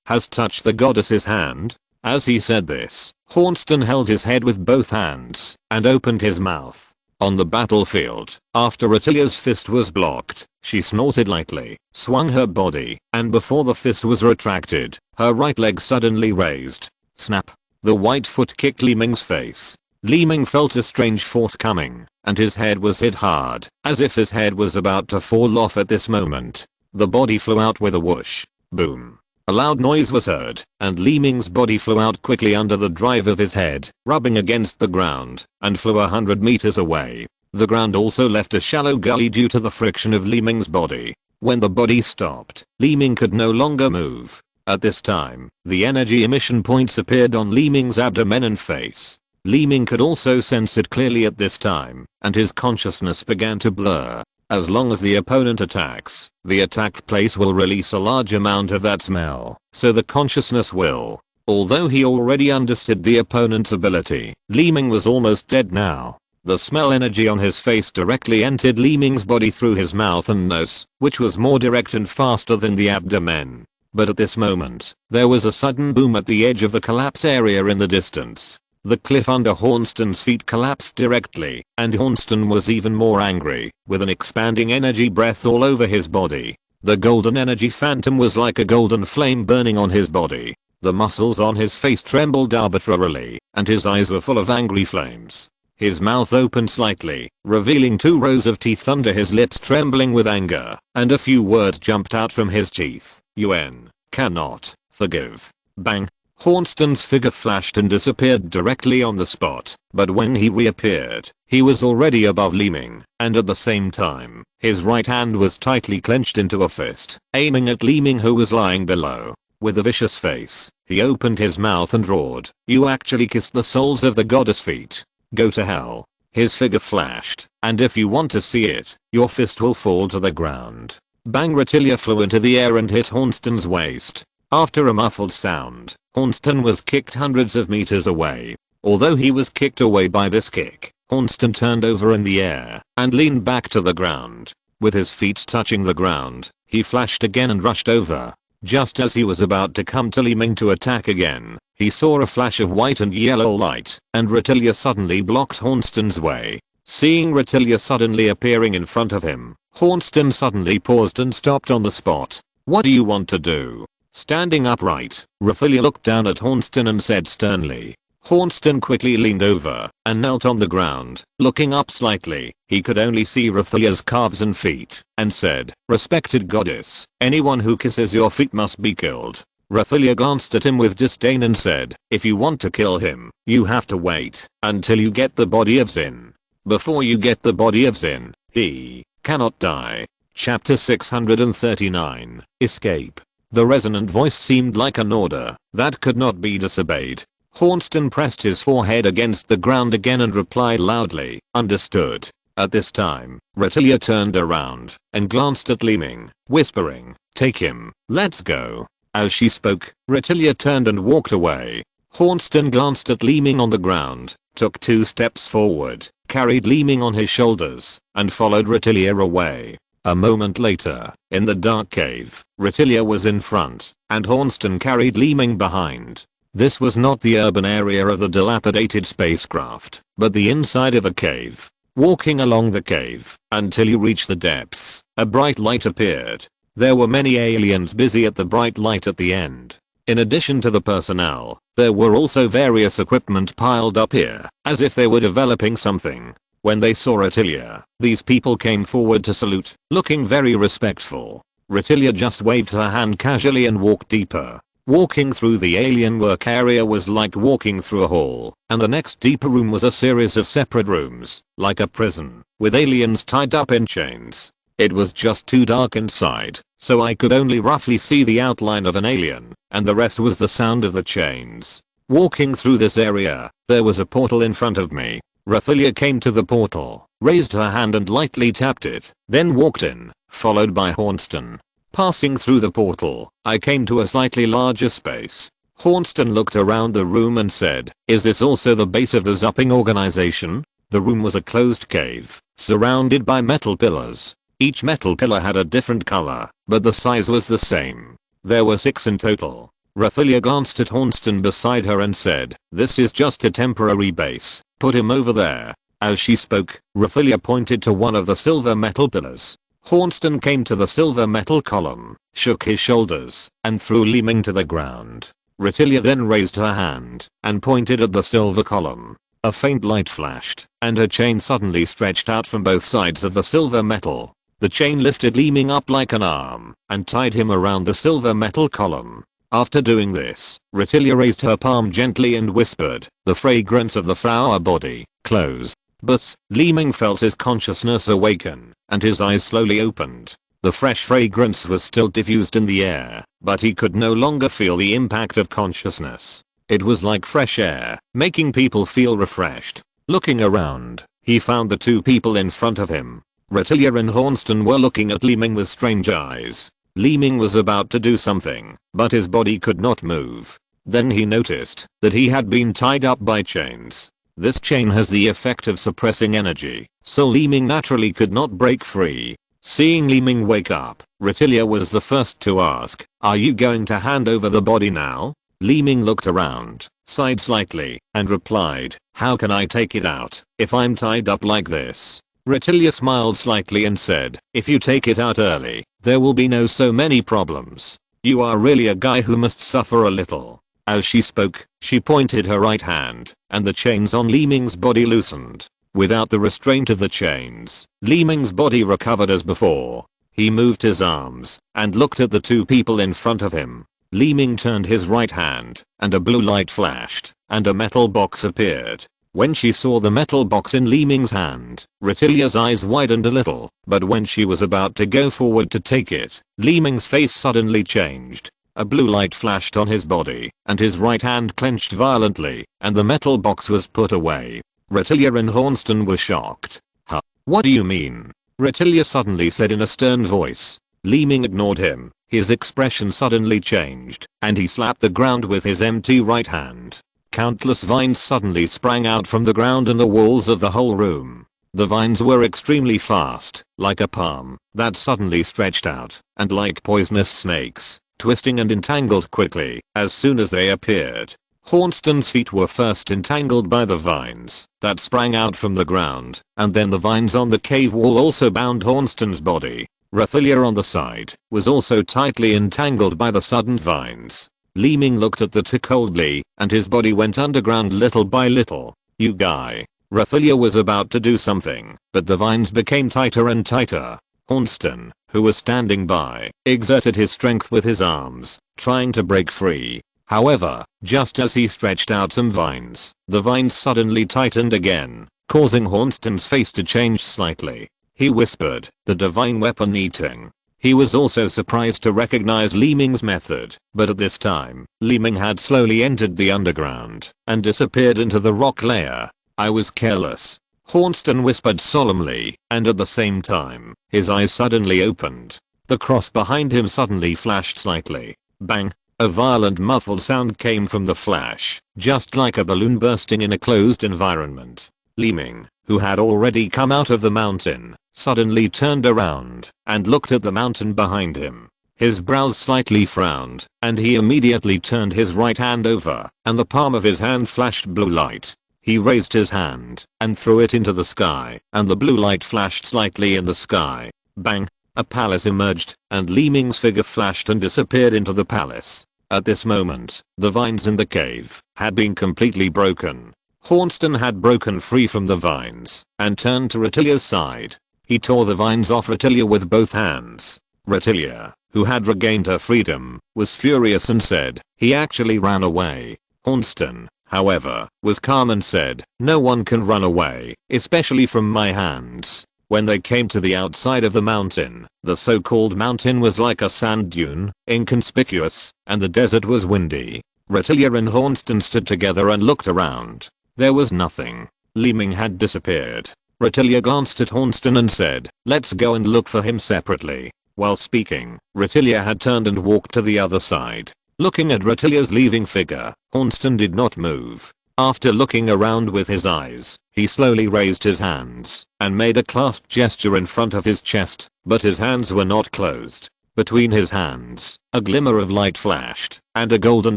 has touched the goddess's hand." As he said this, Hornston held his head with both hands, and opened his mouth. On the battlefield, after Rathilia's fist was blocked, she snorted lightly, swung her body, and before the fist was retracted, her right leg suddenly raised. Snap! The white foot kicked Li Ming's face. Li Ming felt a strange force coming, and his head was hit hard, as if his head was about to fall off at this moment. The body flew out with a whoosh. Boom. A loud noise was heard, and Li Ming's body flew out quickly under the drive of his head, rubbing against the ground, and flew 100 meters away. The ground also left a shallow gully due to the friction of Li Ming's body. When the body stopped, Li Ming could no longer move. At this time, the energy emission points appeared on Li Ming's abdomen and face. Li Ming could also sense it clearly at this time, and his consciousness began to blur. As long as the opponent attacks, the attacked place will release a large amount of that smell, so the consciousness will. Although he already understood the opponent's ability, Li Ming was almost dead now. The smell energy on his face directly entered Li Ming's body through his mouth and nose, which was more direct and faster than the abdomen. But at this moment, there was a sudden boom at the edge of the collapse area in the distance. The cliff under Hornston's feet collapsed directly, and Hornston was even more angry, with an expanding energy breath all over his body. The golden energy phantom was like a golden flame burning on his body. The muscles on his face trembled arbitrarily, and his eyes were full of angry flames. His mouth opened slightly, revealing 2 rows of teeth under his lips trembling with anger, and a few words jumped out from his teeth. UN cannot forgive. Bang. Hornston's figure flashed and disappeared directly on the spot, but when he reappeared, he was already above Li Ming, and at the same time, his right hand was tightly clenched into a fist, aiming at Li Ming who was lying below. With a vicious face, he opened his mouth and roared, "You actually kissed the soles of the goddess' feet. Go to hell." His figure flashed, and if you want to see it, your fist will fall to the ground. Bang. Retilia flew into the air and hit Hornston's waist. After a muffled sound, Hornston was kicked hundreds of meters away. Although he was kicked away by this kick, Hornston turned over in the air and leaned back to the ground. With his feet touching the ground, he flashed again and rushed over. Just as he was about to come to Li Ming to attack again, he saw a flash of white and yellow light, and Retilia suddenly blocked Hornston's way. Seeing Retilia suddenly appearing in front of him, Hornston suddenly paused and stopped on the spot. "What do you want to do?" Standing upright, Retilia looked down at Hornston and said sternly. Hornston quickly leaned over and knelt on the ground, looking up slightly. He could only see Rethelia's calves and feet, and said, "Respected goddess, anyone who kisses your feet must be killed." Rethelia glanced at him with disdain and said, "If you want to kill him, you have to wait until you get the body of Xin. Before you get the body of Xin, he cannot die." Chapter 639, Escape. The resonant voice seemed like an order that could not be disobeyed. Hornston pressed his forehead against the ground again and replied loudly, "Understood." At this time, Retilia turned around and glanced at Li Ming, whispering, "Take him, let's go." As she spoke, Retilia turned and walked away. Hornston glanced at Li Ming on the ground, took 2 steps forward, carried Li Ming on his shoulders, and followed Retilia away. A moment later, in the dark cave, Retilia was in front, and Hornston carried Li Ming behind. This was not the urban area of the dilapidated spacecraft, but the inside of a cave. Walking along the cave, until you reach the depths, a bright light appeared. There were many aliens busy at the bright light at the end. In addition to the personnel, there were also various equipment piled up here, as if they were developing something. When they saw Retilia, these people came forward to salute, looking very respectful. Retilia just waved her hand casually and walked deeper. Walking through the alien work area was like walking through a hall, and the next deeper room was a series of separate rooms, like a prison, with aliens tied up in chains. It was just too dark inside, so I could only roughly see the outline of an alien, and the rest was the sound of the chains. Walking through this area, there was a portal in front of me. Retilia came to the portal, raised her hand and lightly tapped it, then walked in, followed by Hornston. Passing through the portal, I came to a slightly larger space. Hornston looked around the room and said, "Is this also the base of the Zupping organization?" The room was a closed cave, surrounded by metal pillars. Each metal pillar had a different color, but the size was the same. There were 6 in total. Retilia glanced at Hornston beside her and said, "This is just a temporary base. Put him over there." As she spoke, Retilia pointed to one of the silver metal pillars. Hornston came to the silver metal column, shook his shoulders, and threw Li Ming to the ground. Retilia then raised her hand and pointed at the silver column. A faint light flashed, and her chain suddenly stretched out from both sides of the silver metal. The chain lifted Li Ming up like an arm and tied him around the silver metal column. After doing this, Retilia raised her palm gently and whispered, "The fragrance of the flower body, close." But Li Ming felt his consciousness awaken, and his eyes slowly opened. The fresh fragrance was still diffused in the air, but he could no longer feel the impact of consciousness. It was like fresh air, making people feel refreshed. Looking around, he found the 2 people in front of him. Retilia and Hornston were looking at Li Ming with strange eyes. Li Ming was about to do something, but his body could not move. Then he noticed that he had been tied up by chains. This chain has the effect of suppressing energy, so Li Ming naturally could not break free. Seeing Li Ming wake up, Retilia was the first to ask, "Are you going to hand over the body now?" Li Ming looked around, sighed slightly, and replied, "How can I take it out if I'm tied up like this?" Retilia smiled slightly and said, "If you take it out early, there will be so many problems. You are really a guy who must suffer a little." As she spoke, she pointed her right hand, and the chains on Li Ming's body loosened. Without the restraint of the chains, Li Ming's body recovered as before. He moved his arms and looked at the two people in front of him. Li Ming turned his right hand, and a blue light flashed, and a metal box appeared. When she saw the metal box in Li Ming's hand, Retilia's eyes widened a little, but when she was about to go forward to take it, Li Ming's face suddenly changed. A blue light flashed on his body, and his right hand clenched violently, and the metal box was put away. Retilia and Hornston were shocked. Huh? What do you mean? Retilia suddenly said in a stern voice. Li Ming ignored him. His expression suddenly changed, and he slapped the ground with his empty right hand. Countless vines suddenly sprang out from the ground and the walls of the whole room. The vines were extremely fast, like a palm, that suddenly stretched out, and like poisonous snakes, twisting and entangled quickly, as soon as they appeared. Hornston's feet were first entangled by the vines that sprang out from the ground, and then the vines on the cave wall also bound Hornston's body. Retilia on the side was also tightly entangled by the sudden vines. Li Ming looked at the two coldly, and his body went underground little by little. You guy. Retilia was about to do something, but the vines became tighter and tighter. Hornston, who was standing by, exerted his strength with his arms, trying to break free. However, just as he stretched out some vines, the vines suddenly tightened again, causing Hornston's face to change slightly. He whispered, "The divine weapon eating." He was also surprised to recognize Li Ming's method, but at this time, Li Ming had slowly entered the underground and disappeared into the rock layer. I was careless, Hornston whispered solemnly, and at the same time, his eyes suddenly opened. The cross behind him suddenly flashed slightly. Bang! A violent muffled sound came from the flash, just like a balloon bursting in a closed environment. Li Ming, who had already come out of the mountain, suddenly turned around and looked at the mountain behind him. His brows slightly frowned, and he immediately turned his right hand over, and the palm of his hand flashed blue light. He raised his hand and threw it into the sky, and the blue light flashed slightly in the sky. Bang! A palace emerged, and Li Ming's figure flashed and disappeared into the palace. At this moment, the vines in the cave had been completely broken. Hornston had broken free from the vines and turned to Retilia's side. He tore the vines off Retilia with both hands. Retilia, who had regained her freedom, was furious and said, "He actually ran away." Hornston, however, was calm and said, "No one can run away, especially from my hands." When they came to the outside of the mountain, the so-called mountain was like a sand dune, inconspicuous, and the desert was windy. Retilia and Hornston stood together and looked around. There was nothing. Li Ming had disappeared. Retilia glanced at Hornston and said, "Let's go and look for him separately." While speaking, Retilia had turned and walked to the other side. Looking at Retilia's leaving figure, Hornston did not move. After looking around with his eyes, he slowly raised his hands and made a clasp gesture in front of his chest, but his hands were not closed. Between his hands, a glimmer of light flashed, and a golden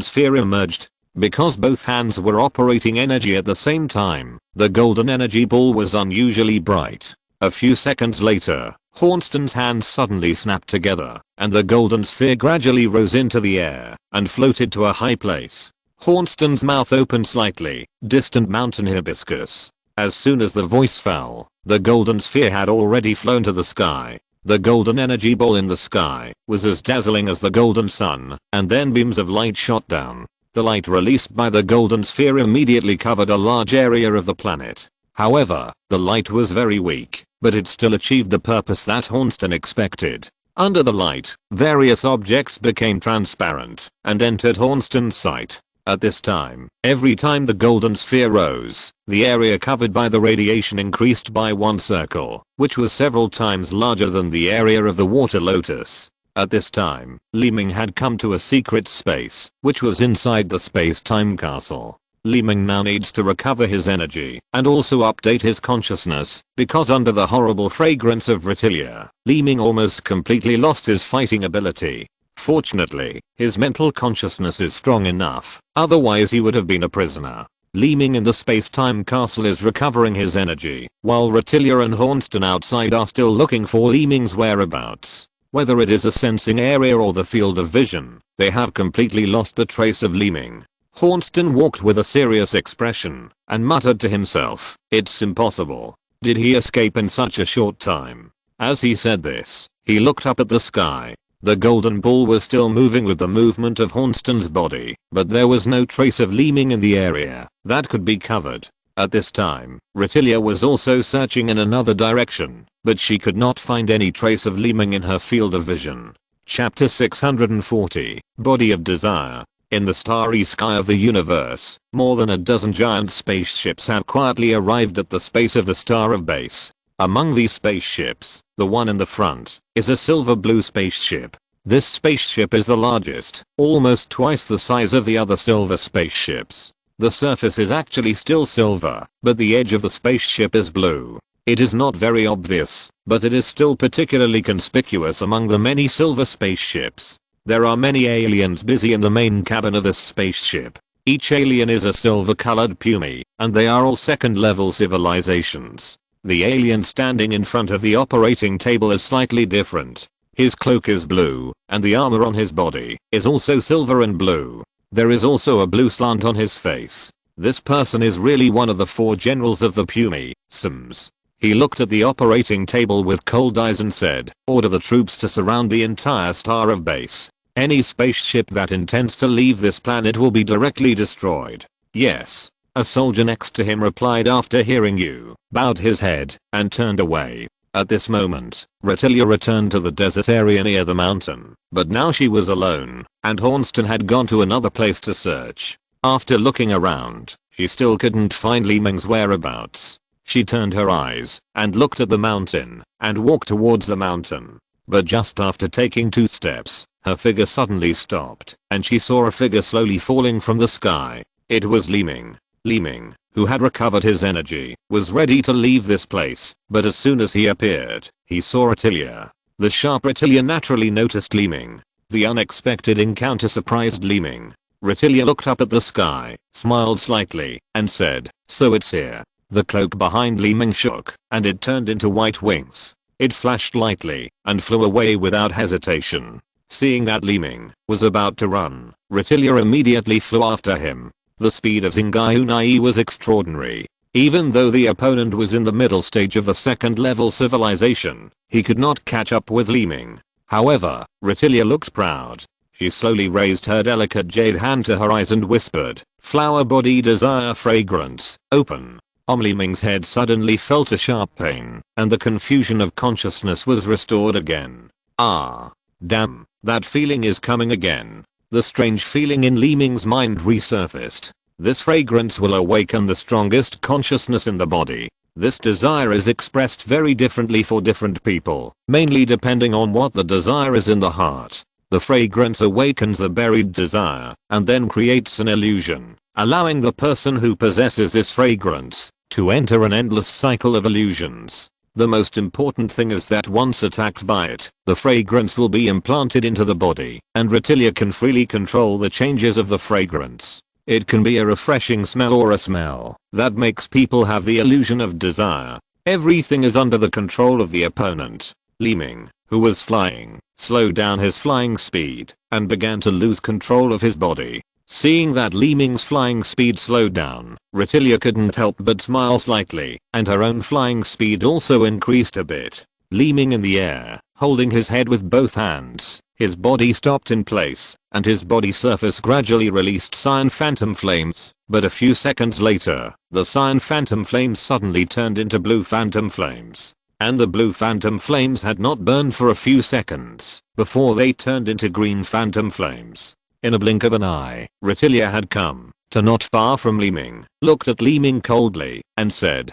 sphere emerged. Because both hands were operating energy at the same time, the golden energy ball was unusually bright. A few seconds later, Hornston's hands suddenly snapped together, and the golden sphere gradually rose into the air and floated to a high place. Hornston's mouth opened slightly. Distant mountain hibiscus. As soon as the voice fell, the golden sphere had already flown to the sky. The golden energy ball in the sky was as dazzling as the golden sun, and then beams of light shot down. The light released by the golden sphere immediately covered a large area of the planet. However, the light was very weak, but it still achieved the purpose that Hornston expected. Under the light, various objects became transparent and entered Hornston's sight. At this time, every time the golden sphere rose, the area covered by the radiation increased by one circle, which was several times larger than the area of the water lotus. At this time, Li Ming had come to a secret space, which was inside the space-time castle. Li Ming now needs to recover his energy and also update his consciousness, because under the horrible fragrance of Retilia, Li Ming almost completely lost his fighting ability. Fortunately, his mental consciousness is strong enough, otherwise he would have been a prisoner. Li Ming in the space-time castle is recovering his energy, while Retilia and Hornston outside are still looking for Li Ming's whereabouts. Whether it is a sensing area or the field of vision, they have completely lost the trace of Li Ming. Hornston walked with a serious expression and muttered to himself, "It's impossible. Did he escape in such a short time?" As he said this, he looked up at the sky. The golden ball was still moving with the movement of Hornston's body, but there was no trace of Li Ming in the area that could be covered. At this time, Retilia was also searching in another direction, but she could not find any trace of Li Ming in her field of vision. Chapter 640, Body of Desire. In the starry sky of the universe, more than a dozen giant spaceships have quietly arrived at the space of the Star of Base. Among these spaceships, the one in the front is a silver blue spaceship. This spaceship is the largest, almost twice the size of the other silver spaceships. The surface is actually still silver, but the edge of the spaceship is blue. It is not very obvious, but it is still particularly conspicuous among the many silver spaceships. There are many aliens busy in the main cabin of this spaceship. Each alien is a silver-colored pumy, and they are all second-level civilizations. The alien standing in front of the operating table is slightly different. His cloak is blue, and the armor on his body is also silver and blue. There is also a blue slant on his face. This person is really one of the 4 generals of the pumy, SYNOPSIS. He looked at the operating table with cold eyes and said, "Order the troops to surround the entire Star of Base. Any spaceship that intends to leave this planet will be directly destroyed." "Yes." A soldier next to him replied after hearing you, bowed his head, and turned away. At this moment, Retilia returned to the desert area near the mountain, but now she was alone, and Hornston had gone to another place to search. After looking around, she still couldn't find Li Ming's whereabouts. She turned her eyes, and looked at the mountain, and walked towards the mountain. But just after taking 2 steps, her figure suddenly stopped, and she saw a figure slowly falling from the sky. It was Li Ming. Li Ming, who had recovered his energy, was ready to leave this place, but as soon as he appeared, he saw Retilia. The sharp Retilia naturally noticed Li Ming. The unexpected encounter surprised Li Ming. Retilia looked up at the sky, smiled slightly, and said, "So it's here." The cloak behind Li Ming shook, and it turned into white wings. It flashed lightly, and flew away without hesitation. Seeing that Li Ming was about to run, Retilia immediately flew after him. The speed of Zingyunai was extraordinary. Even though the opponent was in the middle stage of the second-level civilization, he could not catch up with Li Ming. However, Retilia looked proud. She slowly raised her delicate jade hand to her eyes and whispered, "Flower body desire fragrance, open." Li Ming's head suddenly felt a sharp pain, and the confusion of consciousness was restored again. "Ah. Damn, that feeling is coming again." The strange feeling in Li Ming's mind resurfaced. This fragrance will awaken the strongest consciousness in the body. This desire is expressed very differently for different people, mainly depending on what the desire is in the heart. The fragrance awakens a buried desire, and then creates an illusion, allowing the person who possesses this fragrance to enter an endless cycle of illusions. The most important thing is that once attacked by it, the fragrance will be implanted into the body, and Retilia can freely control the changes of the fragrance. It can be a refreshing smell or a smell that makes people have the illusion of desire. Everything is under the control of the opponent. Li Ming, who was flying, slowed down his flying speed, and began to lose control of his body. Seeing that Li Ming's flying speed slowed down, Retilia couldn't help but smile slightly, and her own flying speed also increased a bit. Li Ming in the air, holding his head with both hands, his body stopped in place, and his body surface gradually released cyan phantom flames, but a few seconds later, the cyan phantom flames suddenly turned into blue phantom flames. And the blue phantom flames had not burned for a few seconds, before they turned into green phantom flames. In a blink of an eye, Retilia had come to not far from Li Ming, looked at Li Ming coldly, and said,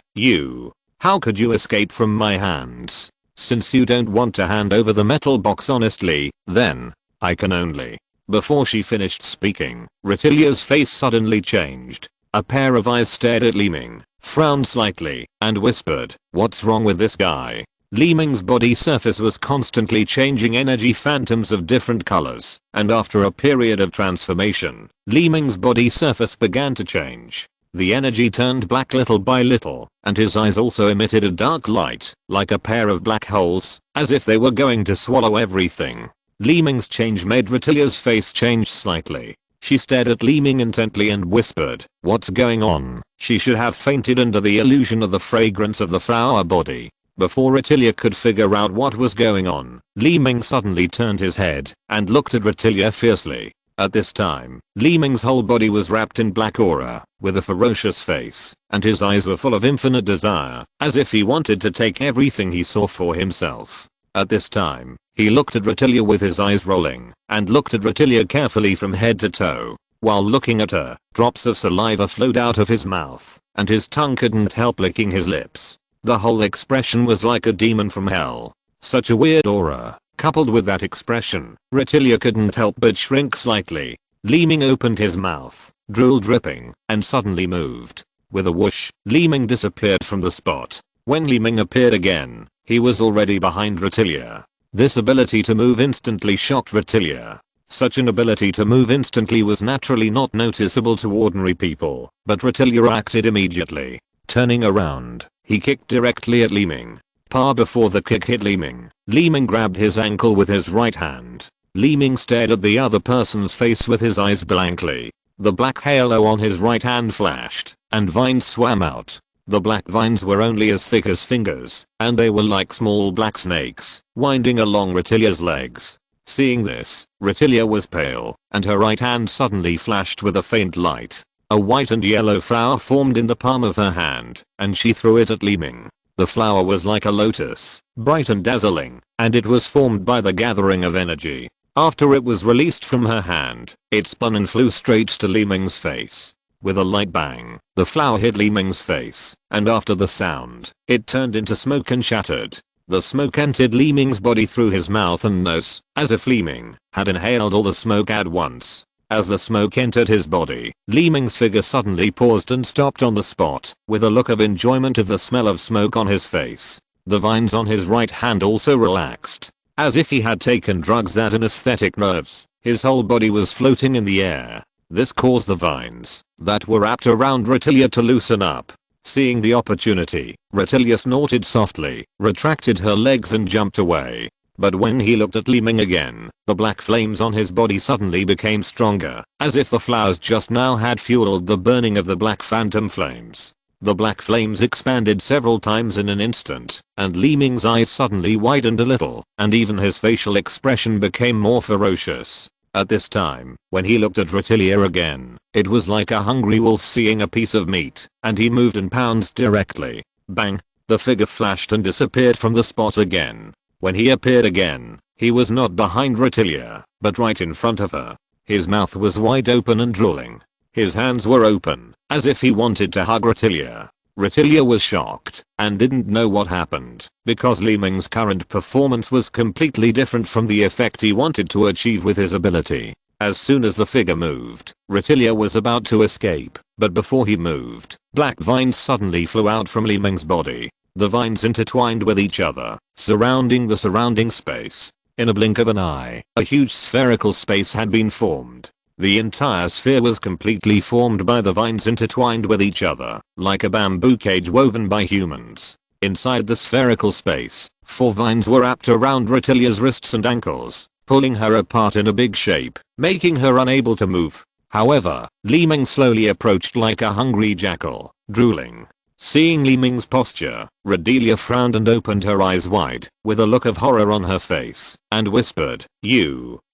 How could you escape from my hands? Since you don't want to hand over the metal box honestly, then, I can only." Before she finished speaking, Retilia's face suddenly changed. A pair of eyes stared at Li Ming, frowned slightly, and whispered, "What's wrong with this guy?" Li Ming's body surface was constantly changing energy phantoms of different colors, and after a period of transformation, Li Ming's body surface began to change. The energy turned black little by little, and his eyes also emitted a dark light, like a pair of black holes, as if they were going to swallow everything. Li Ming's change made Retilia's face change slightly. She stared at Li Ming intently and whispered, "What's going on?" She should have fainted under the illusion of the fragrance of the flower body. Before Retilia could figure out what was going on, Li Ming suddenly turned his head and looked at Retilia fiercely. At this time, Li Ming's whole body was wrapped in black aura, with a ferocious face, and his eyes were full of infinite desire, as if he wanted to take everything he saw for himself. At this time, he looked at Retilia with his eyes rolling, and looked at Retilia carefully from head to toe. While looking at her, drops of saliva flowed out of his mouth, and his tongue couldn't help licking his lips. The whole expression was like a demon from hell. Such a weird aura. Coupled with that expression, Retilia couldn't help but shrink slightly. Li Ming opened his mouth, drool dripping, and suddenly moved. With a whoosh, Li Ming disappeared from the spot. When Li Ming appeared again, he was already behind Retilia. This ability to move instantly shocked Retilia. Such an ability to move instantly was naturally not noticeable to ordinary people, but Retilia acted immediately. Turning around, he kicked directly at Li Ming. Before the kick hit Li Ming, Li Ming grabbed his ankle with his right hand. Li Ming stared at the other person's face with his eyes blankly. The black halo on his right hand flashed, and vines swam out. The black vines were only as thick as fingers, and they were like small black snakes, winding along Retilia's legs. Seeing this, Retilia was pale, and her right hand suddenly flashed with a faint light. A white and yellow flower formed in the palm of her hand, and she threw it at Li Ming. The flower was like a lotus, bright and dazzling, and it was formed by the gathering of energy. After it was released from her hand, it spun and flew straight to Li Ming's face. With a light bang, the flower hit Li Ming's face, and after the sound, it turned into smoke and shattered. The smoke entered Li Ming's body through his mouth and nose, as if Li Ming had inhaled all the smoke at once. As the smoke entered his body, Li Ming's figure suddenly paused and stopped on the spot, with a look of enjoyment of the smell of smoke on his face. The vines on his right hand also relaxed, as if he had taken drugs that anesthetic nerves. His whole body was floating in the air. This caused the vines that were wrapped around Retilia to loosen up. Seeing the opportunity, Retilia snorted softly, retracted her legs and jumped away. But when he looked at Li Ming again, the black flames on his body suddenly became stronger, as if the flowers just now had fueled the burning of the black phantom flames. The black flames expanded several times in an instant, and Li Ming's eyes suddenly widened a little, and even his facial expression became more ferocious. At this time, when he looked at Retilia again, it was like a hungry wolf seeing a piece of meat, and he moved and pounced directly. Bang! The figure flashed and disappeared from the spot again. When he appeared again, he was not behind Retilia, but right in front of her. His mouth was wide open and drooling. His hands were open, as if he wanted to hug Retilia. Retilia was shocked, and didn't know what happened, because Li Ming's current performance was completely different from the effect he wanted to achieve with his ability. As soon as the figure moved, Retilia was about to escape, but before he moved, black vines suddenly flew out from Li Ming's body. The vines intertwined with each other, surrounding the surrounding space. In a blink of an eye, a huge spherical space had been formed. The entire sphere was completely formed by the vines intertwined with each other, like a bamboo cage woven by humans. Inside the spherical space, 4 vines were wrapped around Retilia's wrists and ankles, pulling her apart in a big shape, making her unable to move. However, Li Ming slowly approached like a hungry jackal, drooling. Seeing Li Ming's posture, Retilia frowned and opened her eyes wide, with a look of horror on her face, and whispered,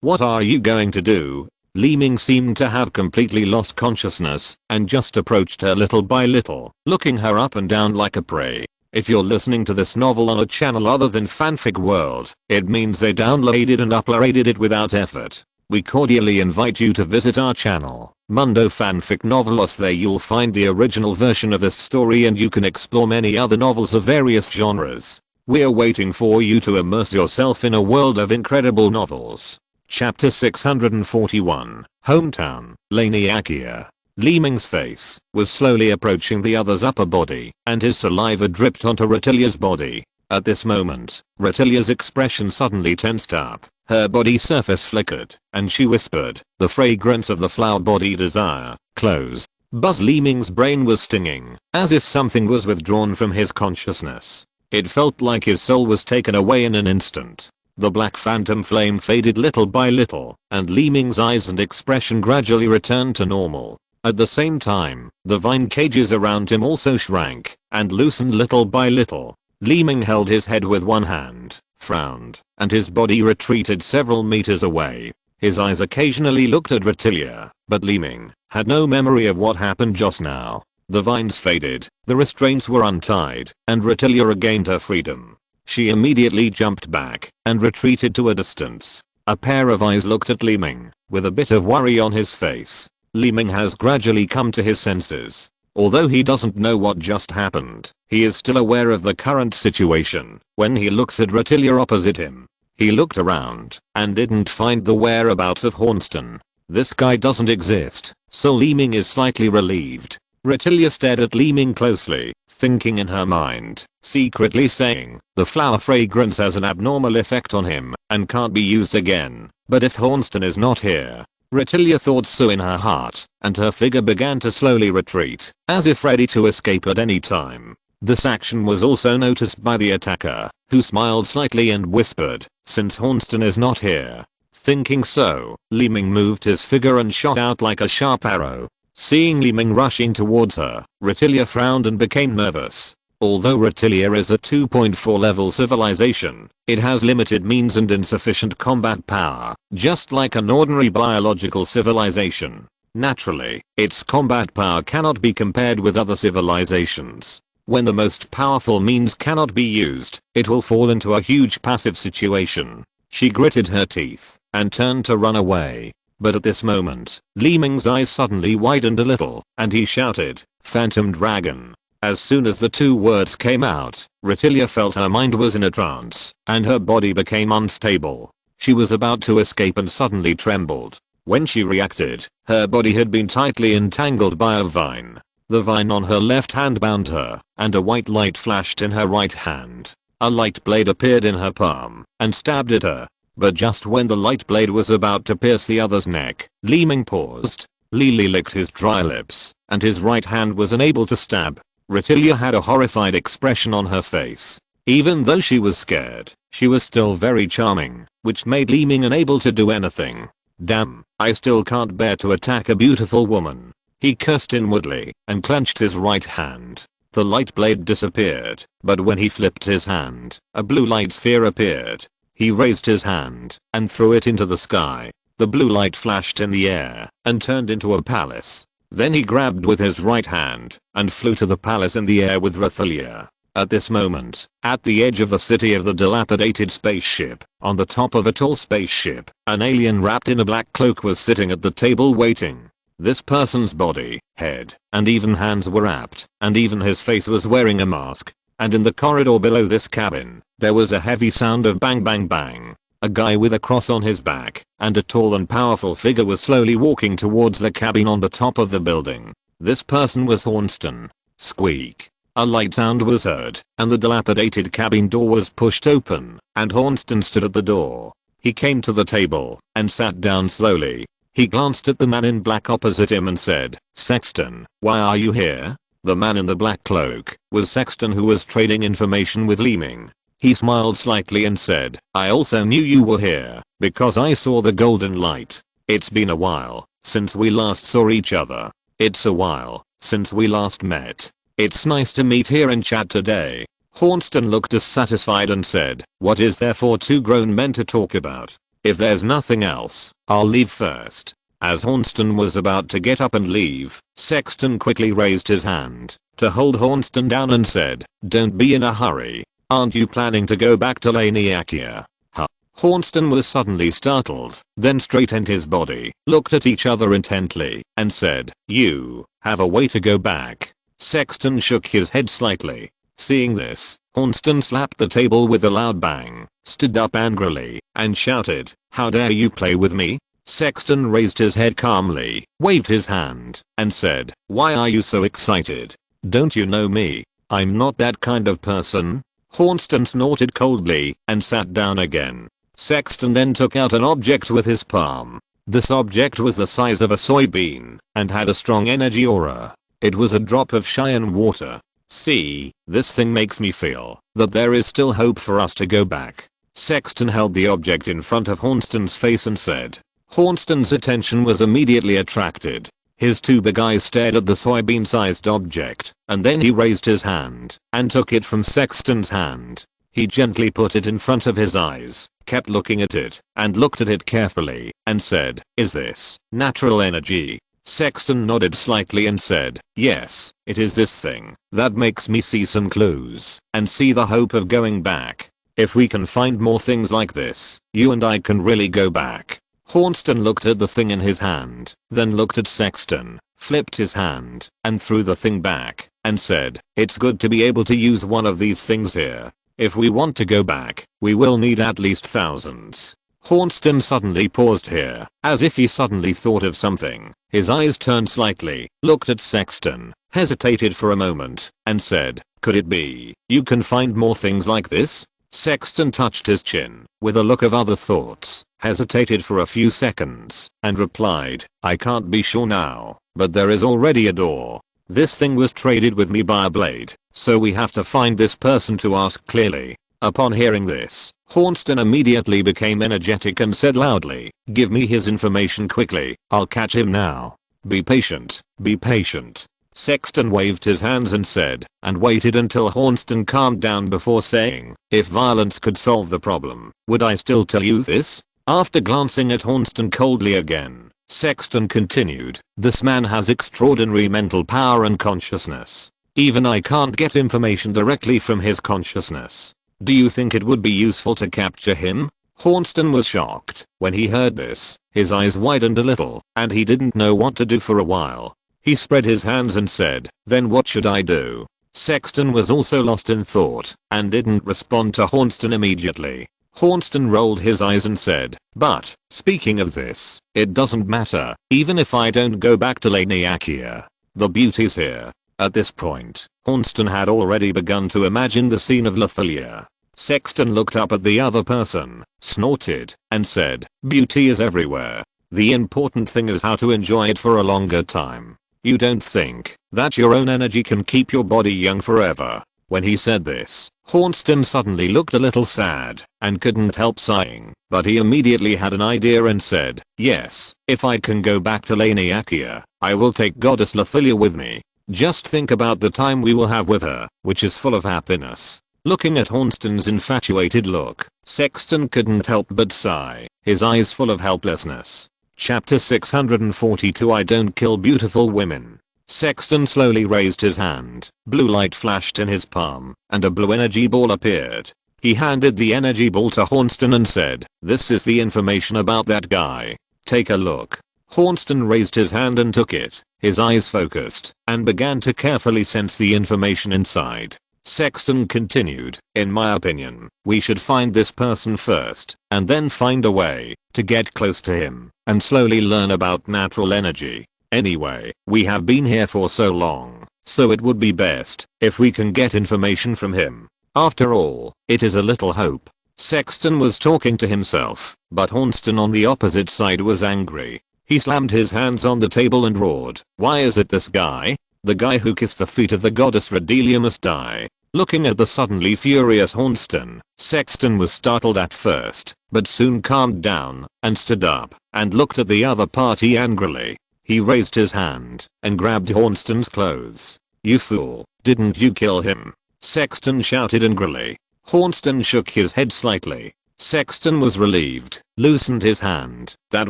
what are you going to do?" Li Ming seemed to have completely lost consciousness, and just approached her little by little, looking her up and down like a prey. If you're listening to this novel on a channel other than Fanfic World, it means they downloaded and uploaded it without effort. We cordially invite you to visit our channel, Mundo Fanfic Novelos. There you'll find the original version of this story, and you can explore many other novels of various genres. We're waiting for you to immerse yourself in a world of incredible novels. Chapter 641, Hometown, Laniakia. Li Ming's face was slowly approaching the other's upper body, and his saliva dripped onto Retilia's body. At this moment, Retilia's expression suddenly tensed up. Her body surface flickered, and she whispered, "The fragrance of the flower body desire, close." Buzz. Li Ming's brain was stinging, as if something was withdrawn from his consciousness. It felt like his soul was taken away in an instant. The black phantom flame faded little by little, and Li Ming's eyes and expression gradually returned to normal. At the same time, the vine cages around him also shrank and loosened little by little. Li Ming held his head with one hand, frowned, and his body retreated several meters away. His eyes occasionally looked at Retilia, but Li Ming had no memory of what happened just now. The vines faded, the restraints were untied, and Retilia regained her freedom. She immediately jumped back and retreated to a distance. A pair of eyes looked at Li Ming, with a bit of worry on his face. Li Ming has gradually come to his senses. Although he doesn't know what just happened, he is still aware of the current situation. When he looks at Retilia opposite him, he looked around and didn't find the whereabouts of Hornston. This guy doesn't exist, so Li Ming is slightly relieved. Retilia stared at Li Ming closely, thinking in her mind, secretly saying, the flower fragrance has an abnormal effect on him and can't be used again. But if Hornston is not here, Retilia thought so in her heart, and her figure began to slowly retreat, as if ready to escape at any time. This action was also noticed by the attacker, who smiled slightly and whispered, since Hornston is not here. Thinking so, Li Ming moved his figure and shot out like a sharp arrow. Seeing Li Ming rushing towards her, Retilia frowned and became nervous. Although Retilia is a 2.4 level civilization, it has limited means and insufficient combat power, just like an ordinary biological civilization. Naturally, its combat power cannot be compared with other civilizations. When the most powerful means cannot be used, it will fall into a huge passive situation. She gritted her teeth and turned to run away. But at this moment, Li Ming's eyes suddenly widened a little, and he shouted, "Phantom Dragon." As soon as the two words came out, Retilia felt her mind was in a trance, and her body became unstable. She was about to escape and suddenly trembled. When she reacted, her body had been tightly entangled by a vine. The vine on her left hand bound her, and a white light flashed in her right hand. A light blade appeared in her palm, and stabbed at her. But just when the light blade was about to pierce the other's neck, Li Ming paused. Li licked his dry lips, and his right hand was unable to stab. Retilia had a horrified expression on her face. Even though she was scared, she was still very charming, which made Li Ming unable to do anything. Damn, I still can't bear to attack a beautiful woman. He cursed inwardly, and clenched his right hand. The light blade disappeared, but when he flipped his hand, a blue light sphere appeared. He raised his hand and threw it into the sky. The blue light flashed in the air and turned into a palace. Then he grabbed with his right hand and flew to the palace in the air with Retilia. At this moment, at the edge of the city of the dilapidated spaceship, on the top of a tall spaceship, an alien wrapped in a black cloak was sitting at the table waiting. This person's body, head, and even hands were wrapped, and even his face was wearing a mask. And in the corridor below this cabin, there was a heavy sound of bang bang bang. A guy with a cross on his back and a tall and powerful figure was slowly walking towards the cabin on the top of the building. This person was Hornston. Squeak. A light sound was heard, and the dilapidated cabin door was pushed open, and Hornston stood at the door. He came to the table and sat down slowly. He glanced at the man in black opposite him and said, "Sexton, why are you here?" The man in the black cloak was Sexton, who was trading information with Li Ming. He smiled slightly and said, "I also knew you were here, because I saw the golden light. It's been a while since we last saw each other. It's a while since we last met. It's nice to meet here and chat today." Hornston looked dissatisfied and said, "What is there for two grown men to talk about? If there's nothing else, I'll leave first." As Hornston was about to get up and leave, Sexton quickly raised his hand to hold Hornston down and said, "Don't be in a hurry. Aren't you planning to go back to Laniakia?" Huh? Hornston was suddenly startled, then straightened his body, looked at each other intently, and said, "You have a way to go back." Sexton shook his head slightly. Seeing this, Hornston slapped the table with a loud bang, stood up angrily, and shouted, "How dare you play with me?" Sexton raised his head calmly, waved his hand, and said, "Why are you so excited? Don't you know me? I'm not that kind of person." Hornston snorted coldly and sat down again. Sexton then took out an object with his palm. This object was the size of a soybean and had a strong energy aura. It was a drop of cyan water. "See, this thing makes me feel that there is still hope for us to go back." Sexton held the object in front of Hornston's face and said. Hornston's attention was immediately attracted. His two big eyes stared at the soybean-sized object, and then he raised his hand and took it from Sexton's hand. He gently put it in front of his eyes, kept looking at it, and looked at it carefully, and said, "Is this natural energy?" Sexton nodded slightly and said, "Yes, it is this thing that makes me see some clues and see the hope of going back. If we can find more things like this, you and I can really go back." Hornston looked at the thing in his hand, then looked at Sexton, flipped his hand, and threw the thing back, and said, "It's good to be able to use one of these things here. If we want to go back, we will need at least thousands." Hornston suddenly paused here, as if he suddenly thought of something. His eyes turned slightly, looked at Sexton, hesitated for a moment, and said, "Could it be you can find more things like this?" Sexton touched his chin, with a look of other thoughts, hesitated for a few seconds, and replied, "I can't be sure now, but there is already a door. This thing was traded with me by a blade, so we have to find this person to ask clearly." Upon hearing this, Hornston immediately became energetic and said loudly, "Give me his information quickly, I'll catch him now. Be patient, be patient." Sexton waved his hands and said, and waited until Hornston calmed down before saying, "If violence could solve the problem, would I still tell you this?" After glancing at Hornston coldly again, Sexton continued, "This man has extraordinary mental power and consciousness. Even I can't get information directly from his consciousness. Do you think it would be useful to capture him?" Hornston was shocked when he heard this. His eyes widened a little, and he didn't know what to do for a while. He spread his hands and said, "Then what should I do?" Sexton was also lost in thought, and didn't respond to Hornston immediately. Hornston rolled his eyes and said, "But, speaking of this, it doesn't matter, even if I don't go back to Laniakia. The beauty's here." At this point, Hornston had already begun to imagine the scene of Lathalia. Sexton looked up at the other person, snorted, and said, "Beauty is everywhere. The important thing is how to enjoy it for a longer time. You don't think that your own energy can keep your body young forever?" When he said this, Hornston suddenly looked a little sad, and couldn't help sighing, but he immediately had an idea and said, "Yes, if I can go back to Laniakia, I will take Goddess Lathalia with me. Just think about the time we will have with her, which is full of happiness." Looking at Hornston's infatuated look, Sexton couldn't help but sigh, his eyes full of helplessness. Chapter 642 I Don't Kill Beautiful Women. Sexton slowly raised his hand, blue light flashed in his palm, and a blue energy ball appeared. He handed the energy ball to Hornston and said, "This is the information about that guy. Take a look." Hornston raised his hand and took it, his eyes focused, and began to carefully sense the information inside. Sexton continued, "In my opinion, we should find this person first, and then find a way to get close to him, and slowly learn about natural energy. Anyway, we have been here for so long, so it would be best if we can get information from him. After all, it is a little hope." Sexton was talking to himself, but Hornston on the opposite side was angry. He slammed his hands on the table and roared, "Why is it this guy? The guy who kissed the feet of the goddess Redelia must die." Looking at the suddenly furious Hornston, Sexton was startled at first, but soon calmed down, and stood up, and looked at the other party angrily. He raised his hand, and grabbed Hornston's clothes. "You fool, didn't you kill him?" Sexton shouted angrily. Hornston shook his head slightly. Sexton was relieved, loosened his hand that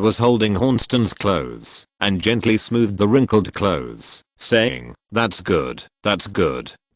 was holding Hornston's clothes, and gently smoothed the wrinkled clothes, saying, that's good,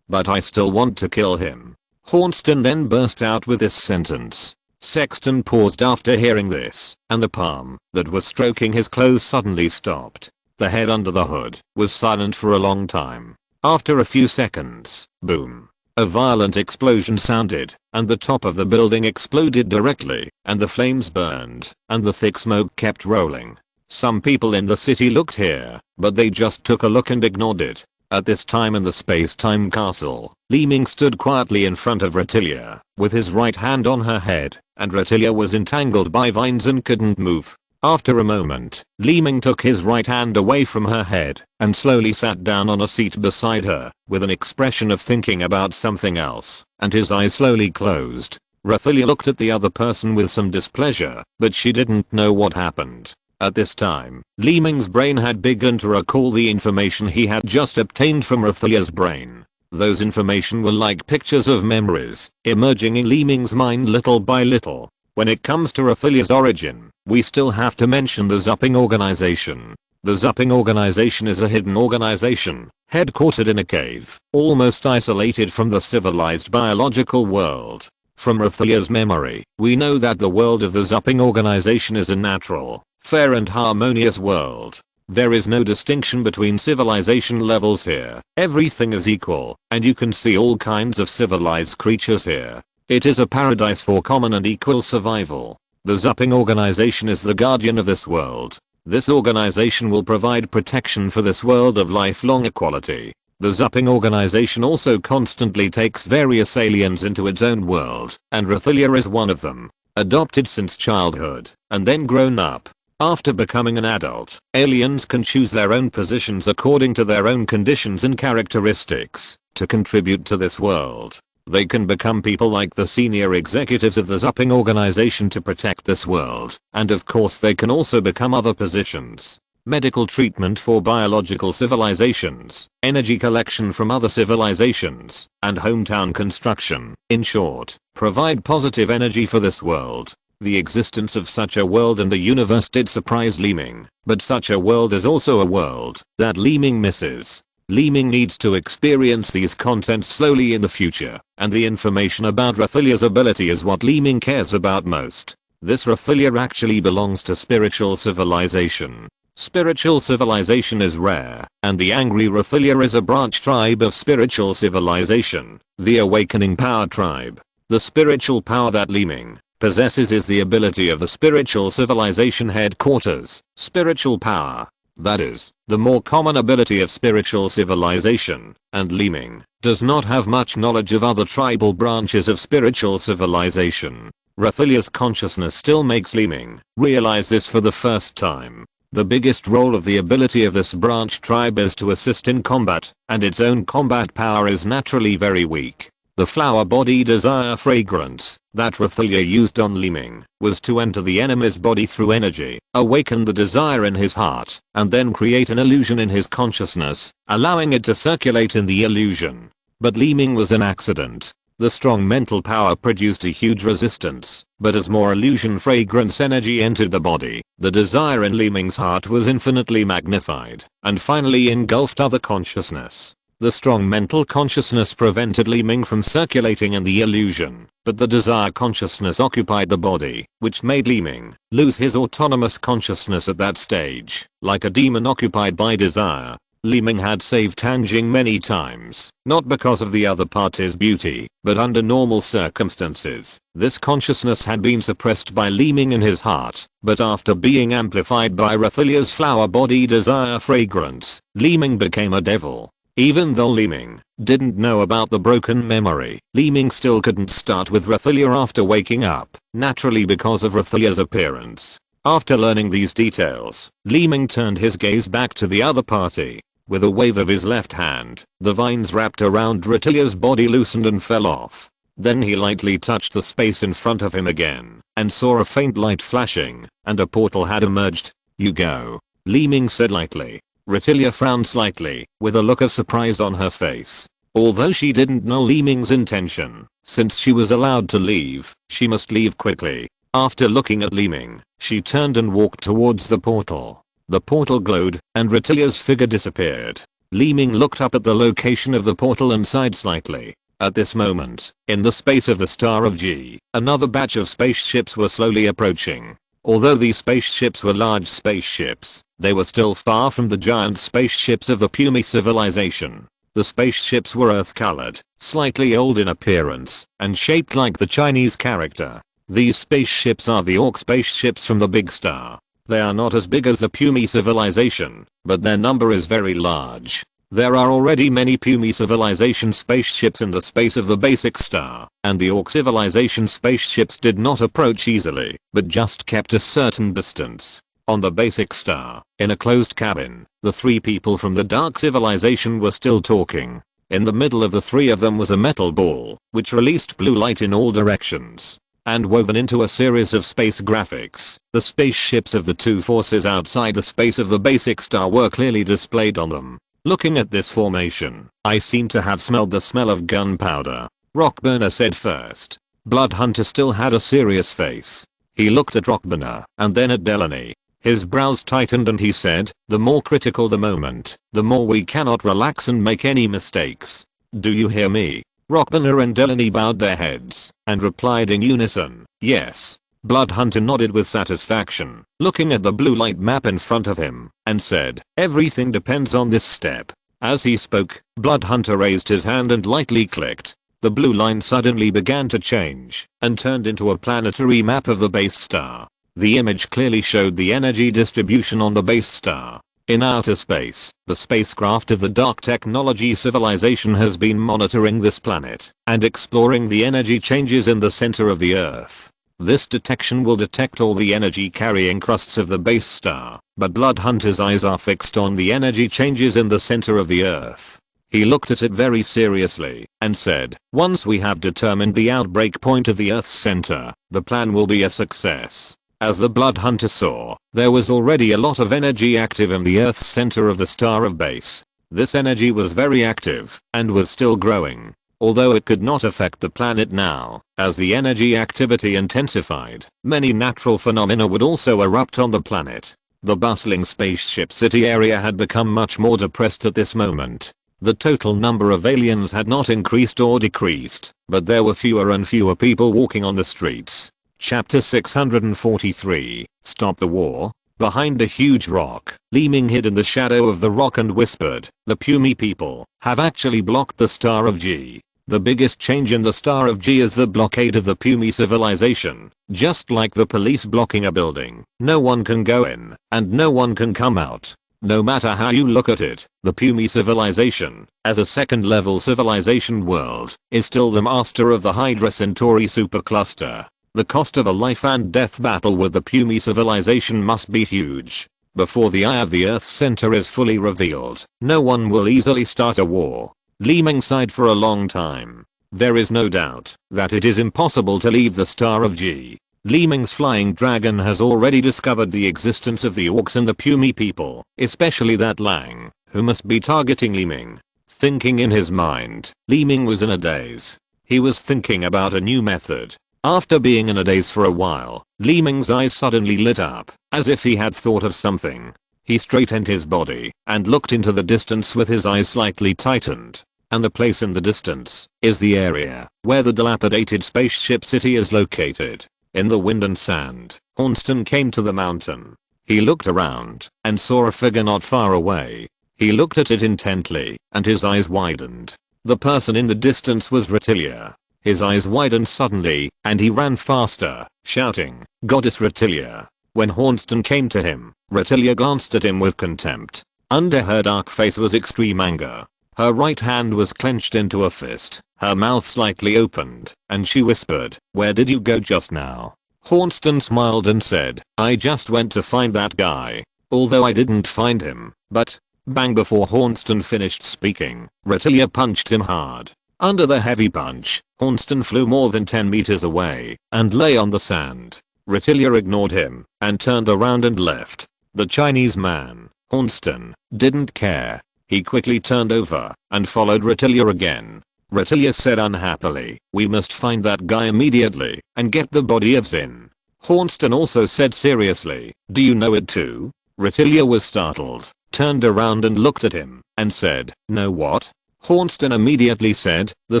but I still want to kill him." Hornston then burst out with this sentence. Sexton paused after hearing this, and the palm that was stroking his clothes suddenly stopped. The head under the hood was silent for a long time. After a few seconds, boom. A violent explosion sounded, and the top of the building exploded directly, and the flames burned, and the thick smoke kept rolling. Some people in the city looked here, but they just took a look and ignored it. At this time in the space-time castle, Li Ming stood quietly in front of Redelia, with his right hand on her head, and Redelia was entangled by vines and couldn't move. After a moment, Li Ming took his right hand away from her head, and slowly sat down on a seat beside her, with an expression of thinking about something else, and his eyes slowly closed. Rathilia looked at the other person with some displeasure, but she didn't know what happened. At this time, Li Ming's brain had begun to recall the information he had just obtained from Rathilia's brain. Those information were like pictures of memories, emerging in Li Ming's mind little by little. When it comes to Rathilia's origin, we still have to mention the Zupping organization. The Zupping organization is a hidden organization, headquartered in a cave, almost isolated from the civilized biological world. From Rathilia's memory, we know that the world of the Zupping organization is a natural, fair and harmonious world. There is no distinction between civilization levels here. Everything is equal, and you can see all kinds of civilized creatures here. It is a paradise for common and equal survival. The Zupping organization is the guardian of this world. This organization will provide protection for this world of lifelong equality. The Zupping organization also constantly takes various aliens into its own world, and Rathilia is one of them. Adopted since childhood, and then grown up. After becoming an adult, aliens can choose their own positions according to their own conditions and characteristics to contribute to this world. They can become people like the senior executives of the Zupping organization to protect this world, and of course they can also become other positions. Medical treatment for biological civilizations, energy collection from other civilizations, and hometown construction. In short, provide positive energy for this world. The existence of such a world in the universe did surprise Li Ming, but such a world is also a world that Li Ming misses. Li Ming needs to experience these contents slowly in the future, and the information about Rathilia's ability is what Li Ming cares about most. This Rathilia actually belongs to spiritual civilization. Spiritual civilization is rare, and the angry Rathilia is a branch tribe of spiritual civilization, the awakening power tribe. The spiritual power that Li Ming possesses is the ability of the spiritual civilization headquarters, spiritual power. That is, the more common ability of spiritual civilization, and Li Ming does not have much knowledge of other tribal branches of spiritual civilization. Rathilia's consciousness still makes Li Ming realize this for the first time. The biggest role of the ability of this branch tribe is to assist in combat, and its own combat power is naturally very weak. The flower body desire fragrance that Rathilia used on Li Ming was to enter the enemy's body through energy, awaken the desire in his heart, and then create an illusion in his consciousness, allowing it to circulate in the illusion. But Li Ming was an accident. The strong mental power produced a huge resistance, but as more illusion fragrance energy entered the body, the desire in Li Ming's heart was infinitely magnified, and finally engulfed other consciousness. The strong mental consciousness prevented Li Ming from circulating in the illusion, but the desire consciousness occupied the body, which made Li Ming lose his autonomous consciousness at that stage. Like a demon occupied by desire, Li Ming had saved Tang Jing many times, not because of the other party's beauty, but under normal circumstances. This consciousness had been suppressed by Li Ming in his heart, but after being amplified by Rathilia's flower body desire fragrance, Li Ming became a devil. Even though Li Ming didn't know about the broken memory, Li Ming still couldn't start with Rathilia after waking up, naturally because of Rathilia's appearance. After learning these details, Li Ming turned his gaze back to the other party. With a wave of his left hand, the vines wrapped around Rathilia's body loosened and fell off. Then he lightly touched the space in front of him again, and saw a faint light flashing, and a portal had emerged. "You go," Li Ming said lightly. Rathilia frowned slightly, with a look of surprise on her face. Although she didn't know Li Ming's intention, since she was allowed to leave, she must leave quickly. After looking at Li Ming, she turned and walked towards the portal. The portal glowed, and Rathilia's figure disappeared. Li Ming looked up at the location of the portal and sighed slightly. At this moment, in the space of the Star of G, another batch of spaceships were slowly approaching. Although these spaceships were large spaceships, they were still far from the giant spaceships of the Pumi civilization. The spaceships were earth-colored, slightly old in appearance, and shaped like the Chinese character. These spaceships are the Orc spaceships from the Big Star. They are not as big as the Pumi civilization, but their number is very large. There are already many Pumi civilization spaceships in the space of the basic star, and the Orc civilization spaceships did not approach easily, but just kept a certain distance. On the basic star, in a closed cabin, the three people from the Dark civilization were still talking. In the middle of the three of them was a metal ball, which released blue light in all directions. And woven into a series of space graphics, the spaceships of the two forces outside the space of the basic star were clearly displayed on them. Looking at this formation, I seem to have smelled the smell of gunpowder, Rockburner said first. Bloodhunter still had a serious face. He looked at Rockburner and then at Delaney. His brows tightened and he said, the more critical the moment, the more we cannot relax and make any mistakes. Do you hear me? Rockburner and Delaney bowed their heads and replied in unison, yes. Bloodhunter nodded with satisfaction, looking at the blue light map in front of him, and said, everything depends on this step. As he spoke, Bloodhunter raised his hand and lightly clicked. The blue line suddenly began to change and turned into a planetary map of the base star. The image clearly showed the energy distribution on the base star. In outer space, the spacecraft of the Dark Technology civilization has been monitoring this planet and exploring the energy changes in the center of the Earth. This detection will detect all the energy carrying crusts of the base star, but Bloodhunter's eyes are fixed on the energy changes in the center of the Earth. He looked at it very seriously and said, once we have determined the outbreak point of the Earth's center, the plan will be a success. As the Bloodhunter saw, there was already a lot of energy active in the Earth's center of the star of base. This energy was very active and was still growing, although it could not affect the planet now. As the energy activity intensified, many natural phenomena would also erupt on the planet. The bustling spaceship city area had become much more depressed at this moment. The total number of aliens had not increased or decreased, but there were fewer and fewer people walking on the streets. Chapter 643, Stop the War. Behind a huge rock, Li Ming hid in the shadow of the rock and whispered, the Pumi people have actually blocked the Star of G. The biggest change in the Star of G is the blockade of the Pumi civilization. Just like the police blocking a building, no one can go in, and no one can come out. No matter how you look at it, the Pumi civilization, as a second-level civilization world, is still the master of the Hydra Centauri supercluster. The cost of a life and death battle with the Pumi civilization must be huge. Before the eye of the Earth's center is fully revealed, no one will easily start a war. Li Ming sighed for a long time. There is no doubt that it is impossible to leave the Star of G. Li Ming's flying dragon has already discovered the existence of the orcs and the Pumi people, especially that Lang, who must be targeting Li Ming. Thinking in his mind, Li Ming was in a daze. He was thinking about a new method. After being in a daze for a while, Li Ming's eyes suddenly lit up, as if he had thought of something. He straightened his body and looked into the distance with his eyes slightly tightened. And the place in the distance is the area where the dilapidated spaceship city is located. In the wind and sand, Hornston came to the mountain. He looked around and saw a figure not far away. He looked at it intently and his eyes widened. The person in the distance was Retilia. His eyes widened suddenly, and he ran faster, shouting, Goddess Retilia. When Hornston came to him, Retilia glanced at him with contempt. Under her dark face was extreme anger. Her right hand was clenched into a fist, her mouth slightly opened, and she whispered, where did you go just now? Hornston smiled and said, I just went to find that guy. Although I didn't find him, but, bang, before Hornston finished speaking, Retilia punched him hard. Under the heavy punch, Hornston flew more than 10 meters away and lay on the sand. Retilia ignored him and turned around and left. The Chinese man, Hornston, didn't care. He quickly turned over and followed Retilia again. Retilia said unhappily, we must find that guy immediately and get the body of Zin. Hornston also said seriously, do you know it too? Retilia was startled, turned around and looked at him and said, no what? Hornston immediately said, the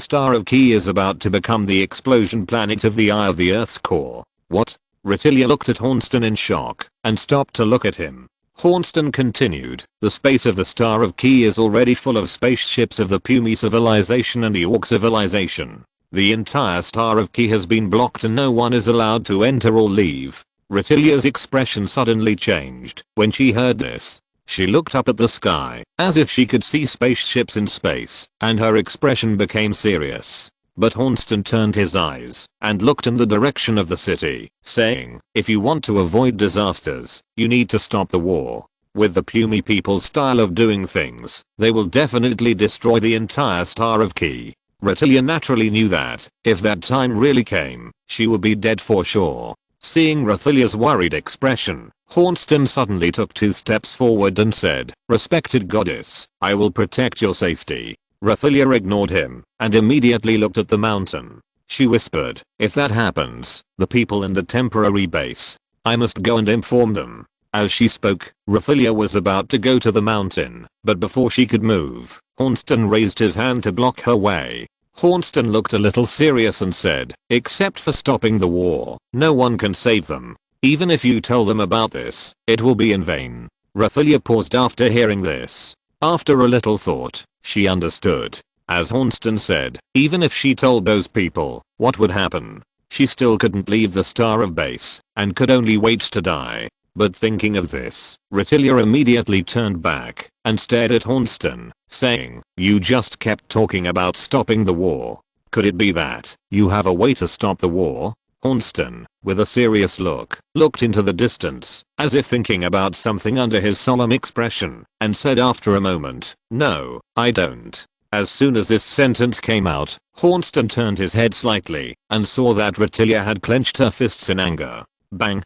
Star of Ki is about to become the explosion planet of the eye of the Earth's core. What? Retilia looked at Hornston in shock and stopped to look at him. Hornston continued, the space of the Star of Ki is already full of spaceships of the Pumi civilization and the Orc civilization. The entire Star of Ki has been blocked and no one is allowed to enter or leave. Retilia's expression suddenly changed when she heard this. She looked up at the sky, as if she could see spaceships in space, and her expression became serious. But Hornston turned his eyes and looked in the direction of the city, saying, if you want to avoid disasters, you need to stop the war. With the Pumi people's style of doing things, they will definitely destroy the entire Star of Ki. Ratilia naturally knew that, if that time really came, she would be dead for sure. Seeing Rathilia's worried expression, Hornston suddenly took 2 steps forward and said, "Respected goddess, I will protect your safety." Rathilia ignored him, and immediately looked at the mountain. She whispered, "If that happens, the people in the temporary base, I must go and inform them." As she spoke, Rathilia was about to go to the mountain, but before she could move, Hornston raised his hand to block her way. Hornston looked a little serious and said, "Except for stopping the war, no one can save them. Even if you tell them about this, it will be in vain." Rathilia paused after hearing this. After a little thought, she understood. As Hornston said, even if she told those people, what would happen? She still couldn't leave the Star of Base, and could only wait to die. But thinking of this, Rathilia immediately turned back, and stared at Hornston, saying, "You just kept talking about stopping the war. Could it be that you have a way to stop the war?" Hornston, with a serious look, looked into the distance, as if thinking about something under his solemn expression, and said after a moment, "No, I don't." As soon as this sentence came out, Hornston turned his head slightly, and saw that Rathilia had clenched her fists in anger. Bang!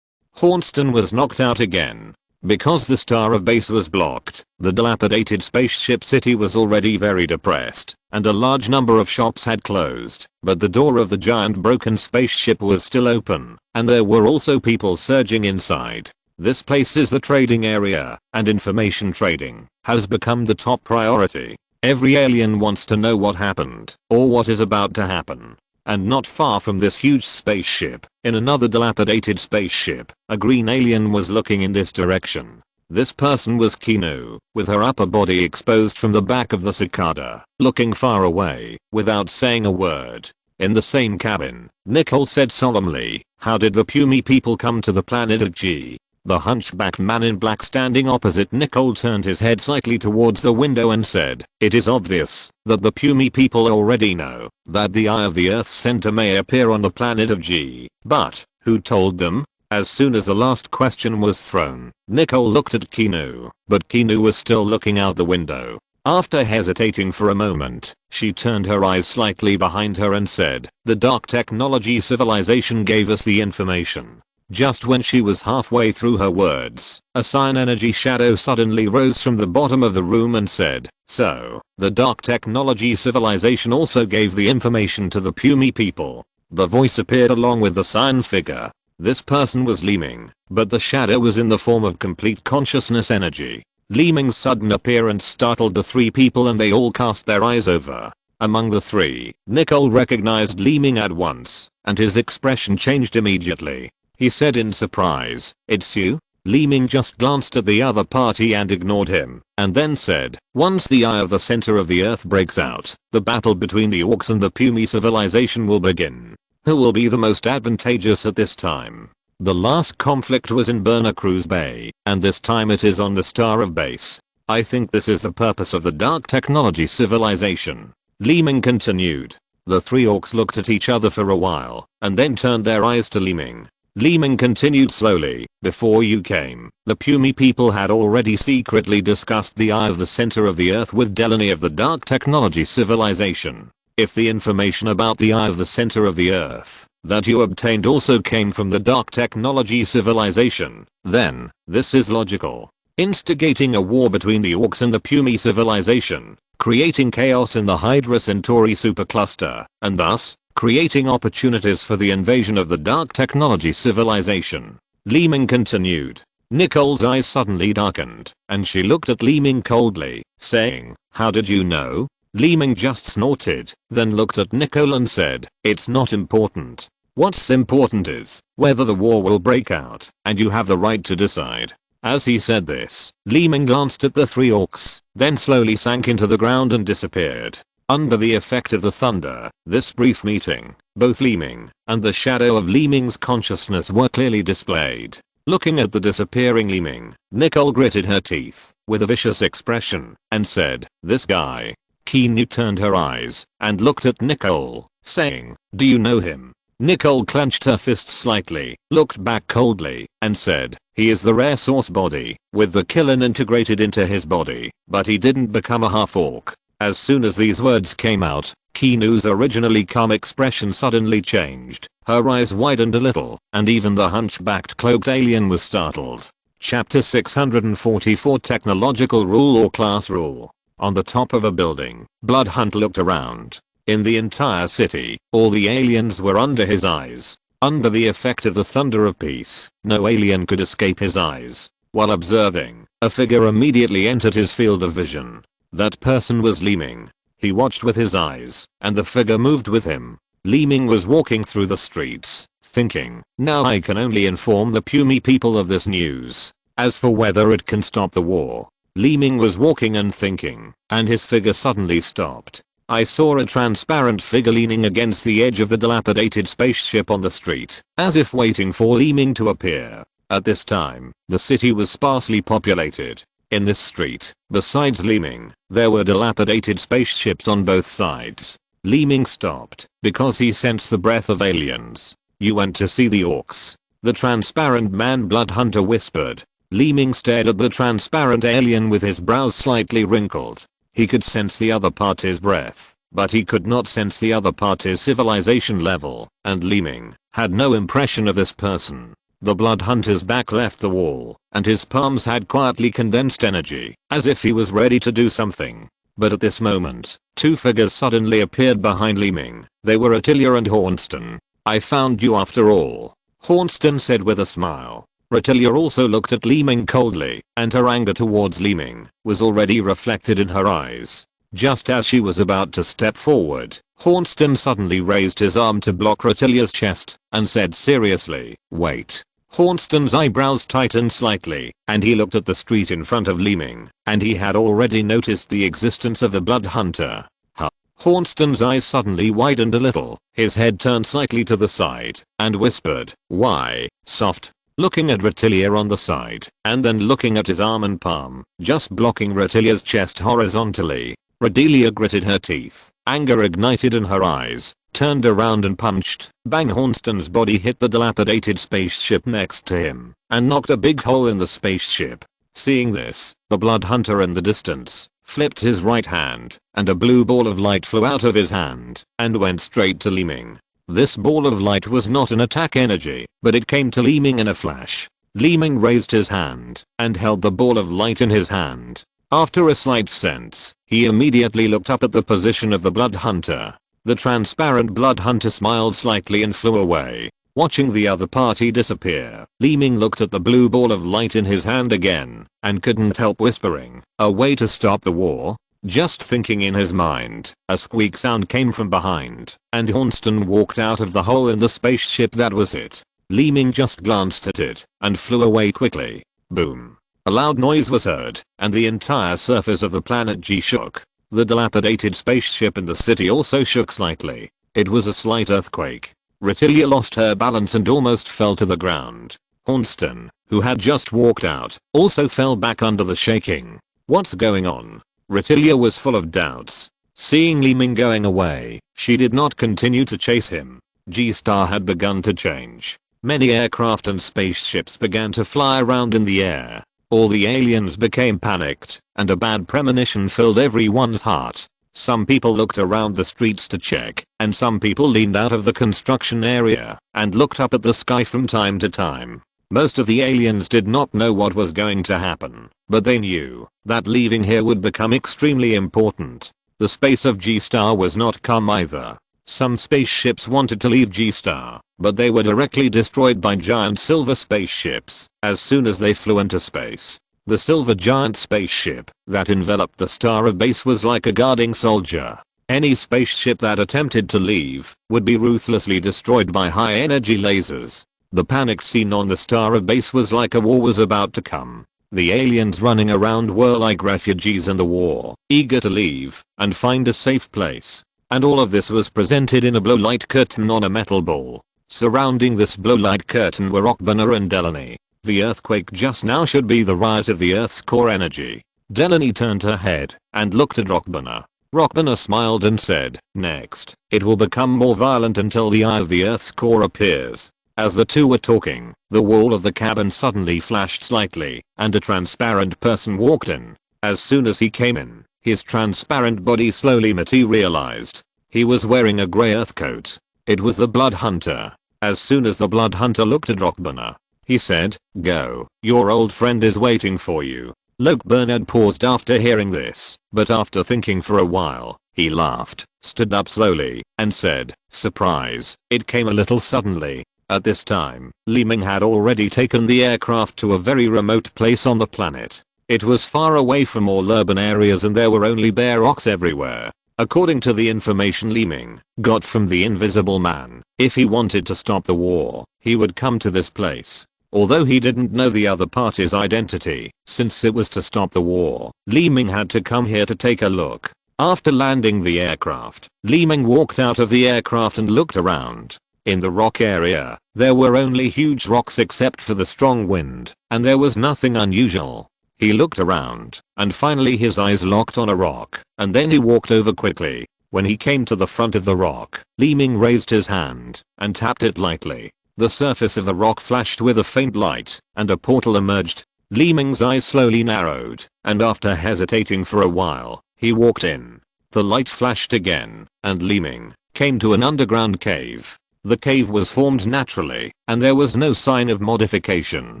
Hornston was knocked out again. Because the Star of Base was blocked, the dilapidated spaceship city was already very depressed, and a large number of shops had closed, but the door of the giant broken spaceship was still open, and there were also people surging inside. This place is the trading area, and information trading has become the top priority. Every alien wants to know what happened, or what is about to happen. And not far from this huge spaceship, in another dilapidated spaceship, a green alien was looking in this direction. This person was Kinu, with her upper body exposed from the back of the cicada, looking far away, without saying a word. In the same cabin, Nicole said solemnly, "How did the Pumi people come to the planet of G?" The hunchbacked man in black standing opposite Nicole turned his head slightly towards the window and said, "It is obvious that the Pumi people already know that the eye of the Earth's center may appear on the planet of G. But, who told them?" As soon as the last question was thrown, Nicole looked at Kinu, but Kinu was still looking out the window. After hesitating for a moment, she turned her eyes slightly behind her and said, "The dark technology civilization gave us the information." Just when she was halfway through her words, a cyan energy shadow suddenly rose from the bottom of the room and said, "So, the dark technology civilization also gave the information to the Pumi people." The voice appeared along with the cyan figure. This person was Li Ming, but the shadow was in the form of complete consciousness energy. Li Ming's sudden appearance startled the 3 people and they all cast their eyes over. Among the 3, Nicole recognized Li Ming at once, and his expression changed immediately. He said in surprise, "It's you?" Li Ming just glanced at the other party and ignored him, and then said, "Once the eye of the center of the Earth breaks out, the battle between the Orcs and the Pumi civilization will begin. Who will be the most advantageous at this time?" The last conflict was in Burner Cruz Bay, and this time it is on the Star of Base. "I think this is the purpose of the dark technology civilization," Li Ming continued. The 3 Orcs looked at each other for a while, and then turned their eyes to Li Ming. Li Ming continued slowly, "Before you came, the Pumi people had already secretly discussed the eye of the center of the Earth with Delaney of the dark technology civilization. If the information about the eye of the center of the Earth that you obtained also came from the dark technology civilization, then this is logical. Instigating a war between the Orcs and the Pumi civilization, creating chaos in the Hydra Centauri supercluster, and thus creating opportunities for the invasion of the dark technology civilization." Li Ming continued. Nicole's eyes suddenly darkened, and she looked at Li Ming coldly, saying, "How did you know?" Li Ming just snorted, then looked at Nicole and said, "It's not important. What's important is whether the war will break out, and you have the right to decide." As he said this, Li Ming glanced at the 3 Orcs, then slowly sank into the ground and disappeared. Under the effect of the thunder, this brief meeting, both Li Ming and the shadow of Li Ming's consciousness were clearly displayed. Looking at the disappearing Li Ming, Nicole gritted her teeth, with a vicious expression, and said, "This guy." Kinu turned her eyes, and looked at Nicole, saying, "Do you know him?" Nicole clenched her fist slightly, looked back coldly, and said, "He is the rare source body, with the Killin integrated into his body, but he didn't become a half-orc." As soon as these words came out, Kinu's originally calm expression suddenly changed. Her eyes widened a little, and even the hunchbacked cloaked alien was startled. Chapter 644 Technological Rule or Class Rule. On the top of a building, Bloodhunt looked around. In the entire city, all the aliens were under his eyes. Under the effect of the thunder of peace, no alien could escape his eyes. While observing, a figure immediately entered his field of vision. That person was Li Ming. He watched with his eyes, and the figure moved with him. Li Ming was walking through the streets, thinking, "Now I can only inform the puny people of this news. As for whether it can stop the war." Li Ming was walking and thinking, and his figure suddenly stopped. I saw a transparent figure leaning against the edge of the dilapidated spaceship on the street, as if waiting for Li Ming to appear. At this time, the city was sparsely populated. In this street, besides Li Ming, there were dilapidated spaceships on both sides. Li Ming stopped, because he sensed the breath of aliens. "You went to see the orcs?" The transparent man Bloodhunter whispered. Li Ming stared at the transparent alien with his brows slightly wrinkled. He could sense the other party's breath, but he could not sense the other party's civilization level, and Li Ming had no impression of this person. The Bloodhunter's back left the wall, and his palms had quietly condensed energy, as if he was ready to do something. But at this moment, two figures suddenly appeared behind Li Ming. They were Retilia and Hornston. "I found you after all," Hornston said with a smile. Retilia also looked at Li Ming coldly, and her anger towards Li Ming was already reflected in her eyes. Just as she was about to step forward, Hornston suddenly raised his arm to block Retilia's chest, and said seriously, "Wait." Hornston's eyebrows tightened slightly, and he looked at the street in front of Li Ming, and he had already noticed the existence of the Bloodhunter. Huh. Hornston's eyes suddenly widened a little, his head turned slightly to the side, and whispered, "Why, soft?" Looking at Retilia on the side, and then looking at his arm and palm, just blocking Retilia's chest horizontally. Retilia gritted her teeth, anger ignited in her eyes, turned around and punched. Bang! Hornston's body hit the dilapidated spaceship next to him, and knocked a big hole in the spaceship. Seeing this, the Bloodhunter in the distance flipped his right hand, and a blue ball of light flew out of his hand, and went straight to Li Ming. This ball of light was not an attack energy, but it came to Li Ming in a flash. Li Ming raised his hand, and held the ball of light in his hand. After a slight sense, he immediately looked up at the position of the Bloodhunter. The transparent Bloodhunter smiled slightly and flew away. Watching the other party disappear, Li Ming looked at the blue ball of light in his hand again, and couldn't help whispering, "A way to stop the war?" Just thinking in his mind, a squeak sound came from behind, and Hornston walked out of the hole in the spaceship. That was it. Li Ming just glanced at it, and flew away quickly. Boom. A loud noise was heard, and the entire surface of the planet G shook. The dilapidated spaceship in the city also shook slightly. It was a slight earthquake. Retilia lost her balance and almost fell to the ground. Hornston, who had just walked out, also fell back under the shaking. What's going on? Retilia was full of doubts. Seeing Li Ming going away, she did not continue to chase him. G-Star had begun to change. Many aircraft and spaceships began to fly around in the air. All the aliens became panicked, and a bad premonition filled everyone's heart. Some people looked around the streets to check, and some people leaned out of the construction area and looked up at the sky from time to time. Most of the aliens did not know what was going to happen, but they knew that leaving here would become extremely important. The space of G-Star was not calm either. Some spaceships wanted to leave G-Star, but they were directly destroyed by giant silver spaceships as soon as they flew into space. The silver giant spaceship that enveloped the Star of Base was like a guarding soldier. Any spaceship that attempted to leave would be ruthlessly destroyed by high energy lasers. The panicked scene on the Star of Base was like a war was about to come. The aliens running around were like refugees in the war, eager to leave and find a safe place. And all of this was presented in a blue light curtain on a metal ball. Surrounding this blue light curtain were Okbana and Delaney. The earthquake just now should be the riot of the Earth's core energy. Delaney turned her head and looked at Okbana. Rockbunner smiled and said, next, it will become more violent until the eye of the Earth's core appears. As the two were talking, the wall of the cabin suddenly flashed slightly, and a transparent person walked in. As soon as he came in, his transparent body slowly materialized. He was wearing a grey earth coat. It was the Blood Hunter. As soon as the Blood Hunter looked at Rockbunner, he said, go, your old friend is waiting for you. Bernard paused after hearing this, but after thinking for a while, he laughed, stood up slowly, and said, surprise, it came a little suddenly. At this time, Li Ming had already taken the aircraft to a very remote place on the planet. It was far away from all urban areas and there were only bare rocks everywhere. According to the information Li Ming got from the Invisible Man, if he wanted to stop the war, he would come to this place. Although he didn't know the other party's identity, since it was to stop the war, Li Ming had to come here to take a look. After landing the aircraft, Li Ming walked out of the aircraft and looked around. In the rock area, there were only huge rocks except for the strong wind, and there was nothing unusual. He looked around, and finally his eyes locked on a rock, and then he walked over quickly. When he came to the front of the rock, Li Ming raised his hand, and tapped it lightly. The surface of the rock flashed with a faint light, and a portal emerged. Li Ming's eyes slowly narrowed, and after hesitating for a while, he walked in. The light flashed again, and Li Ming came to an underground cave. The cave was formed naturally, and there was no sign of modification.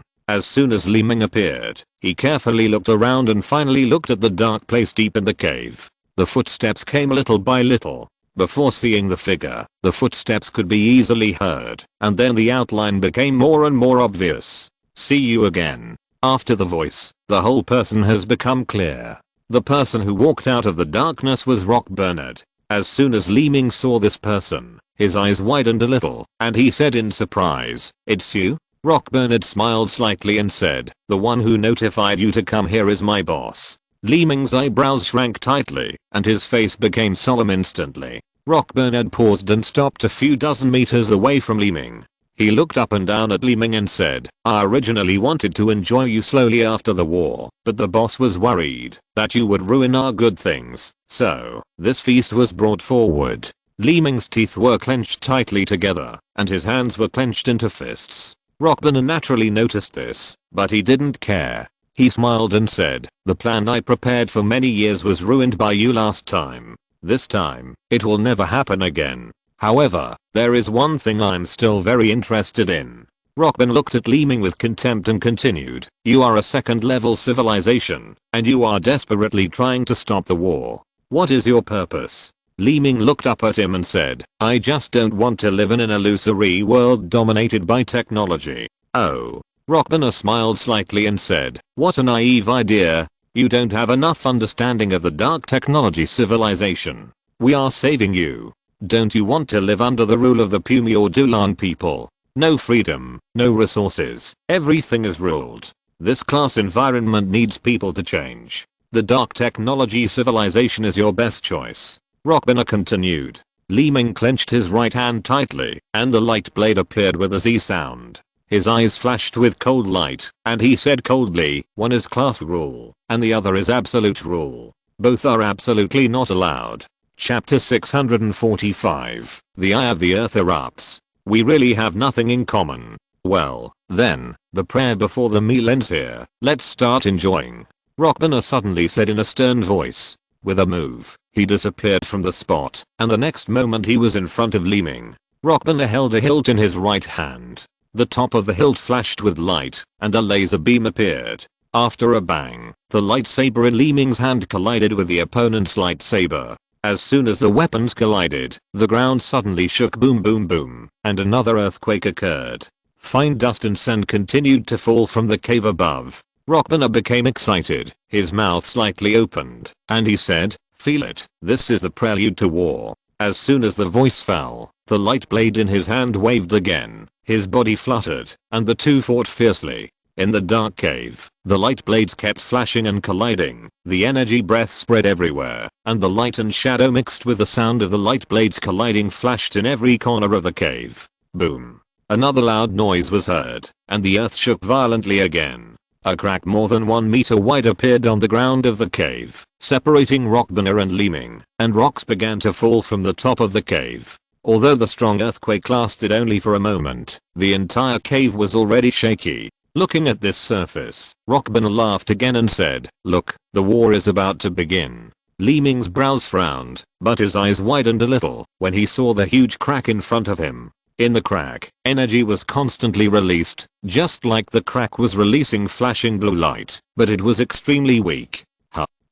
As soon as Li Ming appeared, he carefully looked around and finally looked at the dark place deep in the cave. The footsteps came little by little. Before seeing the figure, the footsteps could be easily heard, and then the outline became more and more obvious. See you again. After the voice, the whole person has become clear. The person who walked out of the darkness was Bernard. As soon as Li Ming saw this person, his eyes widened a little, and he said in surprise, it's you? Bernard smiled slightly and said, the one who notified you to come here is my boss. Li Ming's eyebrows shrank tightly, and his face became solemn instantly. Bernard paused and stopped a few dozen meters away from Li Ming. He looked up and down at Li Ming and said, I originally wanted to enjoy you slowly after the war, but the boss was worried that you would ruin our good things, so this feast was brought forward. Li Ming's teeth were clenched tightly together, and his hands were clenched into fists. Bernard naturally noticed this, but he didn't care. He smiled and said, the plan I prepared for many years was ruined by you last time. This time, it will never happen again. However, there is one thing I'm still very interested in. Bernard looked at Li Ming with contempt and continued, you are a second-level civilization, and you are desperately trying to stop the war. What is your purpose? Li Ming looked up at him and said, I just don't want to live in an illusory world dominated by technology. Oh. Bernard smiled slightly and said, what a naive idea. You don't have enough understanding of the dark technology civilization. We are saving you. Don't you want to live under the rule of the Pumi or Dulan people? No freedom, no resources, everything is ruled. This class environment needs people to change. The dark technology civilization is your best choice. Bernard continued. Li Ming clenched his right hand tightly, and the light blade appeared with a Z sound. His eyes flashed with cold light, and he said coldly, one is class rule, and the other is absolute rule. Both are absolutely not allowed. Chapter 645. The Eye of the Earth erupts. We really have nothing in common. Well, then, the prayer before the meal ends here. Let's start enjoying. Bernard suddenly said in a stern voice. With a move, he disappeared from the spot, and the next moment he was in front of Li Ming. Bernard held a hilt in his right hand. The top of the hilt flashed with light, and a laser beam appeared. After a bang, the lightsaber in Li Ming's hand collided with the opponent's lightsaber. As soon as the weapons collided, the ground suddenly shook boom boom boom, and another earthquake occurred. Fine dust and sand continued to fall from the cave above. Bernard became excited, his mouth slightly opened, and he said, feel it, this is the prelude to war. As soon as the voice fell, the light blade in his hand waved again, his body fluttered, and the two fought fiercely. In the dark cave, the light blades kept flashing and colliding, the energy breath spread everywhere, and the light and shadow mixed with the sound of the light blades colliding flashed in every corner of the cave. Boom. Another loud noise was heard, and the earth shook violently again. A crack more than 1 meter wide appeared on the ground of the cave, separating Rockburner and Li Ming, and rocks began to fall from the top of the cave. Although the strong earthquake lasted only for a moment, the entire cave was already shaky. Looking at this surface, Rockburner laughed again and said, "Look, the war is about to begin." Li Ming's brows frowned, but his eyes widened a little when he saw the huge crack in front of him. In the crack, energy was constantly released, just like the crack was releasing flashing blue light, but it was extremely weak.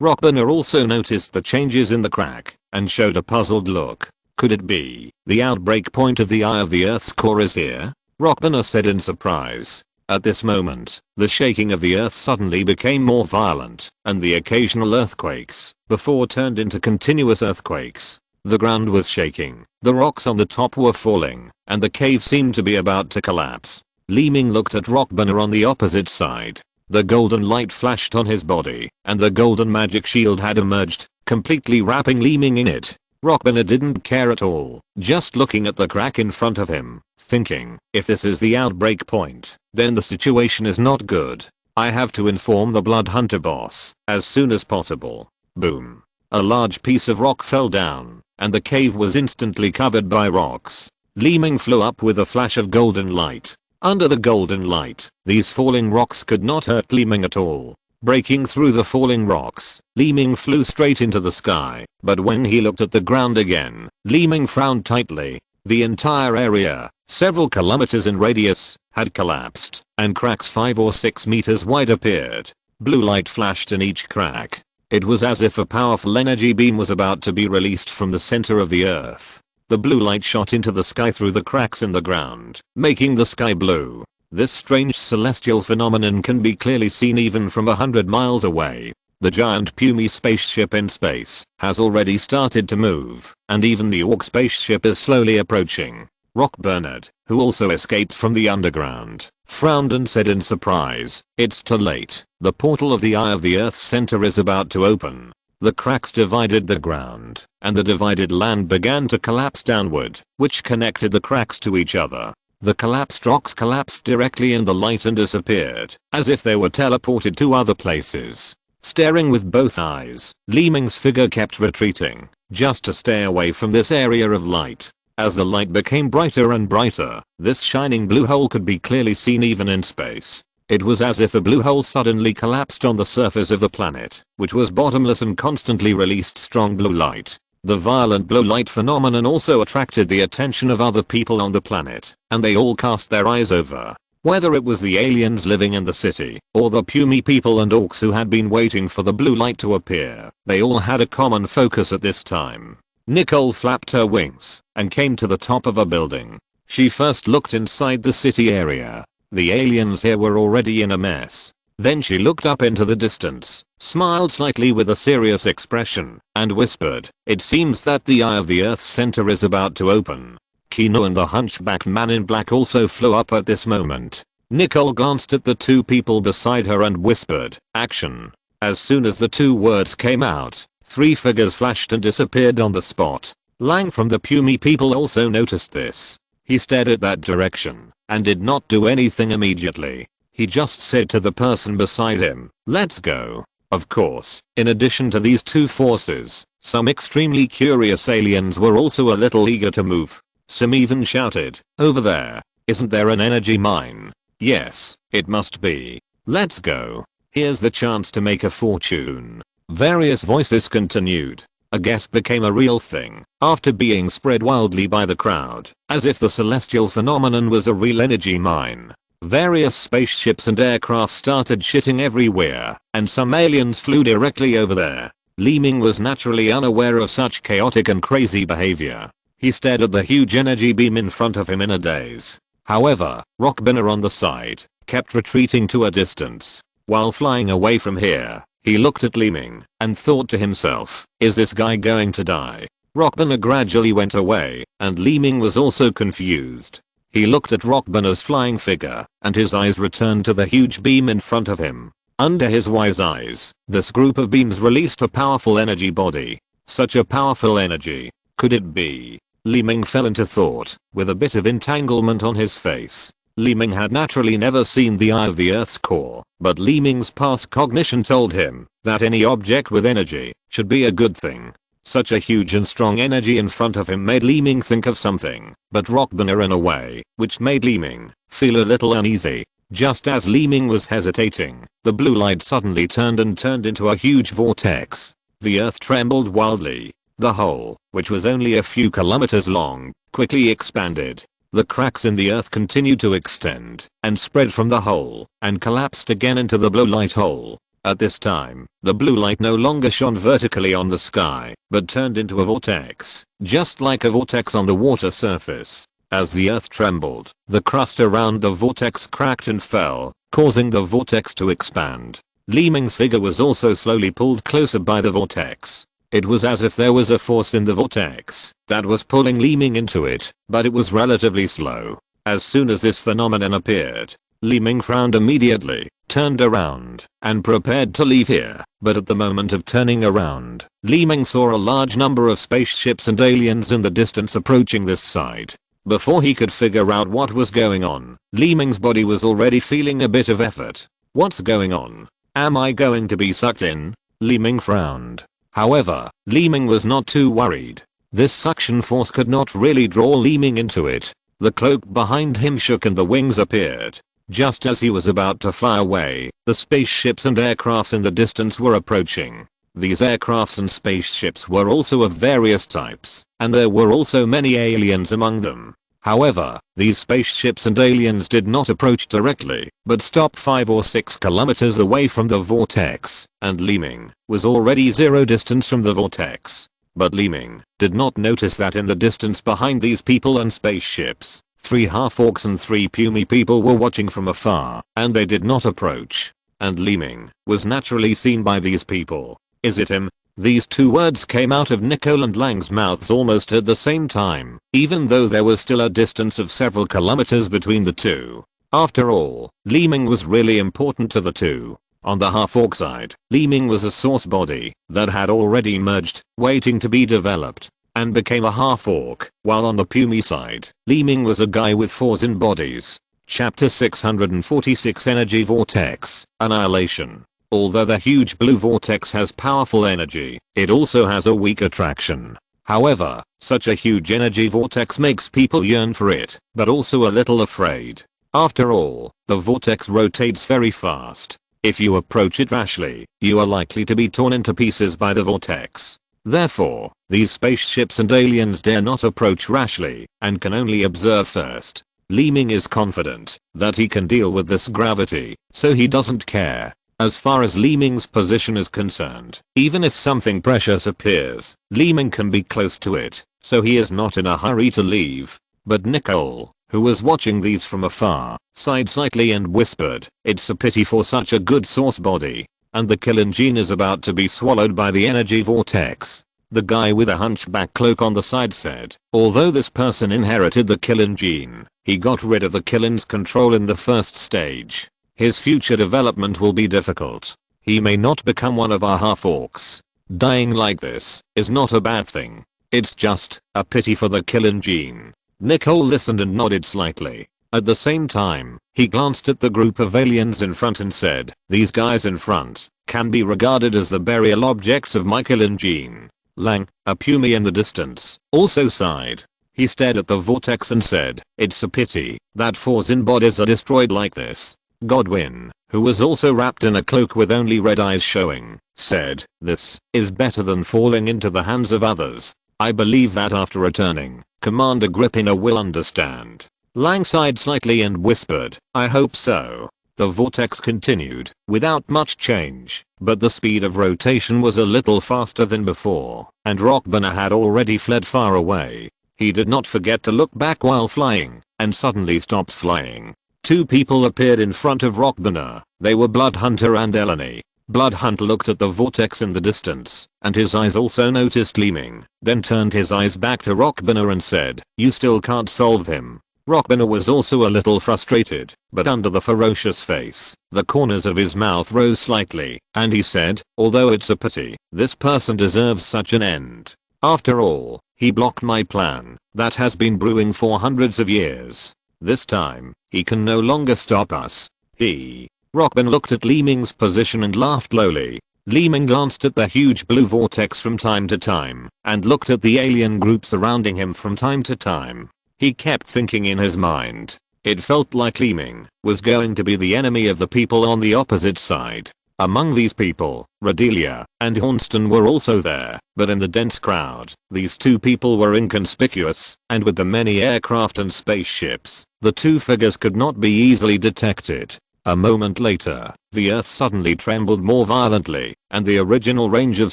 Rockburner also noticed the changes in the crack, and showed a puzzled look. Could it be, the outbreak point of the eye of the Earth's core is here? Rockburner said in surprise. At this moment, the shaking of the earth suddenly became more violent, and the occasional earthquakes, before turned into continuous earthquakes. The ground was shaking, the rocks on the top were falling, and the cave seemed to be about to collapse. Li Ming looked at Rockburner on the opposite side. The golden light flashed on his body, and the golden magic shield had emerged, completely wrapping Li Ming in it. Rockburner didn't care at all, just looking at the crack in front of him, thinking, if this is the outbreak point, then the situation is not good. I have to inform the Blood Hunter boss, as soon as possible. Boom. A large piece of rock fell down, and the cave was instantly covered by rocks. Li Ming flew up with a flash of golden light. Under the golden light, these falling rocks could not hurt Li Ming at all. Breaking through the falling rocks, Li Ming flew straight into the sky, but when he looked at the ground again, Li Ming frowned tightly. The entire area, several kilometers in radius, had collapsed, and cracks 5 or 6 meters wide appeared. Blue light flashed in each crack. It was as if a powerful energy beam was about to be released from the center of the earth. The blue light shot into the sky through the cracks in the ground, making the sky blue. This strange celestial phenomenon can be clearly seen even from 100 miles away. The giant pumy spaceship in space has already started to move, and even the Orc spaceship is slowly approaching. Rockburner, who also escaped from the underground, frowned and said in surprise, "It's too late. The portal of the Eye of the Earth's center is about to open." The cracks divided the ground, and the divided land began to collapse downward, which connected the cracks to each other. The collapsed rocks collapsed directly in the light and disappeared, as if they were teleported to other places. Staring with both eyes, Li Ming's figure kept retreating, just to stay away from this area of light. As the light became brighter and brighter, this shining blue hole could be clearly seen even in space. It was as if a blue hole suddenly collapsed on the surface of the planet, which was bottomless and constantly released strong blue light. The violent blue light phenomenon also attracted the attention of other people on the planet, and they all cast their eyes over. Whether it was the aliens living in the city, or the pumy people and orcs who had been waiting for the blue light to appear, they all had a common focus at this time. Nicole flapped her wings, and came to the top of a building. She first looked inside the city area. The aliens here were already in a mess. Then she looked up into the distance, smiled slightly with a serious expression, and whispered, "It seems that the Eye of the Earth's center is about to open." Kino and the hunchback man in black also flew up at this moment. Nicole glanced at the two people beside her and whispered, "Action." As soon as the two words came out, 3 figures flashed and disappeared on the spot. Lang from the pumy people also noticed this. He stared at that direction, and did not do anything immediately. He just said to the person beside him, "Let's go." Of course, in addition to these two forces, some extremely curious aliens were also a little eager to move. Some even shouted, "Over there, isn't there an energy mine?" "Yes, it must be. Let's go. Here's the chance to make a fortune." Various voices continued. A guess became a real thing, after being spread wildly by the crowd, as if the celestial phenomenon was a real energy mine. Various spaceships and aircraft started shitting everywhere, and some aliens flew directly over there. Li Ming was naturally unaware of such chaotic and crazy behavior. He stared at the huge energy beam in front of him in a daze. However, Rockburner on the side, kept retreating to a distance. While flying away from here, he looked at Li Ming, and thought to himself, "Is this guy going to die?" Rockburner gradually went away, and Li Ming was also confused. He looked at Rockburner's flying figure, and his eyes returned to the huge beam in front of him. Under his wise eyes, this group of beams released a powerful energy body. Such a powerful energy. Could it be? Li Ming fell into thought, with a bit of entanglement on his face. Li Ming had naturally never seen the eye of the Earth's core, but Li Ming's past cognition told him that any object with energy should be a good thing. Such a huge and strong energy in front of him made Li Ming think of something, but rock banner in a way, which made Li Ming feel a little uneasy. Just as Li Ming was hesitating, the blue light suddenly turned into a huge vortex. The earth trembled wildly. The hole, which was only a few kilometers long, quickly expanded. The cracks in the earth continued to extend and spread from the hole and collapsed again into the blue light hole. At this time, the blue light no longer shone vertically on the sky, but turned into a vortex, just like a vortex on the water surface. As the earth trembled, the crust around the vortex cracked and fell, causing the vortex to expand. Li Ming's figure was also slowly pulled closer by the vortex. It was as if there was a force in the vortex that was pulling Li Ming into it, but it was relatively slow. As soon as this phenomenon appeared, Li Ming frowned immediately, turned around, and prepared to leave here. But at the moment of turning around, Li Ming saw a large number of spaceships and aliens in the distance approaching this side. Before he could figure out what was going on, Li Ming's body was already feeling a bit of effort. What's going on? Am I going to be sucked in? Li Ming frowned. However, Li Ming was not too worried. This suction force could not really draw Li Ming into it. The cloak behind him shook and the wings appeared. Just as he was about to fly away, the spaceships and aircrafts in the distance were approaching. These aircrafts and spaceships were also of various types, and there were also many aliens among them. However, these spaceships and aliens did not approach directly, but stopped 5 or 6 kilometers away from the vortex, and Li Ming was already zero distance from the vortex. But Li Ming did not notice that in the distance behind these people and spaceships, 3 half-orcs and 3 pumy people were watching from afar, and they did not approach. And Li Ming was naturally seen by these people. Is it him? These 2 words came out of Nicole and Lang's mouths almost at the same time, even though there was still a distance of several kilometers between the two. After all, Li Ming was really important to the two. On the half-orc side, Li Ming was a source body that had already merged, waiting to be developed, and became a half-orc, while on the pumy side, Li Ming was a guy with 4 Zin bodies. Chapter 646 Energy Vortex, Annihilation. Although the huge blue vortex has powerful energy, it also has a weak attraction. However, such a huge energy vortex makes people yearn for it, but also a little afraid. After all, the vortex rotates very fast. If you approach it rashly, you are likely to be torn into pieces by the vortex. Therefore, these spaceships and aliens dare not approach rashly, and can only observe first. Li Ming is confident that he can deal with this gravity, so he doesn't care. As far as Li Ming's position is concerned, even if something precious appears, Li Ming can be close to it, so he is not in a hurry to leave. But Nicole, who was watching these from afar, sighed slightly and whispered, "It's a pity for such a good source body. And the killing gene is about to be swallowed by the energy vortex." The guy with a hunchback cloak on the side said, although this person inherited the killing gene, he got rid of the killing's control in the first stage. His future development will be difficult. He may not become one of our half-orcs. Dying like this is not a bad thing. It's just a pity for the killing gene. Nicole listened and nodded slightly. At the same time, he glanced at the group of aliens in front and said, "These guys in front can be regarded as the burial objects of my killing gene." Lang, a pumy in the distance, also sighed. He stared at the vortex and said, "It's a pity that 4 Zin bodies are destroyed like this." Godwin, who was also wrapped in a cloak with only red eyes showing, said, "This is better than falling into the hands of others. I believe that after returning, Commander Agrippina will understand." Lang sighed slightly and whispered, "I hope so." The vortex continued, without much change, but the speed of rotation was a little faster than before, and Rockbanner had already fled far away. He did not forget to look back while flying, and suddenly stopped flying. 2 people appeared in front of Rockbanner. They were Bloodhunter and Eleni. Bloodhunter looked at the vortex in the distance, and his eyes also noticed Li Ming, then turned his eyes back to Rockbanner and said, "You still can't solve him." Rockbanner was also a little frustrated, but under the ferocious face, the corners of his mouth rose slightly, and he said, "Although it's a pity, this person deserves such an end. After all, he blocked my plan that has been brewing for hundreds of years. This time, he can no longer stop us. Rockman looked at Li Ming's position and laughed lowly. Li Ming glanced at the huge blue vortex from time to time, and looked at the alien group surrounding him from time to time. He kept thinking in his mind. It felt like Li Ming was going to be the enemy of the people on the opposite side. Among these people, Redelia and Hornston were also there, but in the dense crowd, these two people were inconspicuous, and with the many aircraft and spaceships, the two figures could not be easily detected. A moment later, the earth suddenly trembled more violently, and the original range of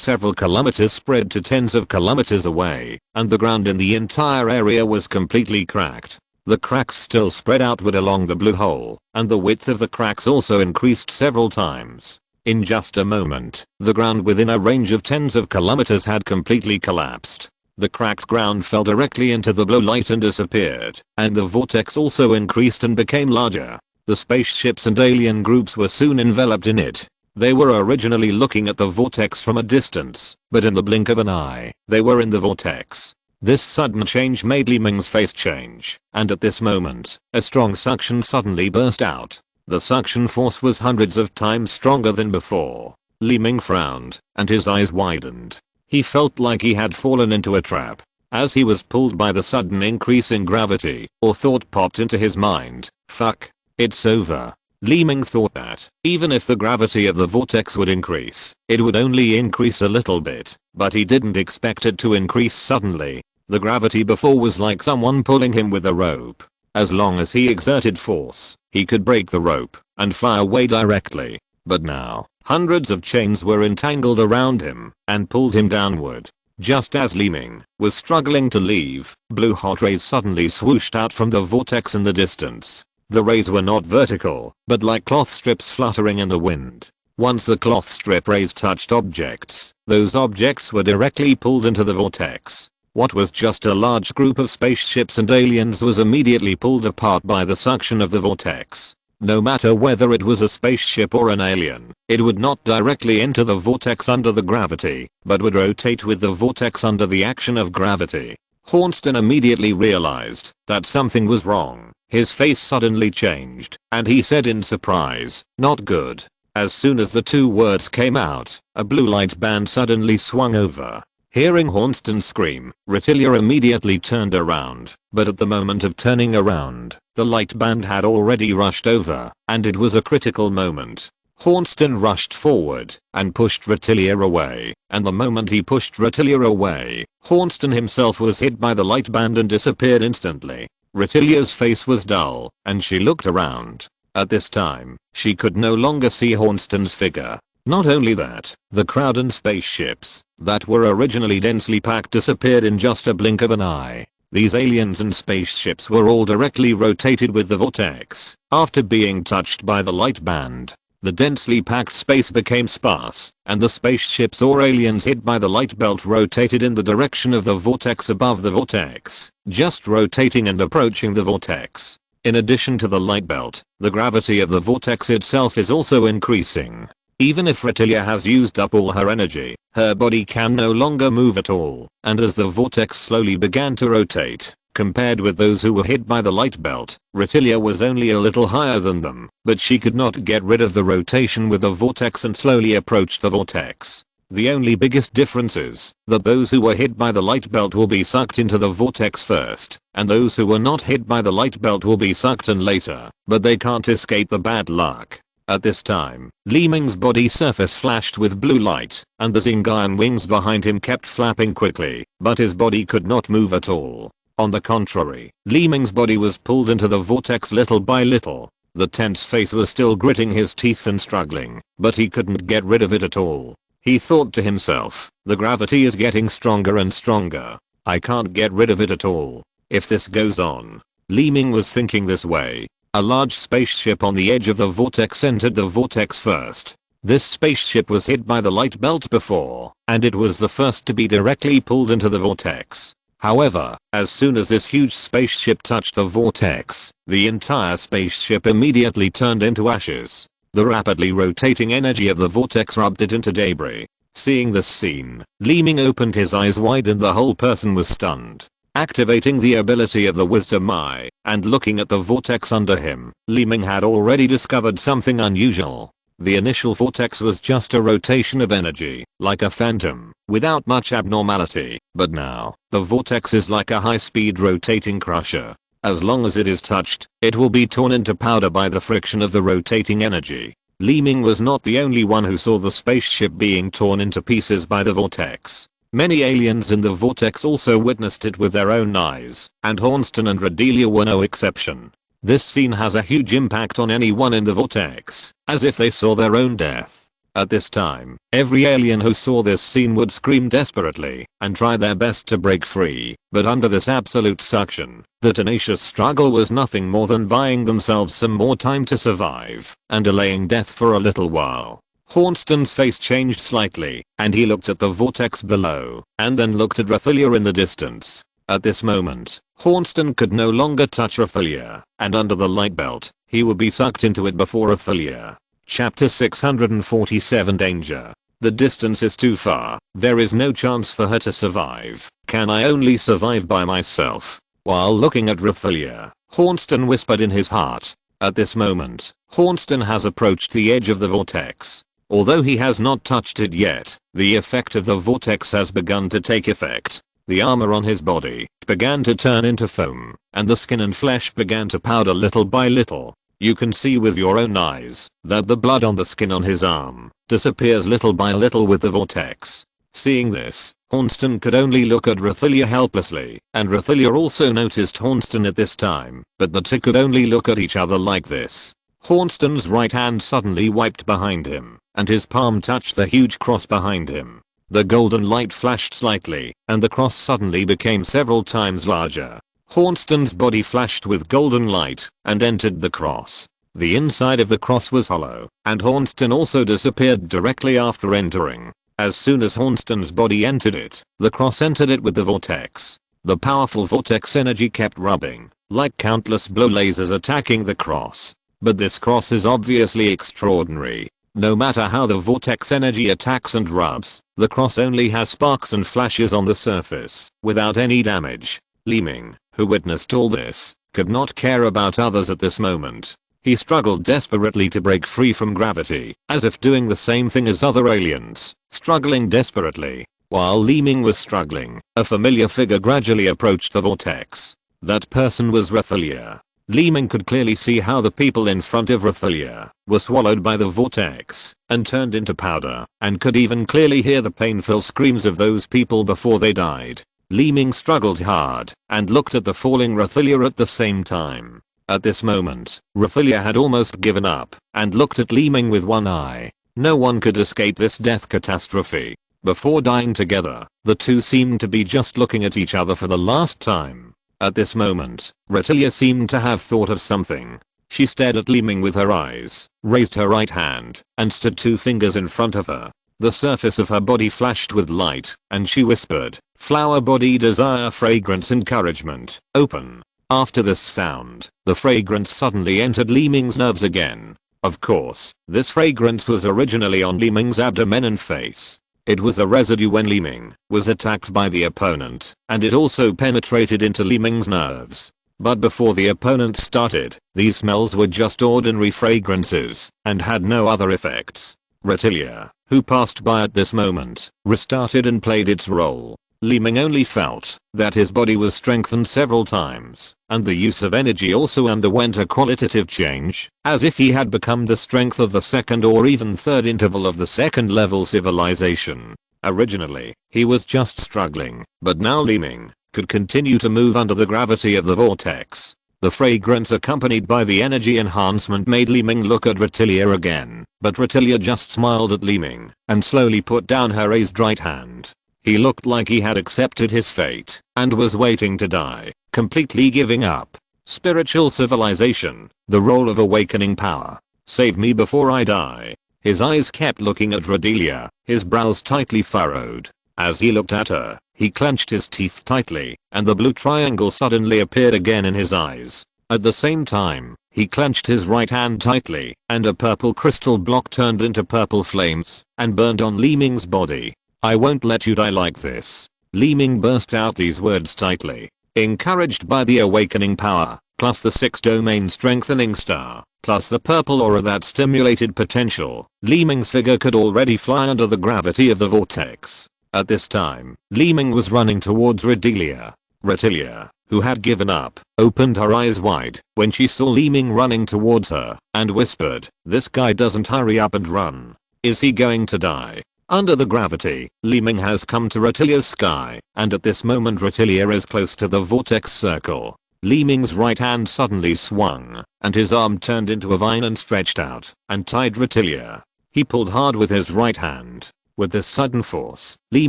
several kilometers spread to tens of kilometers away, and the ground in the entire area was completely cracked. The cracks still spread outward along the blue hole, and the width of the cracks also increased several times. In just a moment, the ground within a range of tens of kilometers had completely collapsed. The cracked ground fell directly into the blue light and disappeared, and the vortex also increased and became larger. The spaceships and alien groups were soon enveloped in it. They were originally looking at the vortex from a distance, but in the blink of an eye, they were in the vortex. This sudden change made Li Ming's face change, and at this moment, a strong suction suddenly burst out. The suction force was hundreds of times stronger than before. Li Ming frowned, and his eyes widened. He felt like he had fallen into a trap. As he was pulled by the sudden increase in gravity, a thought popped into his mind. Fuck. It's over. Li Ming thought that, even if the gravity of the vortex would increase, it would only increase a little bit, but he didn't expect it to increase suddenly. The gravity before was like someone pulling him with a rope. As long as he exerted force, he could break the rope and fly away directly. But now, hundreds of chains were entangled around him and pulled him downward. Just as Li Ming was struggling to leave, blue hot rays suddenly swooshed out from the vortex in the distance. The rays were not vertical, but like cloth strips fluttering in the wind. Once the cloth strip rays touched objects, those objects were directly pulled into the vortex. What was just a large group of spaceships and aliens was immediately pulled apart by the suction of the vortex. No matter whether it was a spaceship or an alien, it would not directly enter the vortex under the gravity, but would rotate with the vortex under the action of gravity. Hornston immediately realized that something was wrong. His face suddenly changed, and he said in surprise, "Not good." As soon as the two words came out, a blue light band suddenly swung over. Hearing Hornston scream, Redelia immediately turned around, but at the moment of turning around, the light band had already rushed over, and it was a critical moment. Hornston rushed forward and pushed Redelia away, and the moment he pushed Redelia away, Hornston himself was hit by the light band and disappeared instantly. Redelia's face was dull, and she looked around. At this time, she could no longer see Hornston's figure. Not only that, the crowd and spaceships that were originally densely packed disappeared in just a blink of an eye. These aliens and spaceships were all directly rotated with the vortex after being touched by the light band. The densely packed space became sparse, and the spaceships or aliens hit by the light belt rotated in the direction of the vortex above the vortex, just rotating and approaching the vortex. In addition to the light belt, the gravity of the vortex itself is also increasing. Even if Redelia has used up all her energy, her body can no longer move at all, and as the vortex slowly began to rotate, compared with those who were hit by the light belt, Redelia was only a little higher than them, but she could not get rid of the rotation with the vortex and slowly approached the vortex. The only biggest difference is that those who were hit by the light belt will be sucked into the vortex first, and those who were not hit by the light belt will be sucked in later, but they can't escape the bad luck. At this time, Li Ming's body surface flashed with blue light, and the Zingian wings behind him kept flapping quickly, but his body could not move at all. On the contrary, Li Ming's body was pulled into the vortex little by little. The tense face was still gritting his teeth and struggling, but he couldn't get rid of it at all. He thought to himself, the gravity is getting stronger and stronger. I can't get rid of it at all. If this goes on. Li Ming was thinking this way. A large spaceship on the edge of the vortex entered the vortex first. This spaceship was hit by the light belt before, and it was the first to be directly pulled into the vortex. However, as soon as this huge spaceship touched the vortex, the entire spaceship immediately turned into ashes. The rapidly rotating energy of the vortex rubbed it into debris. Seeing this scene, Li Ming opened his eyes wide and the whole person was stunned. Activating the ability of the wisdom eye, and looking at the vortex under him, Li Ming had already discovered something unusual. The initial vortex was just a rotation of energy, like a phantom, without much abnormality, but now, the vortex is like a high-speed rotating crusher. As long as it is touched, it will be torn into powder by the friction of the rotating energy. Li Ming was not the only one who saw the spaceship being torn into pieces by the vortex. Many aliens in the vortex also witnessed it with their own eyes, and Hornston and Redelia were no exception. This scene has a huge impact on anyone in the vortex, as if they saw their own death. At this time, every alien who saw this scene would scream desperately and try their best to break free, but under this absolute suction, the tenacious struggle was nothing more than buying themselves some more time to survive and delaying death for a little while. Hornston's face changed slightly, and he looked at the vortex below, and then looked at Rethelia in the distance. At this moment, Hornston could no longer touch Rethelia, and under the light belt, he would be sucked into it before Rethelia. Chapter 647 Danger. The distance is too far, there is no chance for her to survive. Can I only survive by myself? While looking at Rethelia, Hornston whispered in his heart. At this moment, Hornston has approached the edge of the vortex. Although he has not touched it yet, the effect of the vortex has begun to take effect. The armor on his body began to turn into foam, and the skin and flesh began to powder little by little. You can see with your own eyes that the blood on the skin on his arm disappears little by little with the vortex. Seeing this, Hornston could only look at Rethelia helplessly, and Rethelia also noticed Hornston at this time, but the two could only look at each other like this. Hornston's right hand suddenly wiped behind him, and his palm touched the huge cross behind him. The golden light flashed slightly, and the cross suddenly became several times larger. Hornston's body flashed with golden light, and entered the cross. The inside of the cross was hollow, and Hornston also disappeared directly after entering. As soon as Hornston's body entered it, the cross entered it with the vortex. The powerful vortex energy kept rubbing, like countless blow lasers attacking the cross. But this cross is obviously extraordinary. No matter how the vortex energy attacks and rubs, the cross only has sparks and flashes on the surface, without any damage. Li Ming, who witnessed all this, could not care about others at this moment. He struggled desperately to break free from gravity, as if doing the same thing as other aliens, struggling desperately. While Li Ming was struggling, a familiar figure gradually approached the vortex. That person was Rethelia. Li Ming could clearly see how the people in front of Rethelia were swallowed by the vortex and turned into powder, and could even clearly hear the painful screams of those people before they died. Li Ming struggled hard and looked at the falling Rethelia at the same time. At this moment, Rethelia had almost given up and looked at Li Ming with one eye. No one could escape this death catastrophe. Before dying together, the two seemed to be just looking at each other for the last time. At this moment, Rethelia seemed to have thought of something. She stared at Li Ming with her eyes, raised her right hand, and stood 2 fingers in front of her. The surface of her body flashed with light, and she whispered, "Flower body desire fragrance encouragement, open." After this sound, the fragrance suddenly entered Li Ming's nerves again. Of course, this fragrance was originally on Li Ming's abdomen and face. It was the residue when Li Ming was attacked by the opponent, and it also penetrated into Li Ming's nerves. But before the opponent started, these smells were just ordinary fragrances, and had no other effects. Rethelia, who passed by at this moment, restarted and played its role. Li Ming only felt that his body was strengthened several times, and the use of energy also underwent a qualitative change, as if he had become the strength of the second or even third interval of the second level civilization. Originally, he was just struggling, but now Li Ming could continue to move under the gravity of the vortex. The fragrance accompanied by the energy enhancement made Li Ming look at Rethelia again, but Rethelia just smiled at Li Ming and slowly put down her raised right hand. He looked like he had accepted his fate and was waiting to die, completely giving up. Spiritual civilization, the role of awakening power. Save me before I die. His eyes kept looking at Redelia, his brows tightly furrowed. As he looked at her, he clenched his teeth tightly, and the blue triangle suddenly appeared again in his eyes. At the same time, he clenched his right hand tightly, and a purple crystal block turned into purple flames and burned on Li Ming's body. "I won't let you die like this." Li Ming burst out these words tightly. Encouraged by the awakening power, plus the 6-domain strengthening star, plus the purple aura that stimulated potential, Li Ming's figure could already fly under the gravity of the vortex. At this time, Li Ming was running towards Redelia. Redelia, who had given up, opened her eyes wide when she saw Li Ming running towards her and whispered, "This guy doesn't hurry up and run. Is he going to die?" Under the gravity, Li Ming has come to Retilia's sky, and at this moment Retilia is close to the vortex circle. Li Ming's right hand suddenly swung, and his arm turned into a vine and stretched out, and tied Retilia. He pulled hard with his right hand. With this sudden force, Li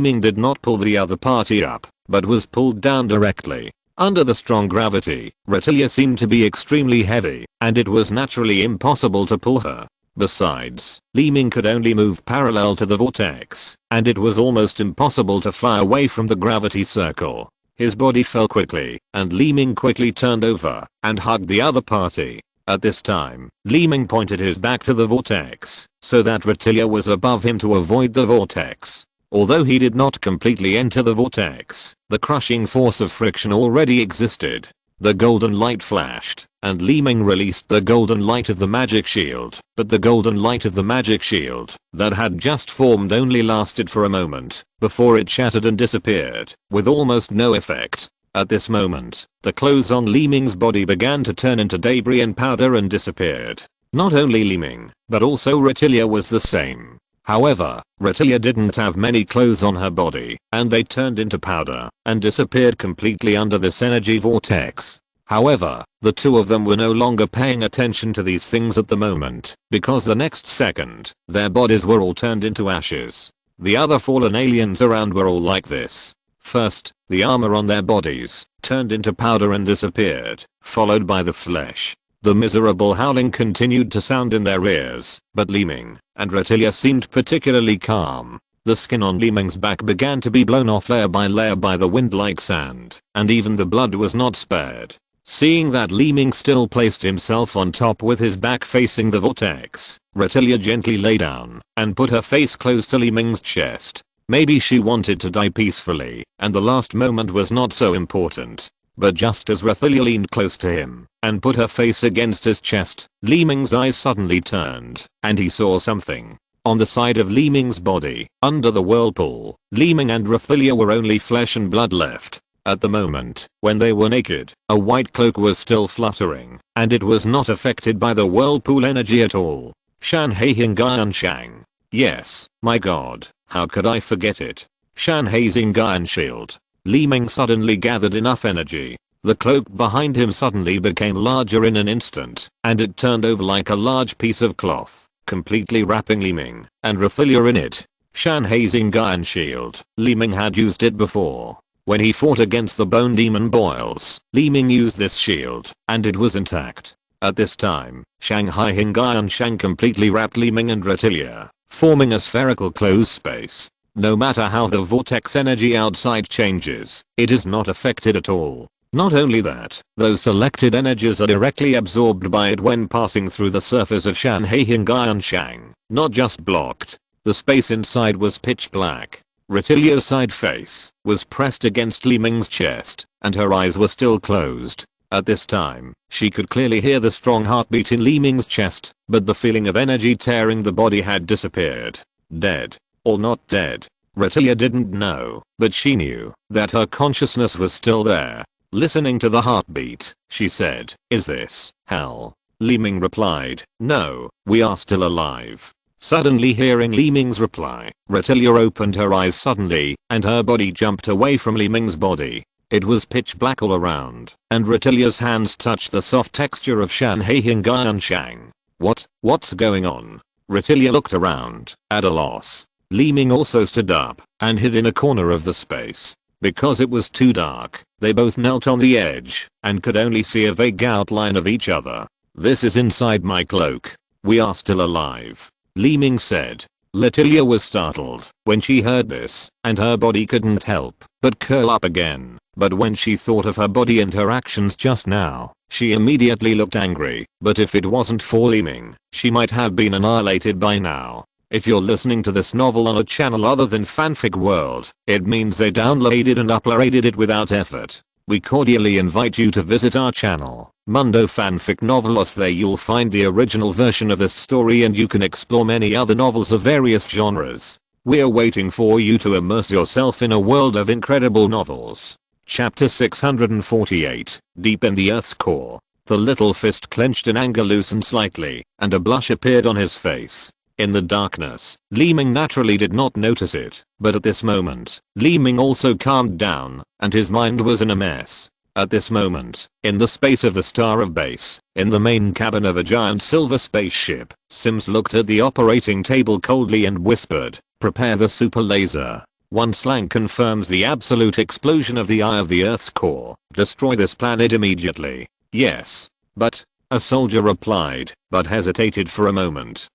Ming did not pull the other party up, but was pulled down directly. Under the strong gravity, Retilia seemed to be extremely heavy, and it was naturally impossible to pull her. Besides, Li Ming could only move parallel to the vortex, and it was almost impossible to fly away from the gravity circle. His body fell quickly, and Li Ming quickly turned over and hugged the other party. At this time, Li Ming pointed his back to the vortex, so that Retilia was above him to avoid the vortex. Although he did not completely enter the vortex, the crushing force of friction already existed. The golden light flashed, and Li Ming released the golden light of the magic shield, but the golden light of the magic shield that had just formed only lasted for a moment, before it shattered and disappeared, with almost no effect. At this moment, the clothes on Li Ming's body began to turn into debris and powder and disappeared. Not only Li Ming, but also Retilia was the same. However, Retilia didn't have many clothes on her body, and they turned into powder and disappeared completely under this energy vortex. However, the two of them were no longer paying attention to these things at the moment, because the next second, their bodies were all turned into ashes. The other fallen aliens around were all like this. First, the armor on their bodies turned into powder and disappeared, followed by the flesh. The miserable howling continued to sound in their ears, but Li Ming and Retilia seemed particularly calm. The skin on Li Ming's back began to be blown off layer by the wind like sand, and even the blood was not spared. Seeing that Li Ming still placed himself on top with his back facing the vortex, Retilia gently lay down and put her face close to Li Ming's chest. Maybe she wanted to die peacefully, and the last moment was not so important. But just as Retilia leaned close to him and put her face against his chest, Li Ming's eyes suddenly turned, and he saw something. On the side of Li Ming's body, under the whirlpool, Li Ming and Retilia were only flesh and blood left. At the moment, when they were naked, a white cloak was still fluttering, and it was not affected by the whirlpool energy at all. Shan He Hingan Shang. Yes, my god, how could I forget it? Shan He Zingan Shield. Li Ming suddenly gathered enough energy. The cloak behind him suddenly became larger in an instant, and it turned over like a large piece of cloth, completely wrapping Li Ming and Retilia in it. Shan He Zingan Shield. Li Ming had used it before. When he fought against the bone demon boils, Li Ming used this shield, and it was intact. At this time, Shanghai Hingan Shang completely wrapped Li Ming and Retilia, forming a spherical closed space. No matter how the vortex energy outside changes, it is not affected at all. Not only that, those selected energies are directly absorbed by it when passing through the surface of Shanhei Hingan Shang, not just blocked. The space inside was pitch black. Retilia's side face was pressed against Li Ming's chest, and her eyes were still closed. At this time, she could clearly hear the strong heartbeat in Li Ming's chest, but the feeling of energy tearing the body had disappeared. Dead. Or not dead. Retilia didn't know, but she knew that her consciousness was still there. Listening to the heartbeat, she said, "Is this hell?" Li Ming replied, "No, we are still alive." Suddenly hearing Li Ming's reply, Retilia opened her eyes suddenly, and her body jumped away from Li Ming's body. It was pitch black all around, and Retilia's hands touched the soft texture of Shanhei Hingan Shang. What's going on? Retilia looked around, at a loss. Li Ming also stood up, and hid in a corner of the space. Because it was too dark, they both knelt on the edge, and could only see a vague outline of each other. "This is inside my cloak. We are still alive," Li Ming said. Retilia was startled when she heard this, and her body couldn't help but curl up again. But when she thought of her body and her actions just now, she immediately looked angry. But if it wasn't for Li Ming, she might have been annihilated by now. If you're listening to this novel on a channel other than Fanfic World, it means they downloaded and uploaded it without effort. we cordially invite you to visit our channel, Mundo Fanfic Novelos. There you'll find the original version of this story and you can explore many other novels of various genres. We're waiting for you to immerse yourself in a world of incredible novels. Chapter 648, Deep in the Earth's Core. The little fist clenched in anger loosened slightly, and a blush appeared on his face. In the darkness, Li Ming naturally did not notice it, but at this moment, Li Ming also calmed down, and his mind was in a mess. At this moment, in the space of the Star of Base, in the main cabin of a giant silver spaceship, Sims looked at the operating table coldly and whispered, "Prepare the super laser. One slang confirms the absolute explosion of the eye of the Earth's core. Destroy this planet immediately." "Yes. But," a soldier replied, but hesitated for a moment.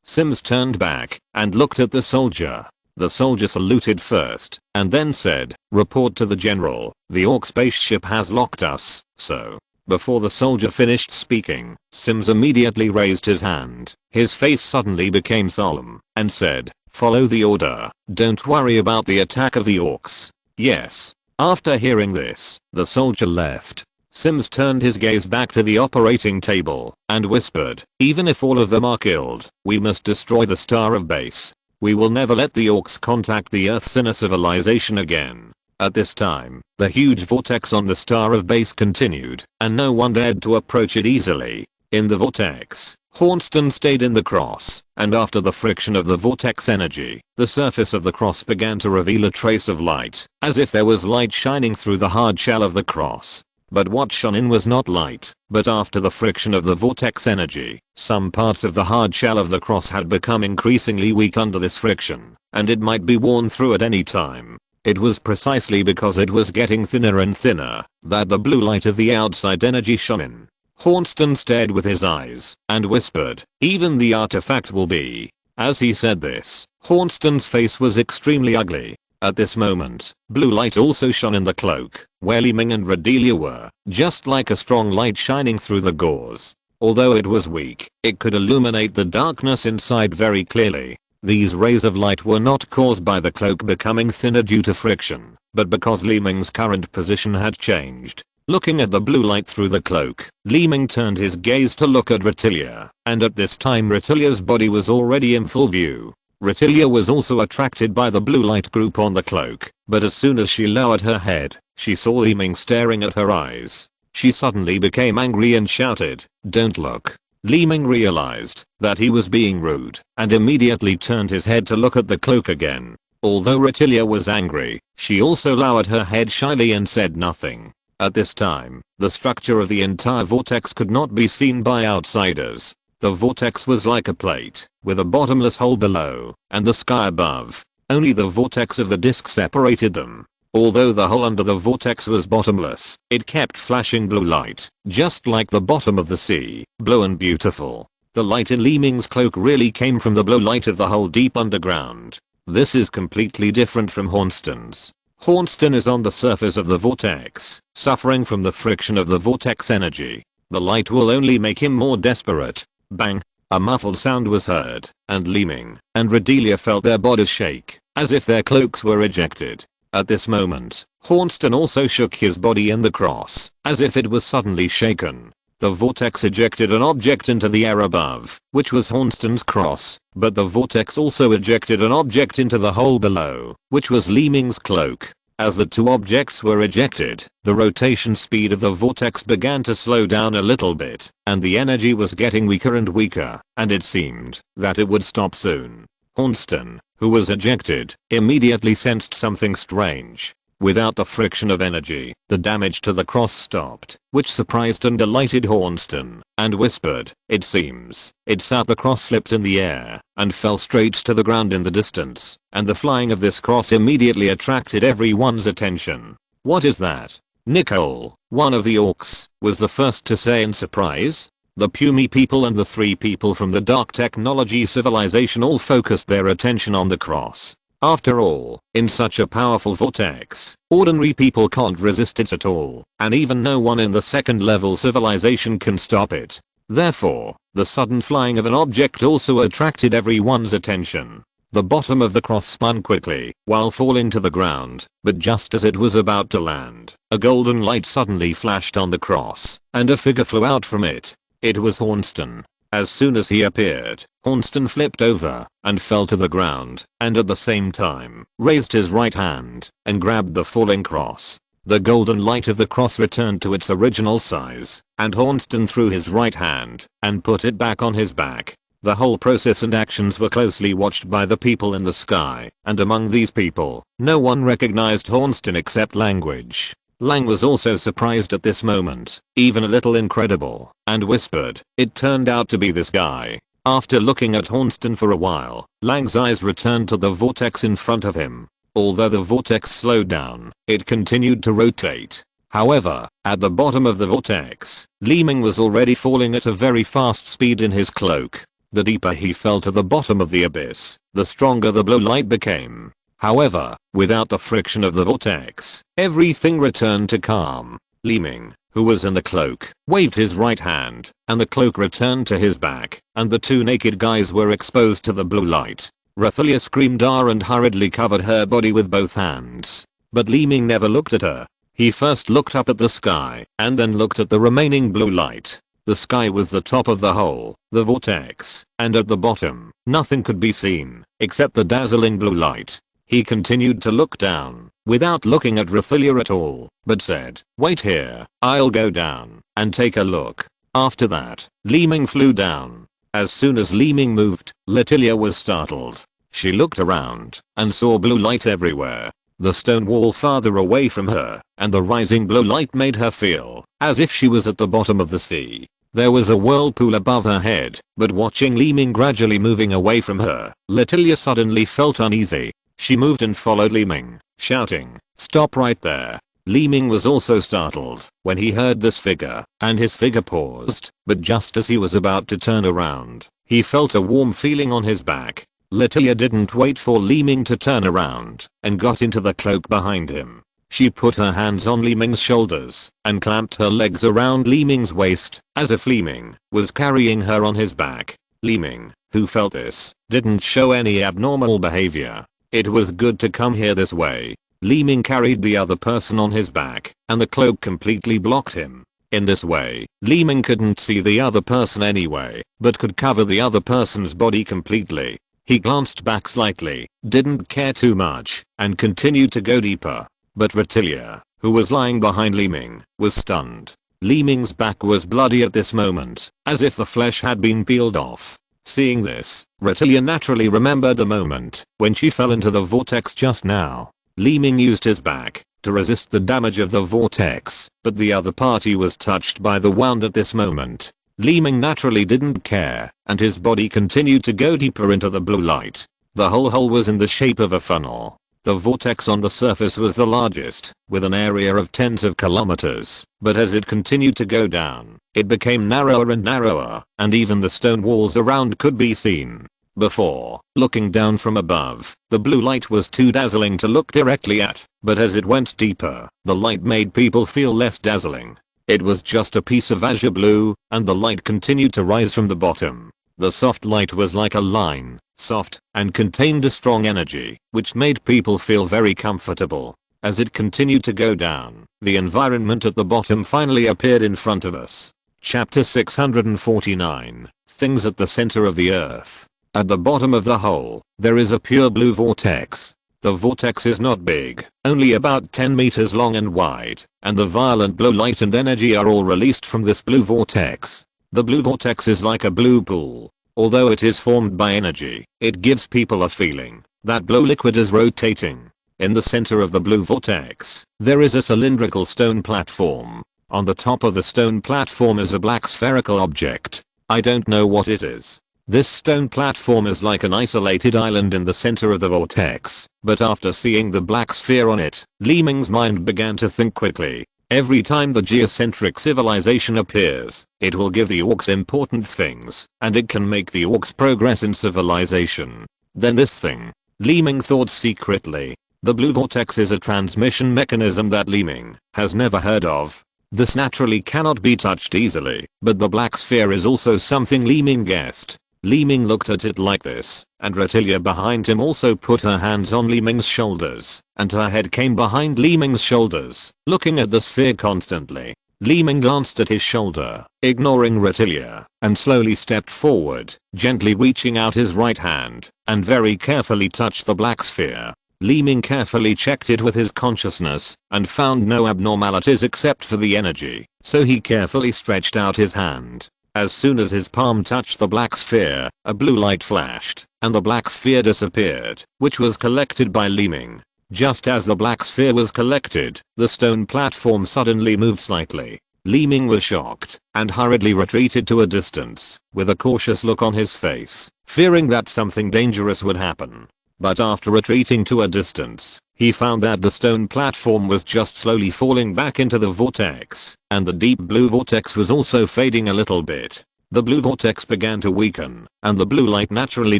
Sims turned back and looked at the soldier. The soldier saluted first and then said, "Report to the general. The Orc spaceship has locked us, so." Before the soldier finished speaking, Sims immediately raised his hand. His face suddenly became solemn and said, "Follow the order. Don't worry about the attack of the Orcs." "Yes." After hearing this, the soldier left. Sims turned his gaze back to the operating table and whispered, "Even if all of them are killed, we must destroy the Star of Base. We will never let the Orcs contact the Earth's inner civilization again." At this time, the huge vortex on the Star of Base continued, and no one dared to approach it easily. In the vortex, Hornston stayed in the cross, and after the friction of the vortex energy, the surface of the cross began to reveal a trace of light, as if there was light shining through the hard shell of the cross. But what shone in was not light, but after the friction of the vortex energy, some parts of the hard shell of the cross had become increasingly weak under this friction, and it might be worn through at any time. It was precisely because it was getting thinner and thinner that the blue light of the outside energy shone in. Hornston stared with his eyes and whispered, "Even the artifact will be." As he said this, Hornston's face was extremely ugly. At this moment, blue light also shone in the cloak, where Li Ming and Redelia were, just like a strong light shining through the gauze. Although it was weak, it could illuminate the darkness inside very clearly. These rays of light were not caused by the cloak becoming thinner due to friction, but because Li Ming's current position had changed. Looking at the blue light through the cloak, Li Ming turned his gaze to look at Redelia, and at this time Redelia's body was already in full view. Redelia was also attracted by the blue light group on the cloak, but as soon as she lowered her head, she saw Li Ming staring at her eyes. She suddenly became angry and shouted, "Don't look." Li Ming realized that he was being rude and immediately turned his head to look at the cloak again. Although Redelia was angry, she also lowered her head shyly and said nothing. At this time, the structure of the entire vortex could not be seen by outsiders. The vortex was like a plate, with a bottomless hole below, and the sky above. Only the vortex of the disk separated them. Although the hole under the vortex was bottomless, it kept flashing blue light, just like the bottom of the sea, blue and beautiful. The light in Li Ming's cloak really came from the blue light of the hole deep underground. This is completely different from Hornston's. Hornston is on the surface of the vortex, suffering from the friction of the vortex energy. The light will only make him more desperate. Bang! A muffled sound was heard, and Li Ming and Redelia felt their bodies shake, as if their cloaks were ejected. At this moment, Hornston also shook his body in the cross, as if it was suddenly shaken. The vortex ejected an object into the air above, which was Hornston's cross, but the vortex also ejected an object into the hole below, which was Li Ming's cloak. As the two objects were ejected, the rotation speed of the vortex began to slow down a little bit, and the energy was getting weaker and weaker, and it seemed that it would stop soon. Hornston, who was ejected, immediately sensed something strange. Without the friction of energy, the damage to the cross stopped, which surprised and delighted Hornston, and whispered, "It seems it's out." The cross flipped in the air and fell straight to the ground in the distance, and the flying of this cross immediately attracted everyone's attention. "What is that?" Nicole, one of the Orcs, was the first to say in surprise. The Pumi people and the three people from the Dark Technology civilization all focused their attention on the cross. After all, in such a powerful vortex, ordinary people can't resist it at all, and even no one in the second level civilization can stop it. Therefore, the sudden flying of an object also attracted everyone's attention. The bottom of the cross spun quickly while falling to the ground, but just as it was about to land, a golden light suddenly flashed on the cross, and a figure flew out from it. It was Hornston. As soon as he appeared, Hornston flipped over and fell to the ground, and at the same time, raised his right hand and grabbed the falling cross. The golden light of the cross returned to its original size, and Hornston threw his right hand and put it back on his back. The whole process and actions were closely watched by the people in the sky, and among these people, no one recognized Hornston except Language. Lang was also surprised at this moment, even a little incredible, and whispered, "It turned out to be this guy." After looking at Hornston for a while, Lang's eyes returned to the vortex in front of him. Although the vortex slowed down, it continued to rotate. However, at the bottom of the vortex, Li Ming was already falling at a very fast speed in his cloak. The deeper he fell to the bottom of the abyss, the stronger the blue light became. However, without the friction of the vortex, everything returned to calm. Li Ming, who was in the cloak, waved his right hand, and the cloak returned to his back, and the two naked guys were exposed to the blue light. Rathalia screamed "Ah!" and hurriedly covered her body with both hands. But Li Ming never looked at her. He first looked up at the sky, and then looked at the remaining blue light. The sky was the top of the hole, the vortex, and at the bottom, nothing could be seen, except the dazzling blue light. He continued to look down, without looking at Rathalia at all, but said, "Wait here, I'll go down and take a look." After that, Li Ming flew down. As soon as Li Ming moved, Rathalia was startled. She looked around and saw blue light everywhere. The stone wall farther away from her, and the rising blue light made her feel as if she was at the bottom of the sea. There was a whirlpool above her head, but watching Li Ming gradually moving away from her, Rathalia suddenly felt uneasy. She moved and followed Li Ming, shouting, "Stop right there." Li Ming was also startled when he heard this figure, and his figure paused, but just as he was about to turn around, he felt a warm feeling on his back. Rathalia didn't wait for Li Ming to turn around, and got into the cloak behind him. She put her hands on Li Ming's shoulders, and clamped her legs around Li Ming's waist, as if Li Ming was carrying her on his back. Li Ming, who felt this, didn't show any abnormal behavior. It was good to come here this way. Li Ming carried the other person on his back, and the cloak completely blocked him. In this way, Li Ming couldn't see the other person anyway, but could cover the other person's body completely. He glanced back slightly, didn't care too much, and continued to go deeper. But Rathalia, who was lying behind Li Ming, was stunned. Li Ming's back was bloody at this moment, as if the flesh had been peeled off. Seeing this, Rathalia naturally remembered the moment when she fell into the vortex just now. Li Ming used his back to resist the damage of the vortex, but the other party was touched by the wound at this moment. Li Ming naturally didn't care, and his body continued to go deeper into the blue light. The whole hole was in the shape of a funnel. The vortex on the surface was the largest, with an area of tens of kilometers, but as it continued to go down, it became narrower and narrower, and even the stone walls around could be seen. Before, looking down from above, the blue light was too dazzling to look directly at, but as it went deeper, the light made people feel less dazzling. It was just a piece of azure blue, and the light continued to rise from the bottom. The soft light was like a line, soft, and contained a strong energy, which made people feel very comfortable. As it continued to go down, the environment at the bottom finally appeared in front of us. Chapter 649, Things at the Center of the Earth. At the bottom of the hole, there is a pure blue vortex. The vortex is not big, only about 10 meters long and wide, and the violent blue light and energy are all released from this blue vortex. The blue vortex is like a blue pool. Although it is formed by energy, it gives people a feeling that blue liquid is rotating. In the center of the blue vortex, there is a cylindrical stone platform. On the top of the stone platform is a black spherical object. I don't know what it is. This stone platform is like an isolated island in the center of the vortex, but after seeing the black sphere on it, Li Ming's mind began to think quickly. Every time the geocentric civilization appears, it will give the orcs important things, and it can make the orcs progress in civilization. Then this thing. Li Ming thought secretly. The blue vortex is a transmission mechanism that Li Ming has never heard of. This naturally cannot be touched easily, but the black sphere is also something Li Ming guessed. Li Ming looked at it like this, and Retilia behind him also put her hands on Li Ming's shoulders, and her head came behind Li Ming's shoulders, looking at the sphere constantly. Li Ming glanced at his shoulder, ignoring Retilia, and slowly stepped forward, gently reaching out his right hand, and very carefully touched the black sphere. Li Ming carefully checked it with his consciousness, and found no abnormalities except for the energy, so he carefully stretched out his hand. As soon as his palm touched the black sphere, a blue light flashed, and the black sphere disappeared, which was collected by Li Ming. Just as the black sphere was collected, the stone platform suddenly moved slightly. Li Ming was shocked, and hurriedly retreated to a distance, with a cautious look on his face, fearing that something dangerous would happen. But after retreating to a distance, he found that the stone platform was just slowly falling back into the vortex, and the deep blue vortex was also fading a little bit. The blue vortex began to weaken, and the blue light naturally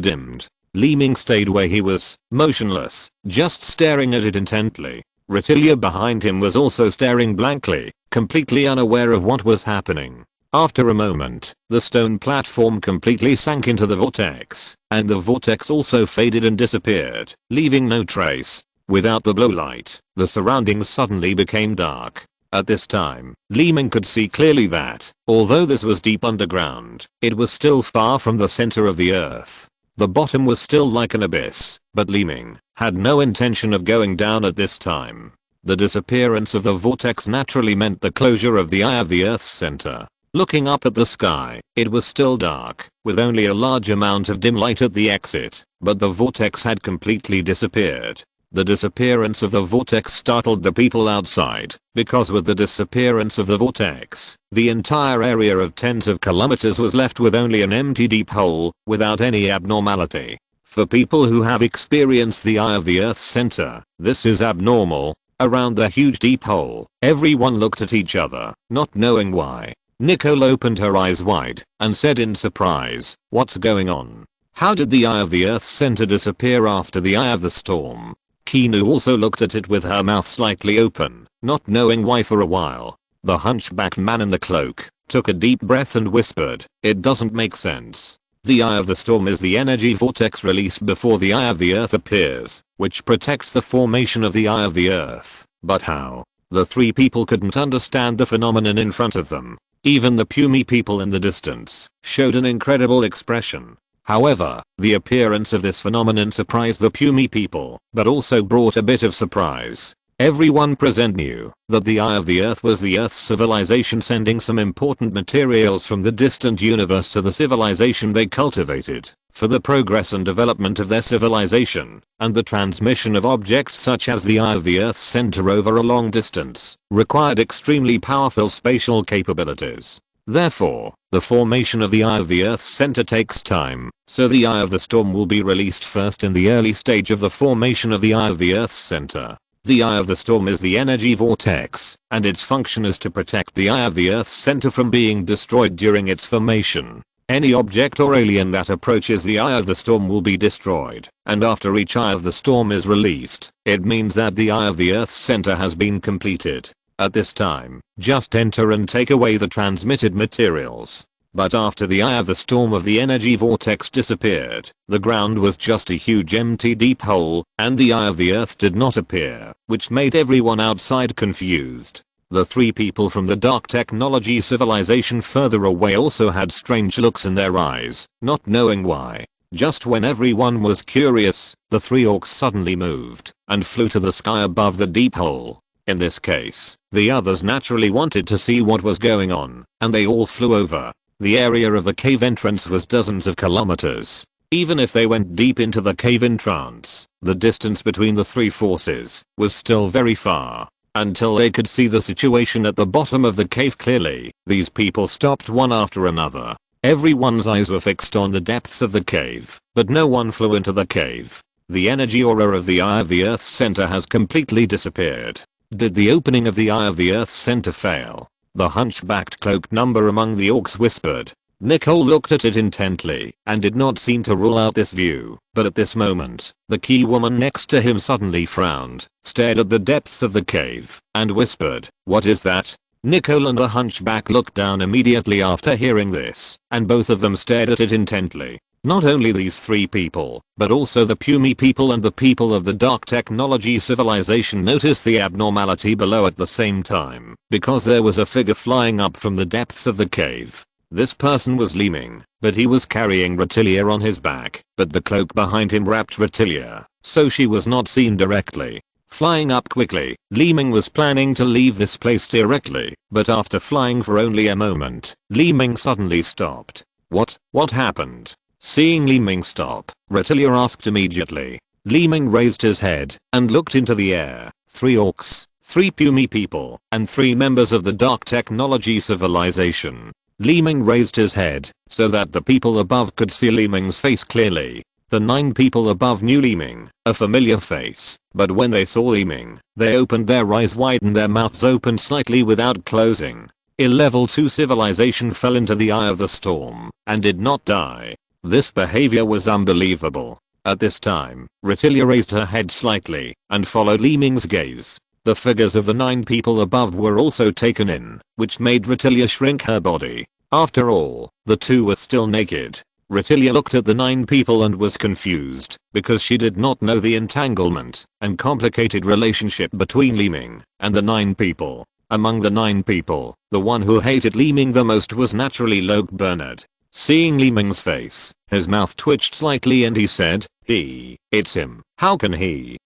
dimmed. Li Ming stayed where he was, motionless, just staring at it intently. Retilia behind him was also staring blankly, completely unaware of what was happening. After a moment, the stone platform completely sank into the vortex, and the vortex also faded and disappeared, leaving no trace. Without the blue light, the surroundings suddenly became dark. At this time, Li Ming could see clearly that, although this was deep underground, it was still far from the center of the earth. The bottom was still like an abyss, but Li Ming had no intention of going down at this time. The disappearance of the vortex naturally meant the closure of the eye of the Earth's center. Looking up at the sky, it was still dark, with only a large amount of dim light at the exit, but the vortex had completely disappeared. The disappearance of the vortex startled the people outside, because with the disappearance of the vortex, the entire area of tens of kilometers was left with only an empty deep hole, without any abnormality. For people who have experienced the eye of the Earth's center, this is abnormal. Around the huge deep hole, everyone looked at each other, not knowing why. Nicole opened her eyes wide, and said in surprise, "What's going on? How did the eye of the Earth's center disappear after the eye of the storm?" Kinu also looked at it with her mouth slightly open, not knowing why for a while. The hunchbacked man in the cloak took a deep breath and whispered, "It doesn't make sense. The eye of the storm is the energy vortex released before the eye of the earth appears, which protects the formation of the eye of the earth. But how?" The three people couldn't understand the phenomenon in front of them. Even the puny people in the distance showed an incredible expression. However, the appearance of this phenomenon surprised the puny people, but also brought a bit of surprise. Everyone present knew that the eye of the earth was the Earth's civilization sending some important materials from the distant universe to the civilization they cultivated, for the progress and development of their civilization, and the transmission of objects such as the eye of the Earth's center over a long distance, required extremely powerful spatial capabilities. Therefore, the formation of the eye of the Earth's center takes time, so the eye of the storm will be released first in the early stage of the formation of the eye of the Earth's center. The eye of the storm is the energy vortex, and its function is to protect the eye of the Earth's center from being destroyed during its formation. Any object or alien that approaches the eye of the storm will be destroyed, and after each eye of the storm is released, it means that the eye of the Earth's center has been completed. At this time, just enter and take away the transmitted materials. But after the eye of the storm of the energy vortex disappeared, the ground was just a huge empty deep hole, and the eye of the earth did not appear, which made everyone outside confused. The three people from the dark technology civilization further away also had strange looks in their eyes, not knowing why. Just when everyone was curious, the three orcs suddenly moved, and flew to the sky above the deep hole. In this case, the others naturally wanted to see what was going on, and they all flew over. The area of the cave entrance was dozens of kilometers. Even if they went deep into the cave entrance, the distance between the three forces was still very far. Until they could see the situation at the bottom of the cave clearly, these people stopped one after another. Everyone's eyes were fixed on the depths of the cave, but no one flew into the cave. The energy aura of the eye of the Earth's center has completely disappeared. Did the opening of the eye of the Earth's center fail? The hunchbacked cloaked number among the orcs whispered. Nicole looked at it intently and did not seem to rule out this view, but at this moment, the key woman next to him suddenly frowned, stared at the depths of the cave, and whispered, "What is that?" Nicole and the hunchback looked down immediately after hearing this, and both of them stared at it intently. Not only these three people, but also the Pumi people and the people of the dark technology civilization noticed the abnormality below at the same time, because there was a figure flying up from the depths of the cave. This person was Li Ming, but he was carrying Retilia on his back, but the cloak behind him wrapped Retilia, so she was not seen directly. Flying up quickly, Li Ming was planning to leave this place directly, but after flying for only a moment, Li Ming suddenly stopped. What happened? Seeing Li Ming stop, Retilia asked immediately. Li Ming raised his head and looked into the air. 3 orcs, 3 Pumi people, and 3 members of the dark technology civilization. Li Ming raised his head so that the people above could see Li Ming's face clearly. The 9 people above knew Li Ming, a familiar face, but when they saw Li Ming, they opened their eyes wide and their mouths opened slightly without closing. A level 2 civilization fell into the eye of the storm and did not die. This behavior was unbelievable. At this time, Retilia raised her head slightly and followed Li Ming's gaze. The figures of the 9 people above were also taken in, which made Retilia shrink her body. After all, the 2 were still naked. Retilia looked at the 9 people and was confused, because she did not know the entanglement and complicated relationship between Li Ming and the 9 people. Among the 9 people, the one who hated Li Ming the most was naturally Luke Bernard. Seeing Li Ming's face, his mouth twitched slightly and he said, it's him. How can he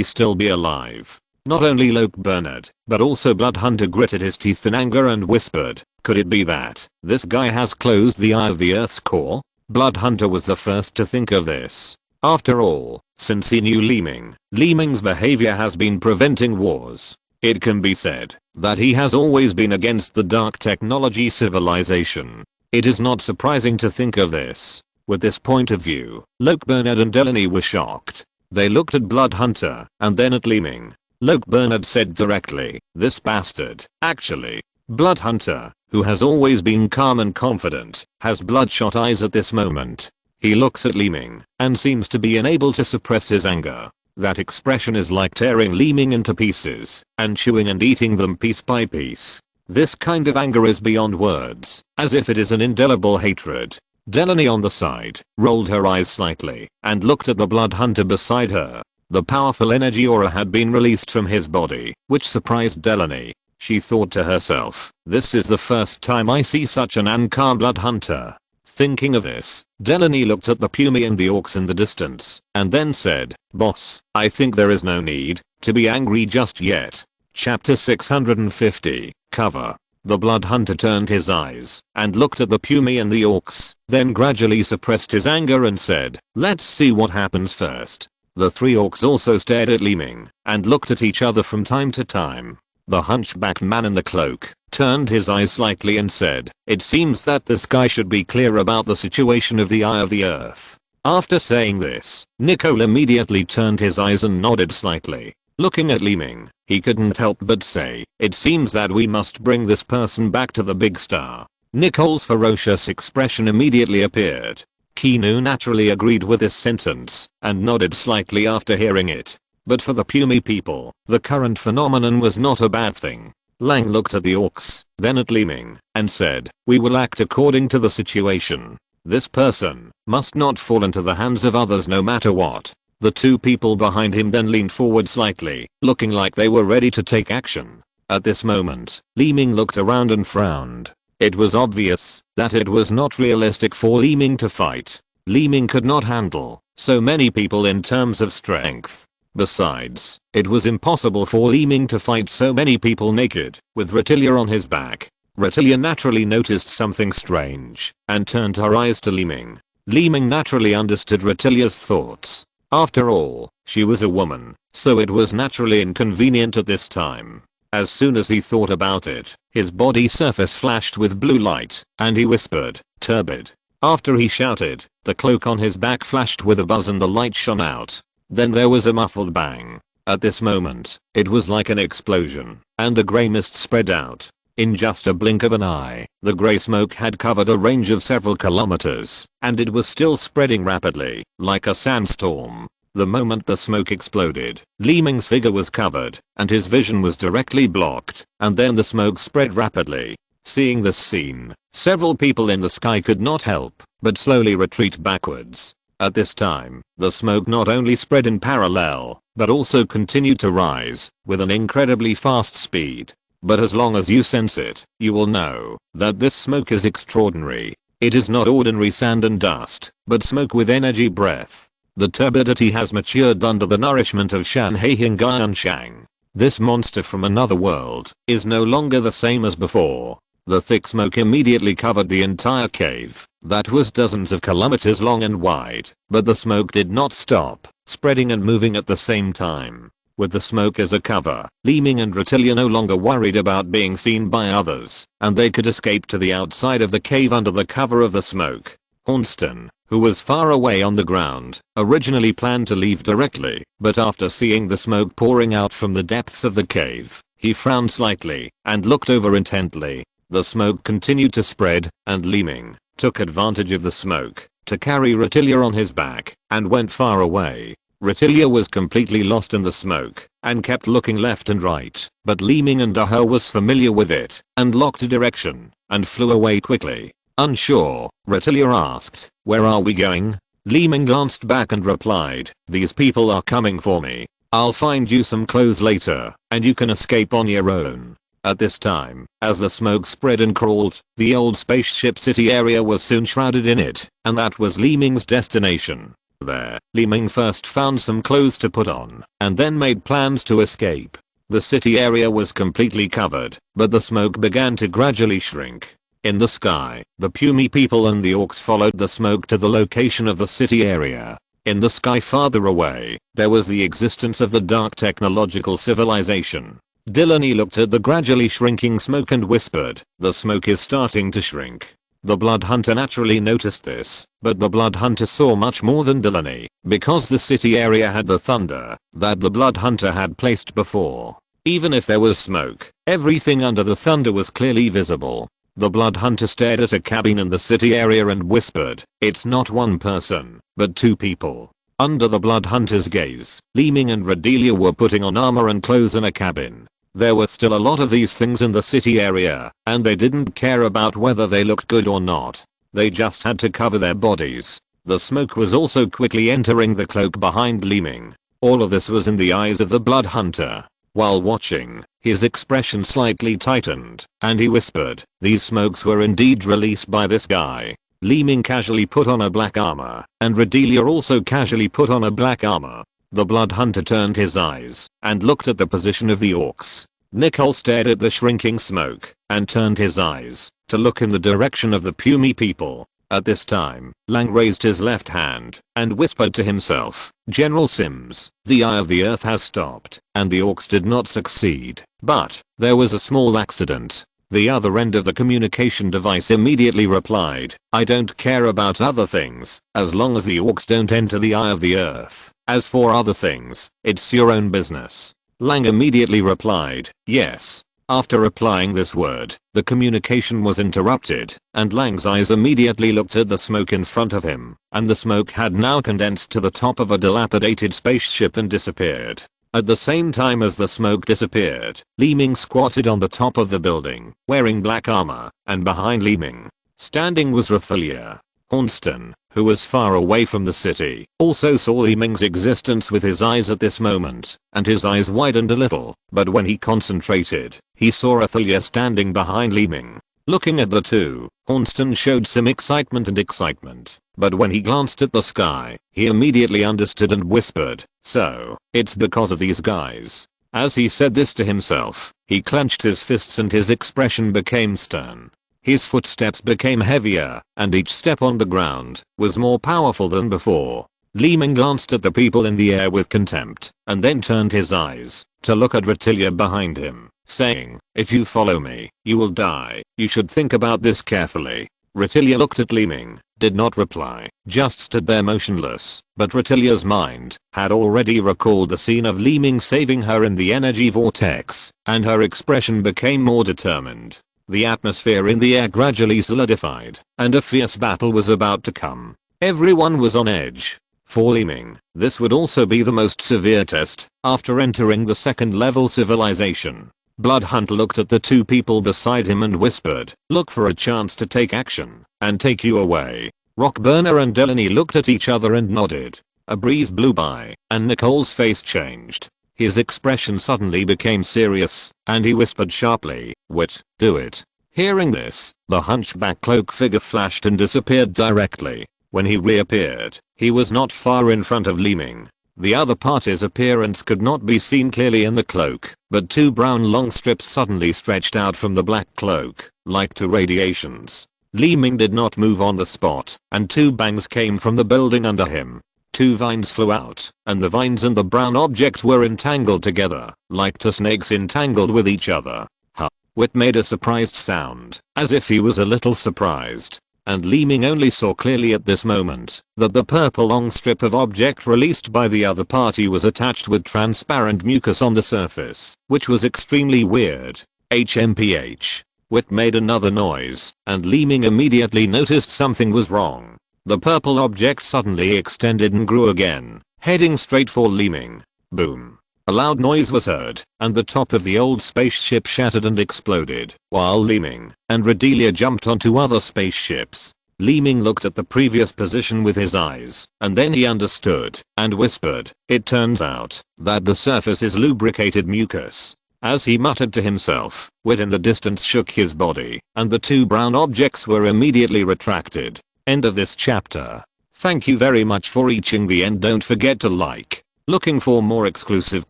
still be alive? Not only Luke Bernard, but also Bloodhunter gritted his teeth in anger and whispered, could it be that this guy has closed the eye of the Earth's core? Bloodhunter was the first to think of this. After all, since he knew Li Ming's behavior has been preventing wars. It can be said that he has always been against the dark technology civilization. It is not surprising to think of this. With this point of view, Luke Bernard and Delaney were shocked. They looked at Bloodhunter and then at Li Ming. Luke Bernard said directly, this bastard, actually. Bloodhunter, who has always been calm and confident, has bloodshot eyes at this moment. He looks at Li Ming and seems to be unable to suppress his anger. That expression is like tearing Li Ming into pieces and chewing and eating them piece by piece. This kind of anger is beyond words, as if it is an indelible hatred. Delaney on the side rolled her eyes slightly and looked at the Bloodhunter beside her. The powerful energy aura had been released from his body, which surprised Delaney. She thought to herself, this is the first time I see such an uncalm Bloodhunter. Thinking of this, Delaney looked at the Pumi and the orcs in the distance, and then said, boss, I think there is no need to be angry just yet. Chapter 650, cover. The Bloodhunter turned his eyes and looked at the Pumi and the orcs, then gradually suppressed his anger and said, let's see what happens first. The 3 orcs also stared at Li Ming and looked at each other from time to time. The hunchbacked man in the cloak turned his eyes slightly and said, it seems that this guy should be clear about the situation of the eye of the earth. After saying this, Nicole immediately turned his eyes and nodded slightly. Looking at Li Ming, he couldn't help but say, it seems that we must bring this person back to the big star. Nicole's ferocious expression immediately appeared. Keanu naturally agreed with this sentence and nodded slightly after hearing it. But for the Pumi people, the current phenomenon was not a bad thing. Lang looked at the orcs, then at Li Ming, and said, we will act according to the situation. This person must not fall into the hands of others no matter what. The 2 people behind him then leaned forward slightly, looking like they were ready to take action. At this moment, Li Ming looked around and frowned. It was obvious that it was not realistic for Li Ming to fight. Li Ming could not handle so many people in terms of strength. Besides, it was impossible for Li Ming to fight so many people naked, with Retilia on his back. Retilia naturally noticed something strange and turned her eyes to Li Ming. Li Ming naturally understood Retilia's thoughts. After all, she was a woman, so it was naturally inconvenient at this time. As soon as he thought about it, his body surface flashed with blue light, and he whispered, turbid. After he shouted, the cloak on his back flashed with a buzz and the light shone out. Then there was a muffled bang. At this moment, it was like an explosion, and the grey mist spread out. In just a blink of an eye, the grey smoke had covered a range of several kilometers, and it was still spreading rapidly, like a sandstorm. The moment the smoke exploded, Li Ming's figure was covered, and his vision was directly blocked, and then the smoke spread rapidly. Seeing this scene, several people in the sky could not help but slowly retreat backwards. At this time, the smoke not only spread in parallel, but also continued to rise with an incredibly fast speed. But as long as you sense it, you will know that this smoke is extraordinary. It is not ordinary sand and dust, but smoke with energy breath. The turbidity has matured under the nourishment of Shanhei. This monster from another world is no longer the same as before. The thick smoke immediately covered the entire cave that was dozens of kilometers long and wide, but the smoke did not stop spreading and moving at the same time. With the smoke as a cover, Li Ming and Retilia no longer worried about being seen by others, and they could escape to the outside of the cave under the cover of the smoke. Hornston, who was far away on the ground, originally planned to leave directly, but after seeing the smoke pouring out from the depths of the cave, he frowned slightly and looked over intently. The smoke continued to spread, and Li Ming took advantage of the smoke to carry Retilia on his back and went far away. Retilia was completely lost in the smoke and kept looking left and right, but Li Ming and her was familiar with it and locked direction and flew away quickly. Unsure, Retilia asked, "Where are we going?" Li Ming glanced back and replied, "These people are coming for me. I'll find you some clothes later, and you can escape on your own." At this time, as the smoke spread and crawled, the old spaceship city area was soon shrouded in it, and that was Li Ming's destination. There, Li Ming first found some clothes to put on, and then made plans to escape. The city area was completely covered, but the smoke began to gradually shrink. In the sky, the pumy people and the orcs followed the smoke to the location of the city area. In the sky farther away, there was the existence of the dark technological civilization. Delaney looked at the gradually shrinking smoke and whispered, "The smoke is starting to shrink." The Blood Hunter naturally noticed this, but the Blood Hunter saw much more than Delaney, because the city area had the thunder that the Blood Hunter had placed before. Even if there was smoke, everything under the thunder was clearly visible. The Blood Hunter stared at a cabin in the city area and whispered, "It's not one person, but two people." Under the Blood Hunter's gaze, Li Ming and Retilia were putting on armor and clothes in a cabin. There were still a lot of these things in the city area, and they didn't care about whether they looked good or not. They just had to cover their bodies. The smoke was also quickly entering the cloak behind Li Ming. All of this was in the eyes of the Blood Hunter. While watching, his expression slightly tightened, and he whispered, "These smokes were indeed released by this guy." Li Ming casually put on a black armor, and Retilia also casually put on a black armor. The Blood Hunter turned his eyes and looked at the position of the orcs. Nicole stared at the shrinking smoke and turned his eyes to look in the direction of the pumy people. At this time, Lang raised his left hand and whispered to himself, "General Sims, the eye of the earth has stopped, and the orcs did not succeed, but there was a small accident." The other end of the communication device immediately replied, "I don't care about other things, as long as the orcs don't enter the eye of the earth. As for other things, it's your own business." Lang immediately replied, "Yes." After replying this word, the communication was interrupted, and Lang's eyes immediately looked at the smoke in front of him, and the smoke had now condensed to the top of a dilapidated spaceship and disappeared. At the same time as the smoke disappeared, Li Ming squatted on the top of the building, wearing black armor, and behind Li Ming, standing was Retilia. Hornston, who was far away from the city, also saw Li Ming's existence with his eyes at this moment, and his eyes widened a little, but when he concentrated, he saw Retilia standing behind Li Ming. Looking at the two, Hornston showed some excitement, but when he glanced at the sky, he immediately understood and whispered, "So, it's because of these guys." As he said this to himself, he clenched his fists and his expression became stern. His footsteps became heavier, and each step on the ground was more powerful than before. Li Ming glanced at the people in the air with contempt, and then turned his eyes to look at Retilia behind him, saying, "If you follow me, you will die. You should think about this carefully." Retilia looked at Li Ming, did not reply, just stood there motionless, but Retilia's mind had already recalled the scene of Li Ming saving her in the energy vortex, and her expression became more determined. The atmosphere in the air gradually solidified, and a fierce battle was about to come. Everyone was on edge. For Li Ming, this would also be the most severe test after entering the second level civilization. Blood Hunter looked at the two people beside him and whispered, "Look for a chance to take action and take you away." Rockburner and Delaney looked at each other and nodded. A breeze blew by, and Nicole's face changed. His expression suddenly became serious, and he whispered sharply, "Wit, do it." Hearing this, the hunchback cloak figure flashed and disappeared directly. When he reappeared, he was not far in front of Li Ming. The other party's appearance could not be seen clearly in the cloak, but two brown long strips suddenly stretched out from the black cloak, like two radiations. Li Ming did not move on the spot, and two bangs came from the building under him. Two vines flew out, and the vines and the brown object were entangled together, like two snakes entangled with each other. Huh. Wit made a surprised sound, as if he was a little surprised. And Li Ming only saw clearly at this moment that the purple long strip of object released by the other party was attached with transparent mucus on the surface, which was extremely weird. HMPH. Wit made another noise, and Li Ming immediately noticed something was wrong. The purple object suddenly extended and grew again, heading straight for Li Ming. Boom. A loud noise was heard, and the top of the old spaceship shattered and exploded, while Li Ming and Redelia jumped onto other spaceships. Li Ming looked at the previous position with his eyes, and then he understood, and whispered, "It turns out that the surface is lubricated mucus." As he muttered to himself, Wit in the distance shook his body, and the two brown objects were immediately retracted. End of this chapter. Thank you very much for reaching the end. Don't forget to like. Looking for more exclusive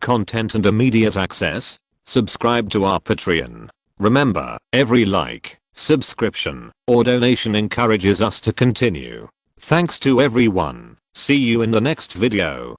content and immediate access? Subscribe to our Patreon. Remember, every like, subscription, or donation encourages us to continue. Thanks to everyone. See you in the next video.